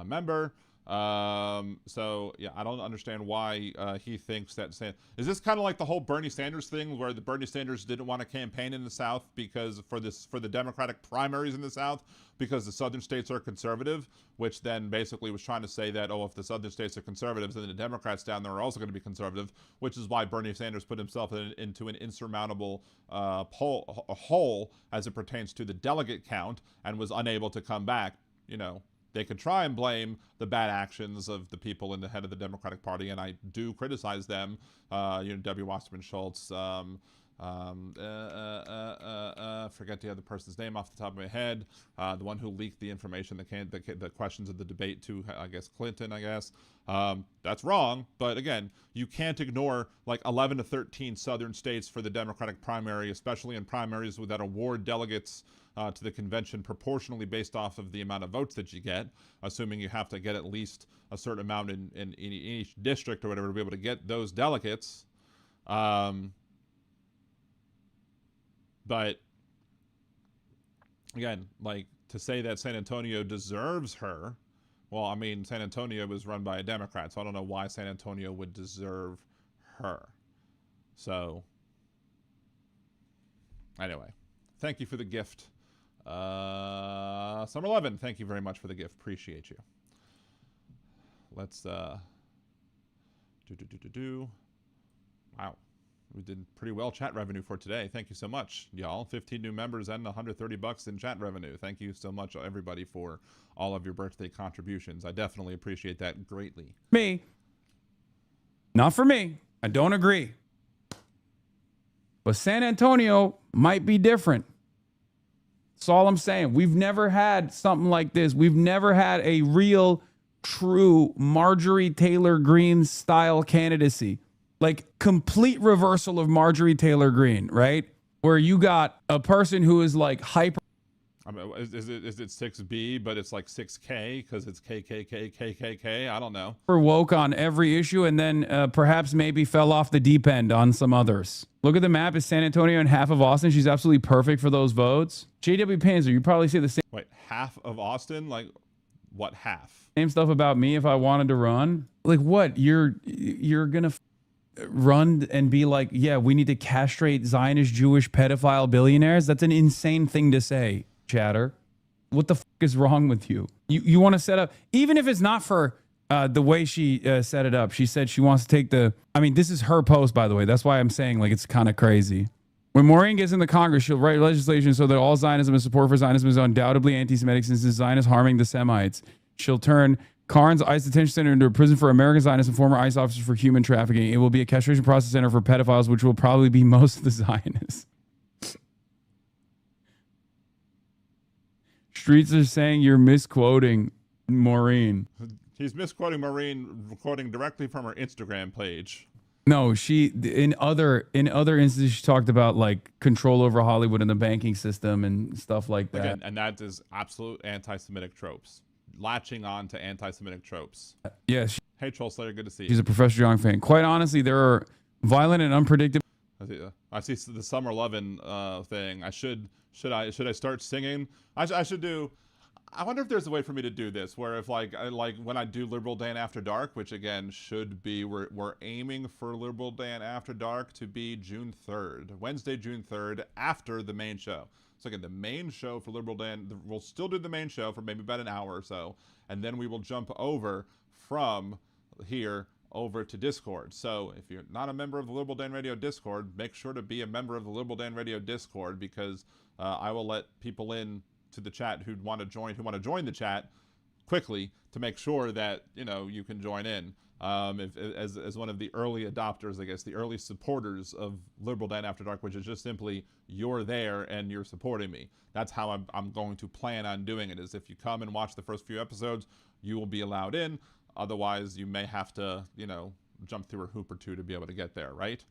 member. So yeah, I don't understand why he thinks that. Is this kind of like the whole Bernie Sanders thing, where the Bernie Sanders didn't want to campaign in the South because for the Democratic primaries in the South because the southern states are conservative, which then basically was trying to say that, oh, if the southern states are conservatives, then the Democrats down there are also going to be conservative, which is why Bernie Sanders put himself into an insurmountable hole as it pertains to the delegate count and was unable to come back. You know, they could try and blame the bad actions of the people in the head of the Democratic Party, and I do criticize them. Debbie Wasserman Schultz, forget the other person's name off the top of my head. The one who leaked the information, the questions of the debate to, I guess, Clinton, I guess. That's wrong, but again, you can't ignore like 11 to 13 southern states for the Democratic primary, especially in primaries that award delegates to the convention proportionally based off of the amount of votes that you get, assuming you have to get at least a certain amount in each district or whatever to be able to get those delegates. But again, like to say that San Antonio deserves her, well, I mean, San Antonio was run by a Democrat, so I don't know why San Antonio would deserve her. So anyway, thank you for the gift. Summer 11, thank you very much for the gift. Appreciate you. Let's Wow. We did pretty well chat revenue for today. Thank you so much, y'all. 15 new members and $130 in chat revenue. Thank you so much, everybody, for all of your birthday contributions. I definitely appreciate that greatly. Me. Not for me. I don't agree. But San Antonio might be different. That's all I'm saying. We've never had something like this. We've never had a real, true Marjorie Taylor Greene style candidacy. Like complete reversal of Marjorie Taylor Greene, right? Where you got a person who is like hyper. I mean, is it 6B, but it's like 6K because it's KKK? I don't know. Woke on every issue, and then perhaps maybe fell off the deep end on some others. Look at the map. Is San Antonio and half of Austin? She's absolutely perfect for those votes. JW Panzer, you probably say the same. Wait, half of Austin? Like, what half? Same stuff about me if I wanted to run. Like, what? You're gonna run and be like, yeah, we need to castrate Zionist Jewish pedophile billionaires? That's an insane thing to say. Chatter, what the fuck is wrong with you? You want to set up, even if it's not for the way she set it up. She said she wants to take I mean, this is her post, by the way. That's why I'm saying like it's kind of crazy. When Maureen gets in the Congress, she'll write legislation so that all Zionism and support for Zionism is undoubtedly anti-Semitic since the Zionists harming the Semites. She'll turn Karn's ICE detention center into a prison for American Zionists and former ICE officers for human trafficking. It will be a castration process center for pedophiles, which will probably be most of the Zionists. Streets are saying you're misquoting Maureen. He's misquoting Maureen, quoting directly from her Instagram page. No, she in other instances she talked about like control over Hollywood and the banking system and stuff like that. Again, and that is absolute anti-Semitic tropes. Latching on to anti-Semitic tropes. Yes. Hey, Troll Slayer, good to see you. She's a Professor Young fan. Quite honestly, there are violent and unpredictable. I see the Summer Lovin' thing. Should I start singing? I should do. I wonder if there's a way for me to do this, where if like when I do Liberal Dan After Dark, which again should be we're aiming for Liberal Dan After Dark to be June 3rd, Wednesday, June 3rd, after the main show. So again, the main show for Liberal Dan, we'll still do the main show for maybe about an hour or so, and then we will jump over from here over to Discord. So if you're not a member of the Liberal Dan Radio Discord, make sure to be a member of the Liberal Dan Radio Discord, because I will let people in to the chat who want to join the chat quickly to make sure that you can join in. As one of the early adopters, I guess the early supporters of Liberal Dan After Dark, which is just simply you're there and you're supporting me. That's how I'm going to plan on doing it. Is if you come and watch the first few episodes, you will be allowed in. Otherwise, you may have to, jump through a hoop or two to be able to get there, right?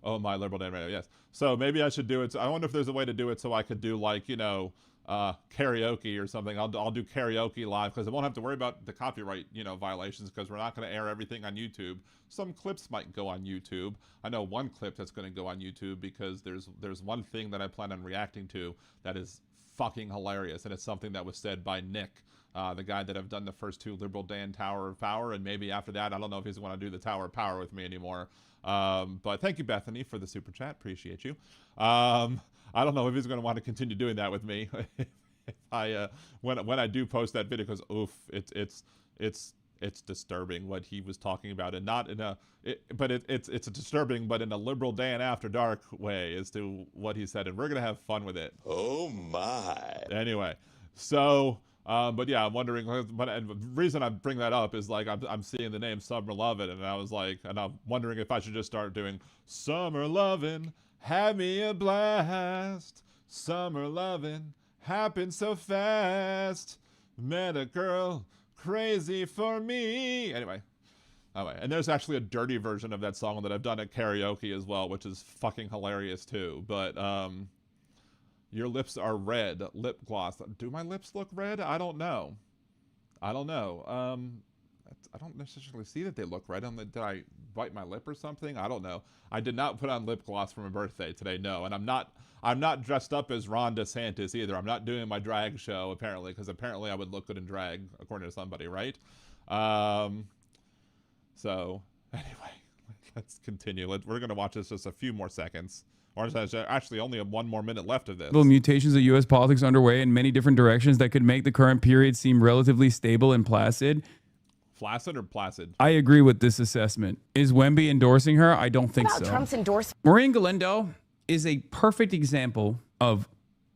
Oh, my Liberal Dan Radio, yes. So maybe I should do it. I wonder if there's a way to do it so I could do like, karaoke or something. I'll do karaoke live, because I won't have to worry about the copyright, violations, because we're not going to air everything on YouTube. Some clips might go on YouTube. I know one clip that's going to go on YouTube because there's one thing that I plan on reacting to that is fucking hilarious, and it's something that was said by Nick. The guy that I've done the first two Liberal Dan Tower of Power, and maybe after that, I don't know if he's going to do the Tower of Power with me anymore. But thank you, Bethany, for the super chat. Appreciate you. I don't know if he's going to want to continue doing that with me. When I do post that video, because oof, it's disturbing what he was talking about, and not in it's disturbing, but in a Liberal Dan After Dark way as to what he said, and we're gonna have fun with it. Oh my. Anyway, so. But yeah, I'm wondering, but and the reason I bring that up is like I'm seeing the name Summer Lovin', and I was like, and I'm wondering if I should just start doing Summer Lovin', have me a blast. Summer Lovin' happened so fast. Met a girl crazy for me. Anyway, and there's actually a dirty version of that song that I've done at karaoke as well, which is fucking hilarious too. But your lips are red. Lip gloss. Do my lips look red? I don't know. I don't necessarily see that they look red. Did I bite my lip or something? I don't know. I did not put on lip gloss for my birthday today. No, and I'm not dressed up as Ron DeSantis either. I'm not doing my drag show apparently, because apparently I would look good in drag according to somebody, right? So anyway, let's continue. We're gonna watch this just a few more seconds. Or there's actually only 1 more minute left of this. Mutations of U.S. politics underway in many different directions that could make the current period seem relatively stable and placid. Flaccid or placid? I agree with this assessment. Is Wemby endorsing her? I don't think so. Trump's endorsement. Maureen Galindo is a perfect example of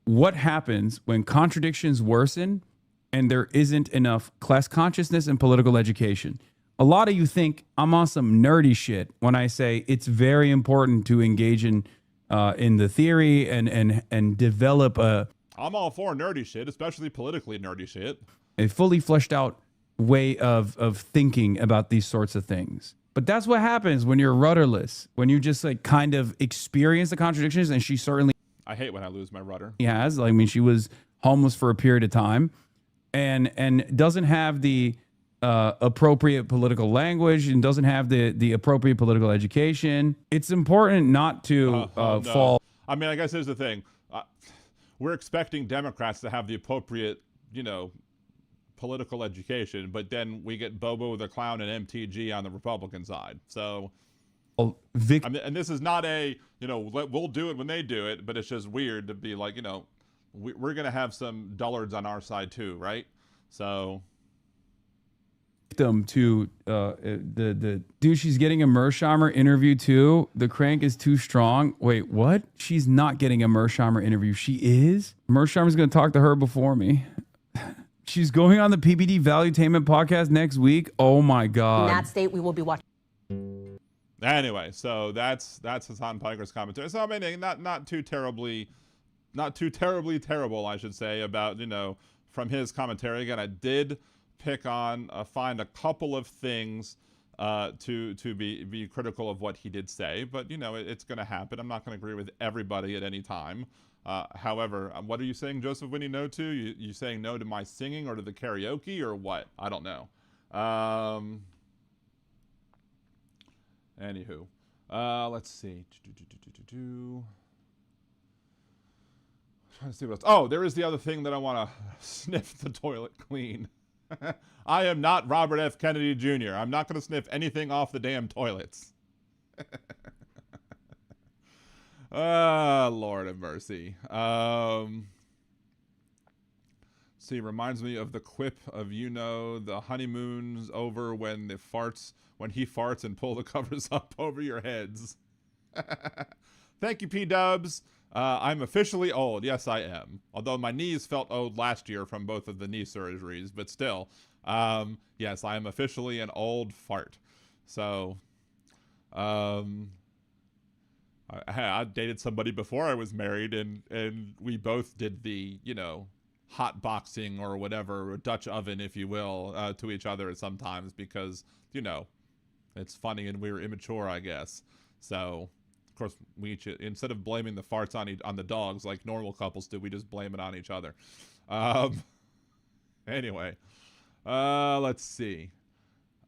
what happens when contradictions worsen and there isn't enough class consciousness and political education. A lot of you think I'm on some nerdy shit when I say it's very important to engage in the theory and develop I'm all for nerdy shit, especially politically nerdy shit. A fully fleshed out way of thinking about these sorts of things. But that's what happens when you're rudderless, when you just like kind of experience the contradictions. And she certainly, I hate when I lose my rudder. has. I mean, she was homeless for a period of time and doesn't have the appropriate political language and doesn't have the appropriate political education. It's important not to no. fall. I mean, I guess here's the thing. We're expecting Democrats to have the appropriate, political education, but then we get Bobo the Clown and MTG on the Republican side. So, and this is not a, we'll do it when they do it, but it's just weird to be like, we're going to have some dullards on our side too, right? So. Victim to the dude, she's getting a Mersheimer interview too. The crank is too strong. Wait, what? She's not getting a Mersheimer interview. She is? Mersheimer's going to talk to her before me. She's going on the PBD Valuetainment podcast next week. Oh my God. In that state, we will be watching. Anyway, so that's Hassan Piker's commentary. So I mean, not too terribly terrible, I should say, about, from his commentary. Again, I did find a couple of things to be critical of what he did say, but it's going to happen. I'm not going to agree with everybody at any time. However, what are you saying, Joseph Winnie, no to? You saying no to my singing or to the karaoke or what? I don't know. Anywho, let's see. Trying to see what else. Oh, there is the other thing that I want to sniff the toilet clean. I am not Robert F. Kennedy Jr. I'm not going to sniff anything off the damn toilets. Lord have mercy. See, reminds me of the quip of, the honeymoon's over when he farts and pull the covers up over your heads. Thank you, P-Dubs. I'm officially old. Yes, I am. Although my knees felt old last year from both of the knee surgeries, but still, yes, I am officially an old fart. So, I dated somebody before I was married, and we both did the, hot boxing or whatever, or Dutch oven, if you will, to each other sometimes because, it's funny and we were immature, I guess. So, of course, we each, instead of blaming the farts on the dogs like normal couples do, we just blame it on each other. Anyway, let's see.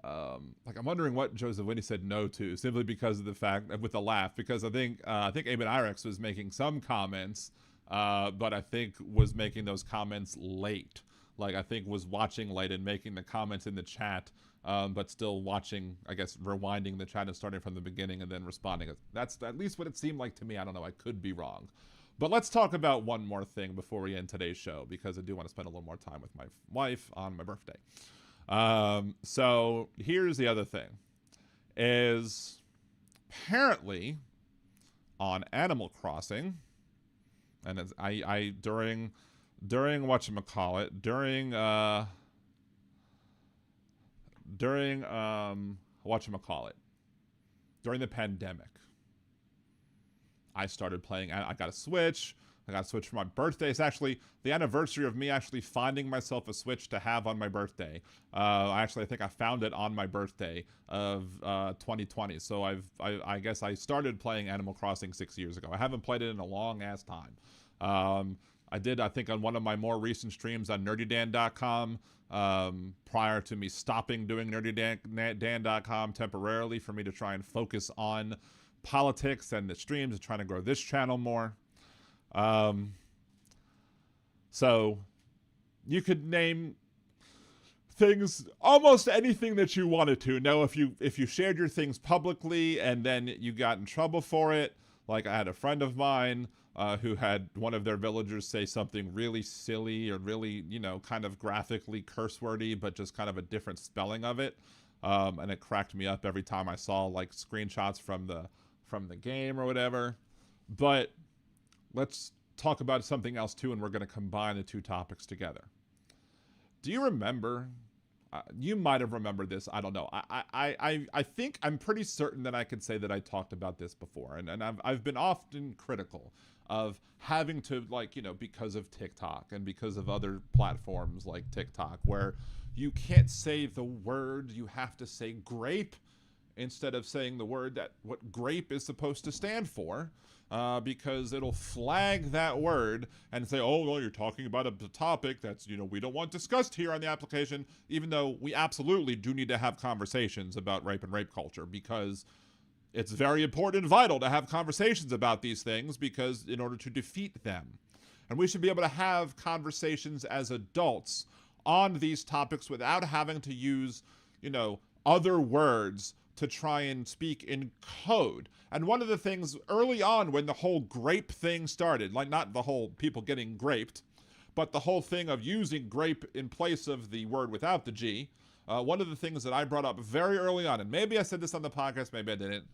I'm wondering what Joseph Winnie said no to, simply because of the fact, with a laugh, because I think Eamon Irex was making some comments, but I think was making those comments late. Like, I think was watching late and making the comments in the chat, but still watching, I guess, rewinding the chat and starting from the beginning and then responding. That's at least what it seemed like to me. I don't know. I could be wrong. But let's talk about one more thing before we end today's show, because I do want to spend a little more time with my wife on my birthday. So here's the other thing, is apparently on Animal Crossing, and it's, during whatchamacallit, during the pandemic, I started playing. I got a Switch. I got a Switch for my birthday. It's actually the anniversary of me actually finding myself a Switch to have on my birthday. I think I found it on my birthday of 2020. So I guess I started playing Animal Crossing 6 years ago. I haven't played it in a long ass time. I did, I think, on one of my more recent streams on nerdydan.com, prior to me stopping doing nerdydan.com temporarily for me to try and focus on politics and the streams and trying to grow this channel more. So you could name things, almost anything that you wanted to. Now, if you shared your things publicly and then you got in trouble for it, like I had a friend of mine who had one of their villagers say something really silly or really, kind of graphically curse-wordy, but just kind of a different spelling of it. And it cracked me up every time I saw like screenshots from the game or whatever. But let's talk about something else too, and we're going to combine the two topics together. Do you remember you might have remembered this. I don't know. I think I'm pretty certain that I could say that I talked about this before, and I've been often critical of having to, like, you know, because of TikTok and because of other platforms like TikTok, where you can't say the word, you have to say grape instead of saying the word that what grape is supposed to stand for, because it'll flag that word and say, oh, well, you're talking about a topic that's, you know, we don't want discussed here on the application, even though we absolutely do need to have conversations about rape and rape culture, because it's very important and vital to have conversations about these things, because in order to defeat them. And we should be able to have conversations as adults on these topics without having to use, you know, other words to try and speak in code. And one of the things early on when the whole grape thing started, like not the whole people getting graped, but the whole thing of using grape in place of the word without the G, one of the things that I brought up very early on, and maybe I said this on the podcast, maybe I didn't,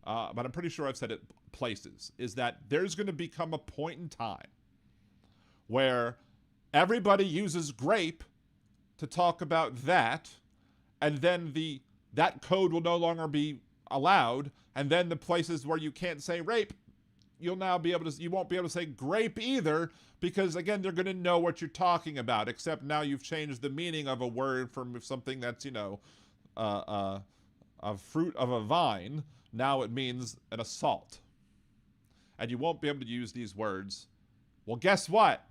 but I'm pretty sure I've said it places, is that there's going to become a point in time where everybody uses grape to talk about that, and then that code will no longer be allowed, and then the places where you can't say rape, you won't be able to say grape either, because again, they're going to know what you're talking about, except now you've changed the meaning of a word from something that's, you know, a fruit of a vine. Now it means an assault. And you won't be able to use these words. Well, guess what?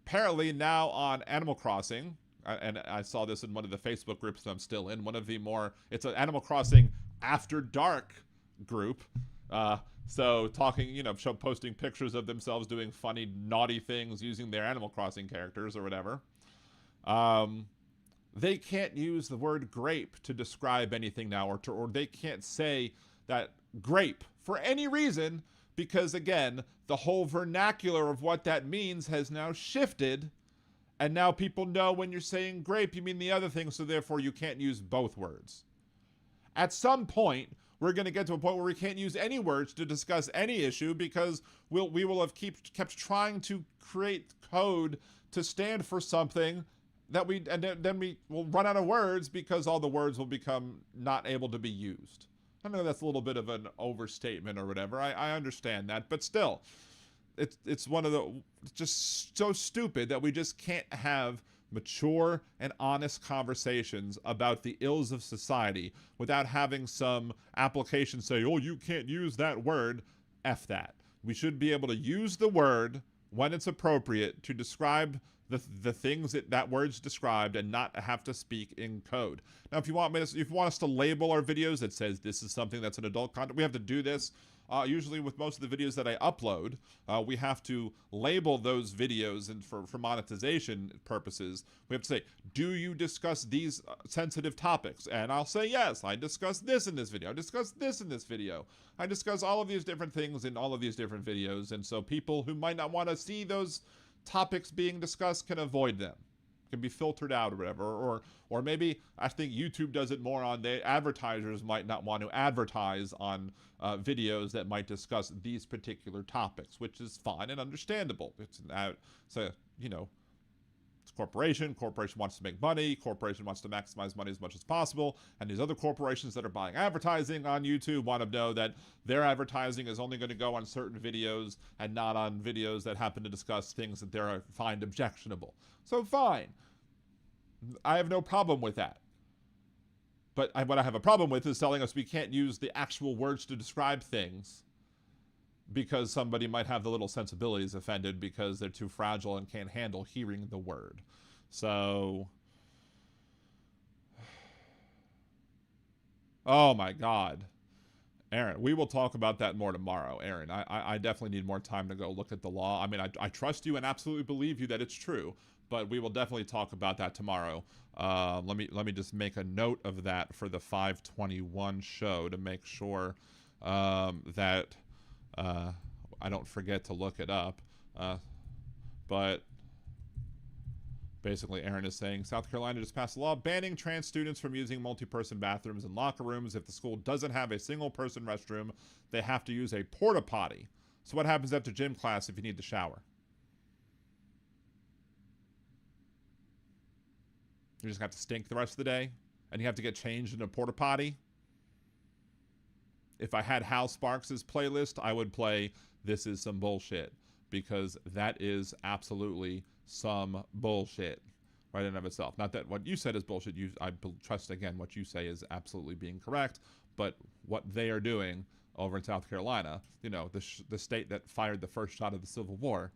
Apparently now on Animal Crossing, and I saw this in one of the Facebook groups that I'm still in, it's an Animal Crossing After Dark group. So talking, you know, posting pictures of themselves doing funny, naughty things using their Animal Crossing characters or whatever. They can't use the word grape to describe anything now, or they can't say that grape for any reason, because again, the whole vernacular of what that means has now shifted, and now people know when you're saying grape, you mean the other thing, so therefore you can't use both words. At some point, we're going to get to a point where we can't use any words to discuss any issue, because we will have kept trying to create code to stand for something that then we will run out of words, because all the words will become not able to be used. I know that's a little bit of an overstatement or whatever. I understand that, but still, it's just so stupid that we just can't have mature and honest conversations about the ills of society without having some application say, oh, you can't use that word. F that. We should be able to use the word when it's appropriate to describe the things that word's described, and not have to speak in code. Now, if you want us to label our videos that says this is something that's an adult content, we have to do this. Usually with most of the videos that I upload, we have to label those videos, and for monetization purposes, we have to say, do you discuss these sensitive topics? And I'll say, yes, I discuss this in this video. I discuss this in this video. I discuss all of these different things in all of these different videos. And so people who might not want to see those topics being discussed can avoid them, can be filtered out or whatever, or maybe I think YouTube does it more on the advertisers might not want to advertise on videos that might discuss these particular topics, which is fine and understandable. It's you know, it's corporation wants to make money, corporation wants to maximize money as much as possible, and these other corporations that are buying advertising on YouTube want to know that their advertising is only going to go on certain videos and not on videos that happen to discuss things that they find objectionable. So fine, I have no problem with that. But what I have a problem with is telling us we can't use the actual words to describe things, because somebody might have the little sensibilities offended because they're too fragile and can't handle hearing the word. So, oh my God. Aaron, we will talk about that more tomorrow. Aaron, I definitely need more time to go look at the law. I mean, I trust you and absolutely believe you that it's true, but we will definitely talk about that tomorrow. Let me just make a note of that for the 521 show to make sure that I don't forget to look it up. But basically, Aaron is saying South Carolina just passed a law banning trans students from using multi-person bathrooms and locker rooms. If the school doesn't have a single-person restroom, they have to use a porta potty. So what happens after gym class if you need to shower? You just have to stink the rest of the day, and you have to get changed in a porta potty. If I had Hal Sparks' playlist, I would play This Is Some Bullshit, because that is absolutely some bullshit right in and of itself. Not that what you said is bullshit. I trust, again, what you say is absolutely being correct, but what they are doing over in South Carolina, you know, the state that fired the first shot of the Civil War,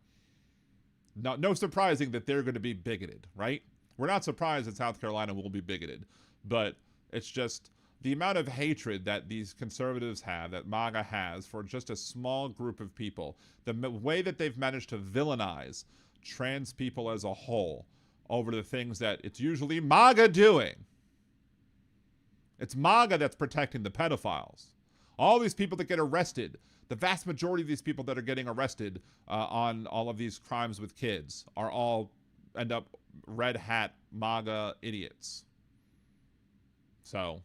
no surprising that they're going to be bigoted, right? We're not surprised that South Carolina will be bigoted, but it's just the amount of hatred that these conservatives have, that MAGA has for just a small group of people, the way that they've managed to villainize trans people as a whole over the things that it's usually MAGA doing. It's MAGA that's protecting the pedophiles. All these people that get arrested, the vast majority of these people that are getting arrested on all of these crimes with kids are all end up red hat MAGA idiots. So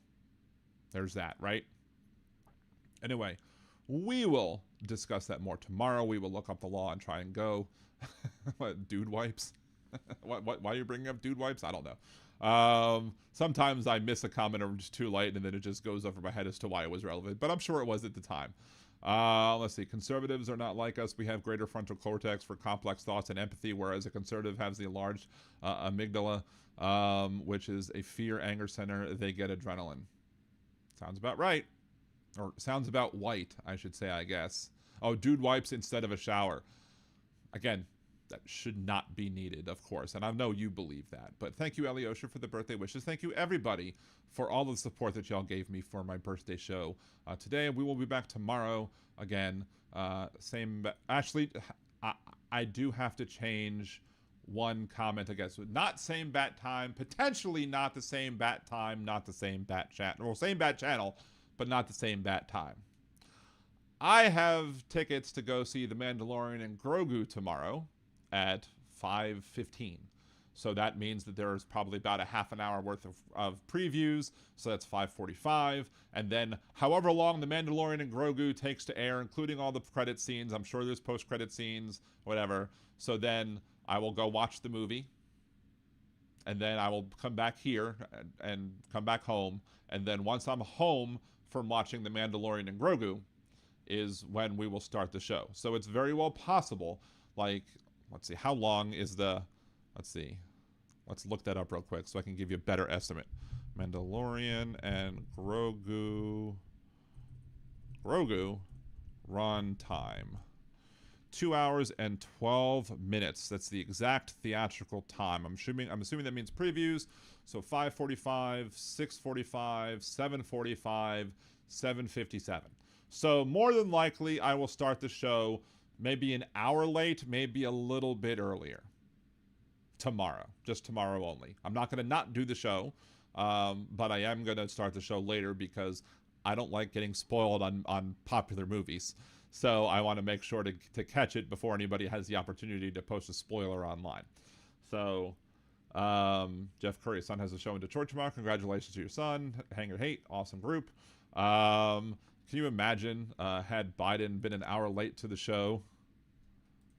there's that, right? Anyway, we will discuss that more tomorrow. We will look up the law and try and go. What, dude wipes? Why are you bringing up dude wipes? I don't know. Sometimes I miss a comment or just too late, and then it just goes over my head as to why it was relevant. But I'm sure it was at the time. Let's see. Conservatives are not like us. We have greater frontal cortex for complex thoughts and empathy, whereas a conservative has the enlarged amygdala, which is a fear anger center. They get adrenaline. Sounds about right. Or sounds about white, I should say, I guess. Oh, dude wipes instead of a shower. Again, that should not be needed, of course. And I know you believe that. But thank you, Eliosha, for the birthday wishes. Thank you, everybody, for all the support that y'all gave me for my birthday show today. We will be back tomorrow again. Actually, I do have to change one comment, I guess. Not same bat time, potentially not the same bat time, not the same bat channel. Well, same bat channel, but not the same bat time. I have tickets to go see The Mandalorian and Grogu tomorrow at 5:15. So that means that there's probably about a half an hour worth of previews. So that's 5:45. And then however long The Mandalorian and Grogu takes to air, including all the credit scenes, I'm sure there's post-credit scenes, whatever. So then I will go watch the movie. And then I will come back here and come back home. And then once I'm home from watching The Mandalorian and Grogu is when we will start the show. So it's very well possible, like, let's see, how long is the, let's see, let's look that up real quick so I can give you a better estimate. Mandalorian and Grogu run time. 2 hours and 12 minutes. That's the exact theatrical time. I'm assuming that means previews. So 5:45, 6:45, 7:45, 7:57. So more than likely, I will start the show maybe an hour late, maybe a little bit earlier. Tomorrow. Just tomorrow only. I'm not going to not do the show, but I am going to start the show later because I don't like getting spoiled on popular movies. So I want to make sure to catch it before anybody has the opportunity to post a spoiler online. So Jeff Curry's son has a show in Detroit tomorrow. Congratulations to your son. Hang or hate. Awesome group. Can you imagine had Biden been an hour late to the show?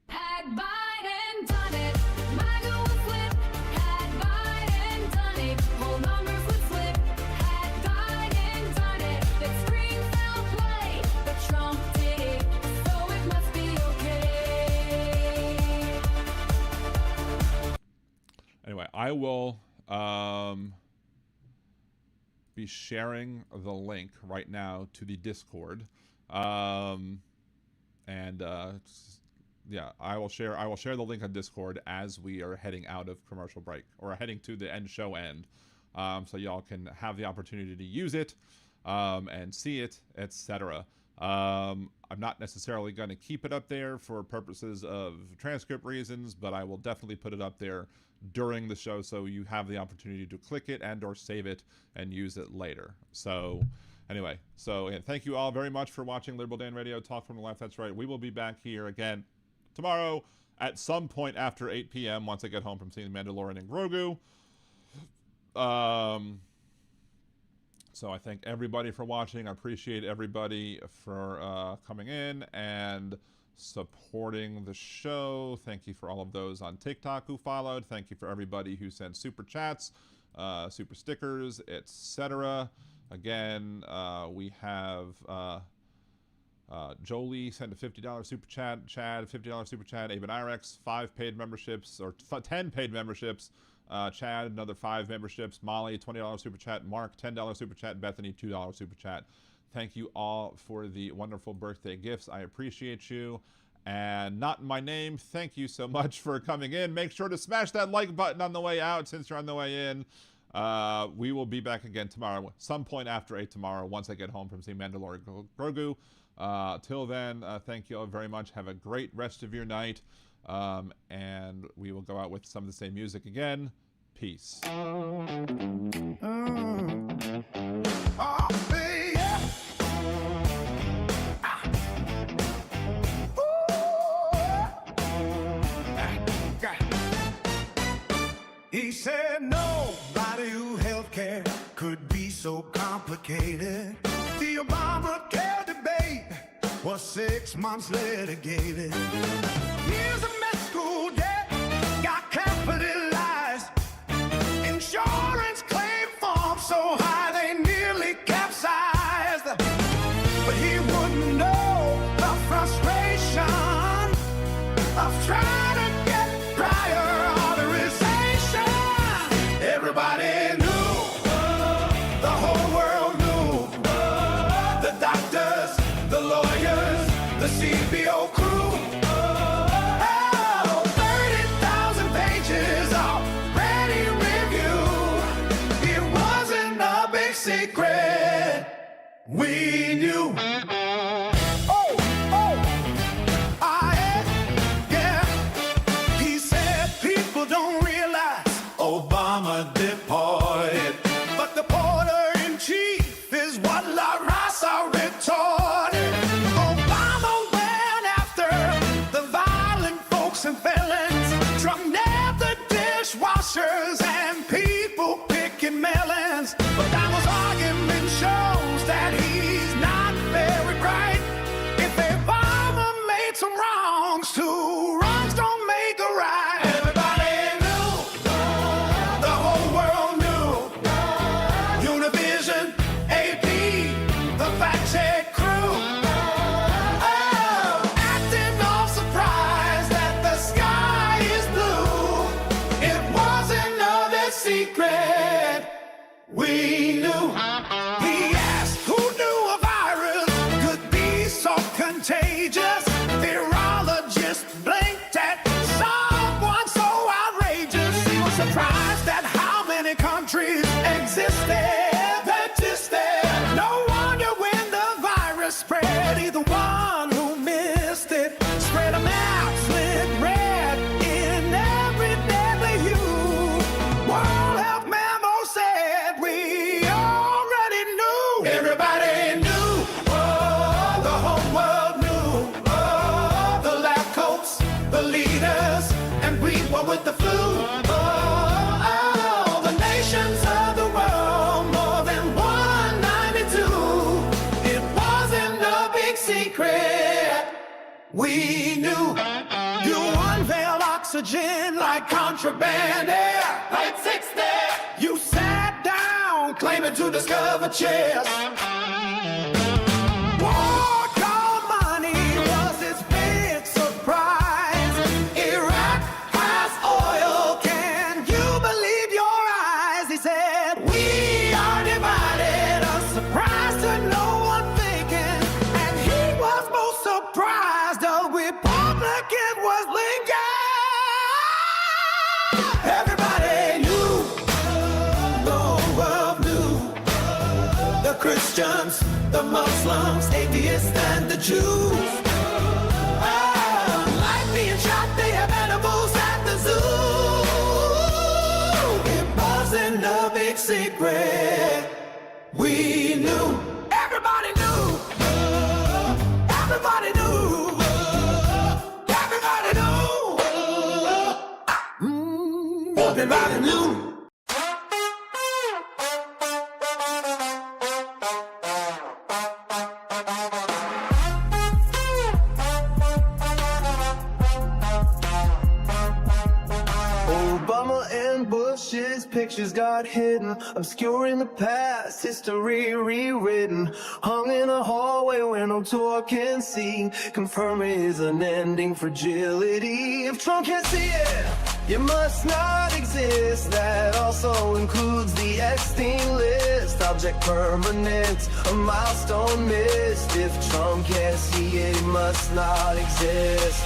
Had Biden done it, MAGA would flip. Had Biden done it, whole numbers would flip. Had Biden done it, the screen fell play. But Trump did it, so it must be okay. Anyway, I will be sharing the link right now to the Discord, yeah, I will share the link on Discord as we are heading out of commercial break, or heading to the show end, so y'all can have the opportunity to use it and see it, etc. I'm not necessarily going to keep it up there for purposes of transcript reasons, but I will definitely put it up there during the show so you have the opportunity to click it and or save it and use it later. So anyway, thank you all very much for watching Liberal Dan Radio, Talk from the Left. That's right. We will be back here again tomorrow at some point after 8 p.m. once I get home from seeing The Mandalorian and Grogu. So I thank everybody for watching. I appreciate everybody for coming in and supporting the show. Thank you for all of those on TikTok who followed. Thank you for everybody who sent super chats. super stickers, etc. Again, we have Jolie sent a $50 super chat, Chad $50 super chat, Aben Irex 5 paid memberships, or 10 paid memberships, Chad another 5 memberships, Molly $20 super chat, Mark $10 super chat, Bethany $2 super chat. Thank you all for the wonderful birthday gifts. I appreciate you. And not in my name, thank you so much for coming in. Make sure to smash that like button on the way out since you're on the way in. We will be back again tomorrow, some point after 8 tomorrow, once I get home from seeing Mandalorian Grogu. Till then, thank you all very much. Have a great rest of your night. And we will go out with some of the same music again. Peace. He said nobody who healthcare could be so complicated. The Obamacare debate was 6 months litigated. Years of med school debt got capitalized. Insurance claim forms so high they nearly capsized. But he wouldn't know the frustration of trying to get prior authorization. Everybody knew, the whole world knew, the doctors, the lawyers, the CBO crew. Oh, 30,000 pages of ready review. It wasn't a big secret, we knew. Obama deported, but the porter-in-chief is what La Raza retorted. Obama went after the violent folks and felons, drunk nabbed the dishwashers and people picking melons. But Donald's argument shows that he's not very bright. If Obama made some wrongs, 2 wrongs don't make a right. We knew. He asked who knew a virus could be so contagious. Virologist blinked at someone so outrageous. He was surprised at how many countries existed. No wonder when the virus spread, he the one who missed it. Spread a map, slit red in every deadly hue. World Health Memo said we already knew. Everybody knew. Oh, the whole world knew. Oh, the lab coats, the leaders, and we were with the flu. Oh, the nations of the world, more than 192. It wasn't a big secret. We knew. You unveiled oxygen like contraband air. Like 60. You sat down, claiming to discover chairs. War called money was his big surprise. Iraq has oil, can you believe your eyes? He said, we are divided, a surprise to no one thinking. And he was most surprised, a Republican was Lincoln. Everybody knew, the whole world knew. The Christians, the Muslims, atheists, and the Jews. Oh, like being shot, they have animals at the zoo. It wasn't a big secret. We knew. Everybody knew. Everybody knew. Everybody knew. Everybody knew. Obama and Bush's pictures got hidden, obscuring the past, history rewritten. Hung in a hallway where no door can see, confirming his unending fragility. If Trump can't see it, you must not exist. That also includes the Epstein list. Object permanent, a milestone missed. If Trump can't see it, he must not exist.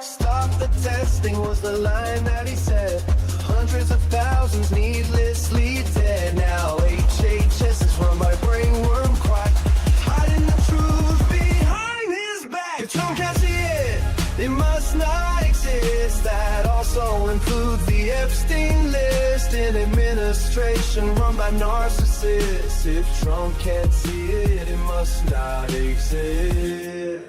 Stop the testing was the line that he said. Hundreds of thousands needlessly dead. Now HHS is run by brainworm quack, hiding the truth behind his back. If Trump can't see it, it must not exist. That also includes the Epstein list. An administration run by narcissists. If Trump can't see it, it must not exist.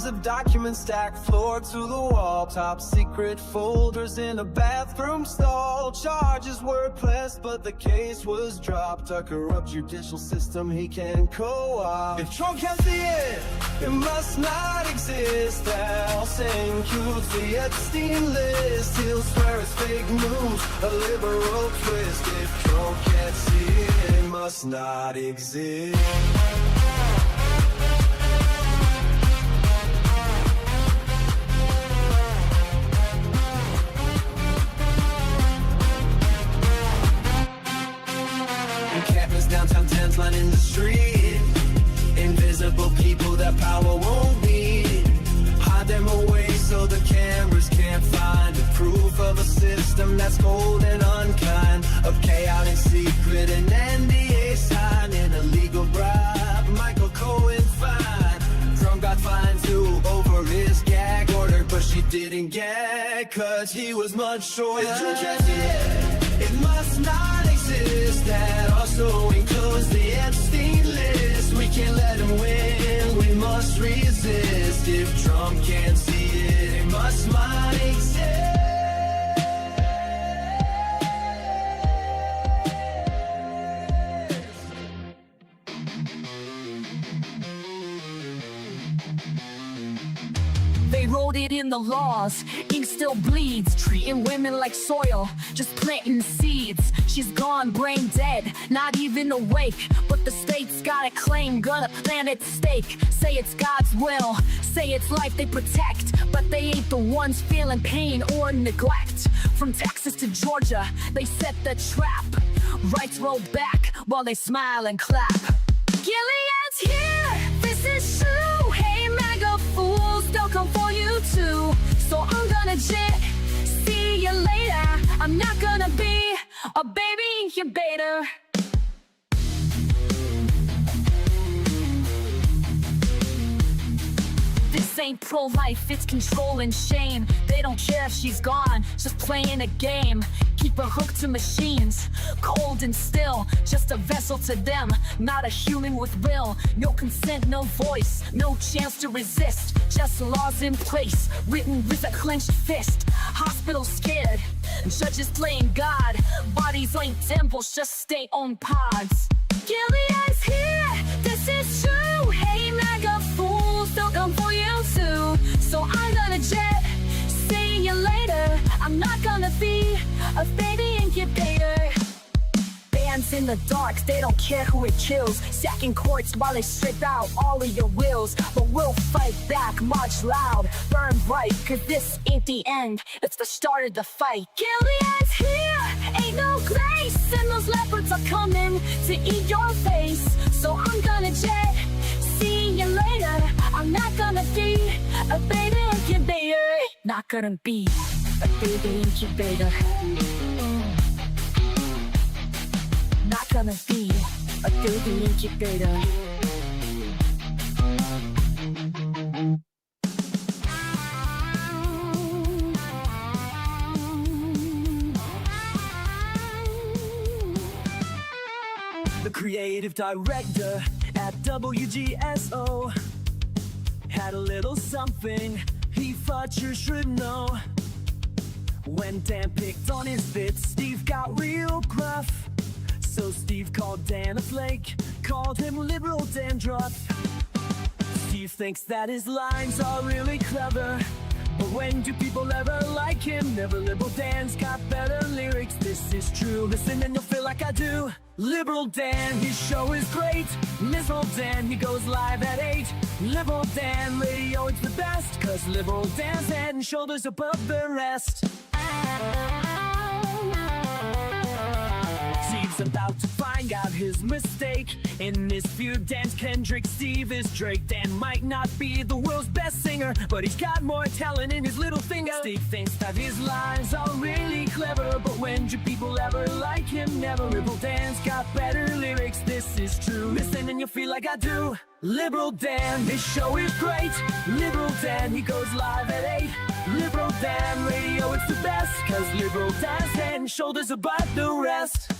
Of documents stacked floor to the wall, top secret folders in a bathroom stall. Charges were pressed, but the case was dropped. A corrupt judicial system he can co-opt. If Trump can't see it, it must not exist. That also includes the Epstein list. He'll swear it's fake news, a liberal twist. If Trump can't see it, it must not exist. Downtown tents lining the street. Invisible people that power won't need. Hide them away so the cameras can't find the proof of a system that's cold and unkind. Of chaotic secret and NDA sign. An illegal bribe, Michael Cohen fine. Trump got fined too over his gag order, but she didn't get, cause he was much shorter. It must not exist. That also includes the Epstein list. We can't let him win, we must resist. If Trump can't see it, it must not exist. They wrote it in the laws, ink still bleeds. Treating women like soil, just planting seeds. She's gone, brain dead, not even awake. But the state's got a claim, gonna plant its stake. Say it's God's will, say it's life they protect. But they ain't the ones feeling pain or neglect. From Texas to Georgia, they set the trap. Rights roll back while they smile and clap. Gilead's here, this is true. Hey MAGA fools, they'll come for you too. So I'm gonna jet, see you later. I'm not gonna be a baby incubator. This ain't pro-life, it's control and shame. They don't care if she's gone, just playing a game. Keep her hooked to machines, cold and still. Just a vessel to them, not a human with will. No consent, no voice, no chance to resist. Just laws in place, written with a clenched fist. Hospitals scared, judges playing God. Bodies ain't temples, just stay on pods. Gilead's here, this is true. Hey MAGA fools, they'll come for you too. So I'm gonna jet, see you later. I'm not gonna be a baby incubator. Bands in the dark, they don't care who it kills. Sacking courts while they strip out all of your wills. But we'll fight back, march loud, burn bright. Cause this ain't the end, it's the start of the fight. Gilead's here, ain't no grace. And those leopards are coming to eat your face. So I'm gonna jet, see you later. I'm not gonna be a baby incubator. Not gonna be a baby incubator. Not gonna be a baby incubator. The creative director at WGSO had a little something he thought you should know. When Dan picked on his bits, Steve got real gruff. So Steve called Dan a flake, called him liberal dandruff. Steve thinks that his lines are really clever, but when do people ever like him? Never. Liberal Dan's got better lyrics, this is true. Listen and you'll feel like I do. Liberal Dan, his show is great. Miserable Dan, he goes live at 8. Liberal Dan radio, it's the best, cause Liberal Dan's head and shoulders above the rest. Steve's about to find out his mistake. In this feud, Dan's Kendrick, Steve is Drake. Dan might not be the world's best singer, but he's got more talent in his little finger. Steve thinks that his lines are really clever, but when do people ever like him? Never. Liberal Dan's got better lyrics, this is true. Listen and you'll feel like I do. Liberal Dan, his show is great. Liberal Dan, he goes live at 8. Liberal Dan radio, it's the best, cause Liberal Dan's head and shoulders above the rest.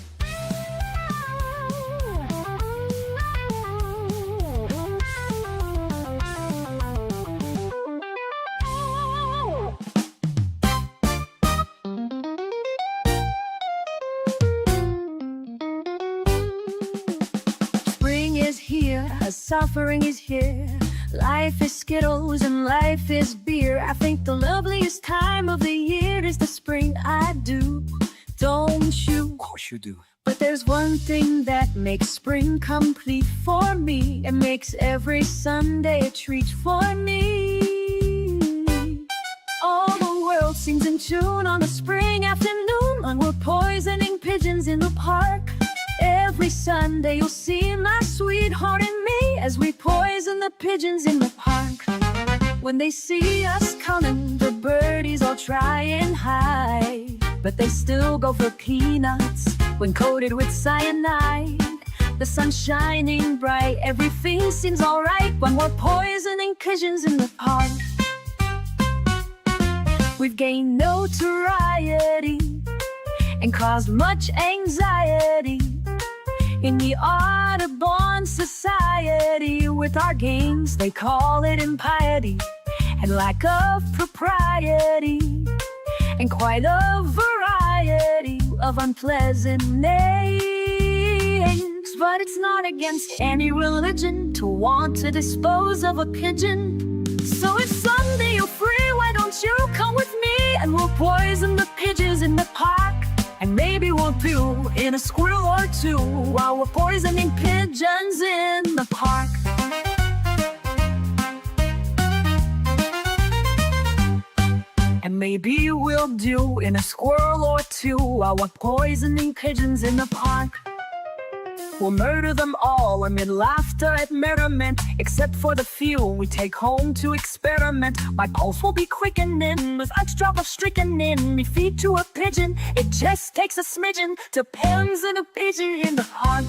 Spring is here, suffering is here. Life is Skittles and life is beer. I think the loveliest time of the year is the spring. I do, don't you? Of course you do. But there's one thing that makes spring complete for me. It makes every Sunday a treat for me. All the world sings in tune on a spring afternoon when we're poisoning pigeons in the park. Every Sunday you'll see my sweetheart and me as we poison the pigeons in the park. When they see us coming, the birdies all try and hide, but they still go for peanuts when coated with cyanide. The sun's shining bright, everything seems alright when we're poisoning pigeons in the park. We've gained notoriety and caused much anxiety in the Audubon Society. With our games, they call it impiety and lack of propriety, and quite a variety of unpleasant names. But it's not against any religion to want to dispose of a pigeon. So if Sunday you're free, why don't you come with me and we'll poison the pigeons in the park? And maybe we'll do in a squirrel or two while we're poisoning pigeons in the park. And maybe we'll do in a squirrel or two while we're poisoning pigeons in the park. We'll murder them all amid laughter at merriment, except for the few we take home to experiment. My pulse will be quickening with each drop of strychnine. Me feed to a pigeon, it just takes a smidgen to poison a pigeon in the park.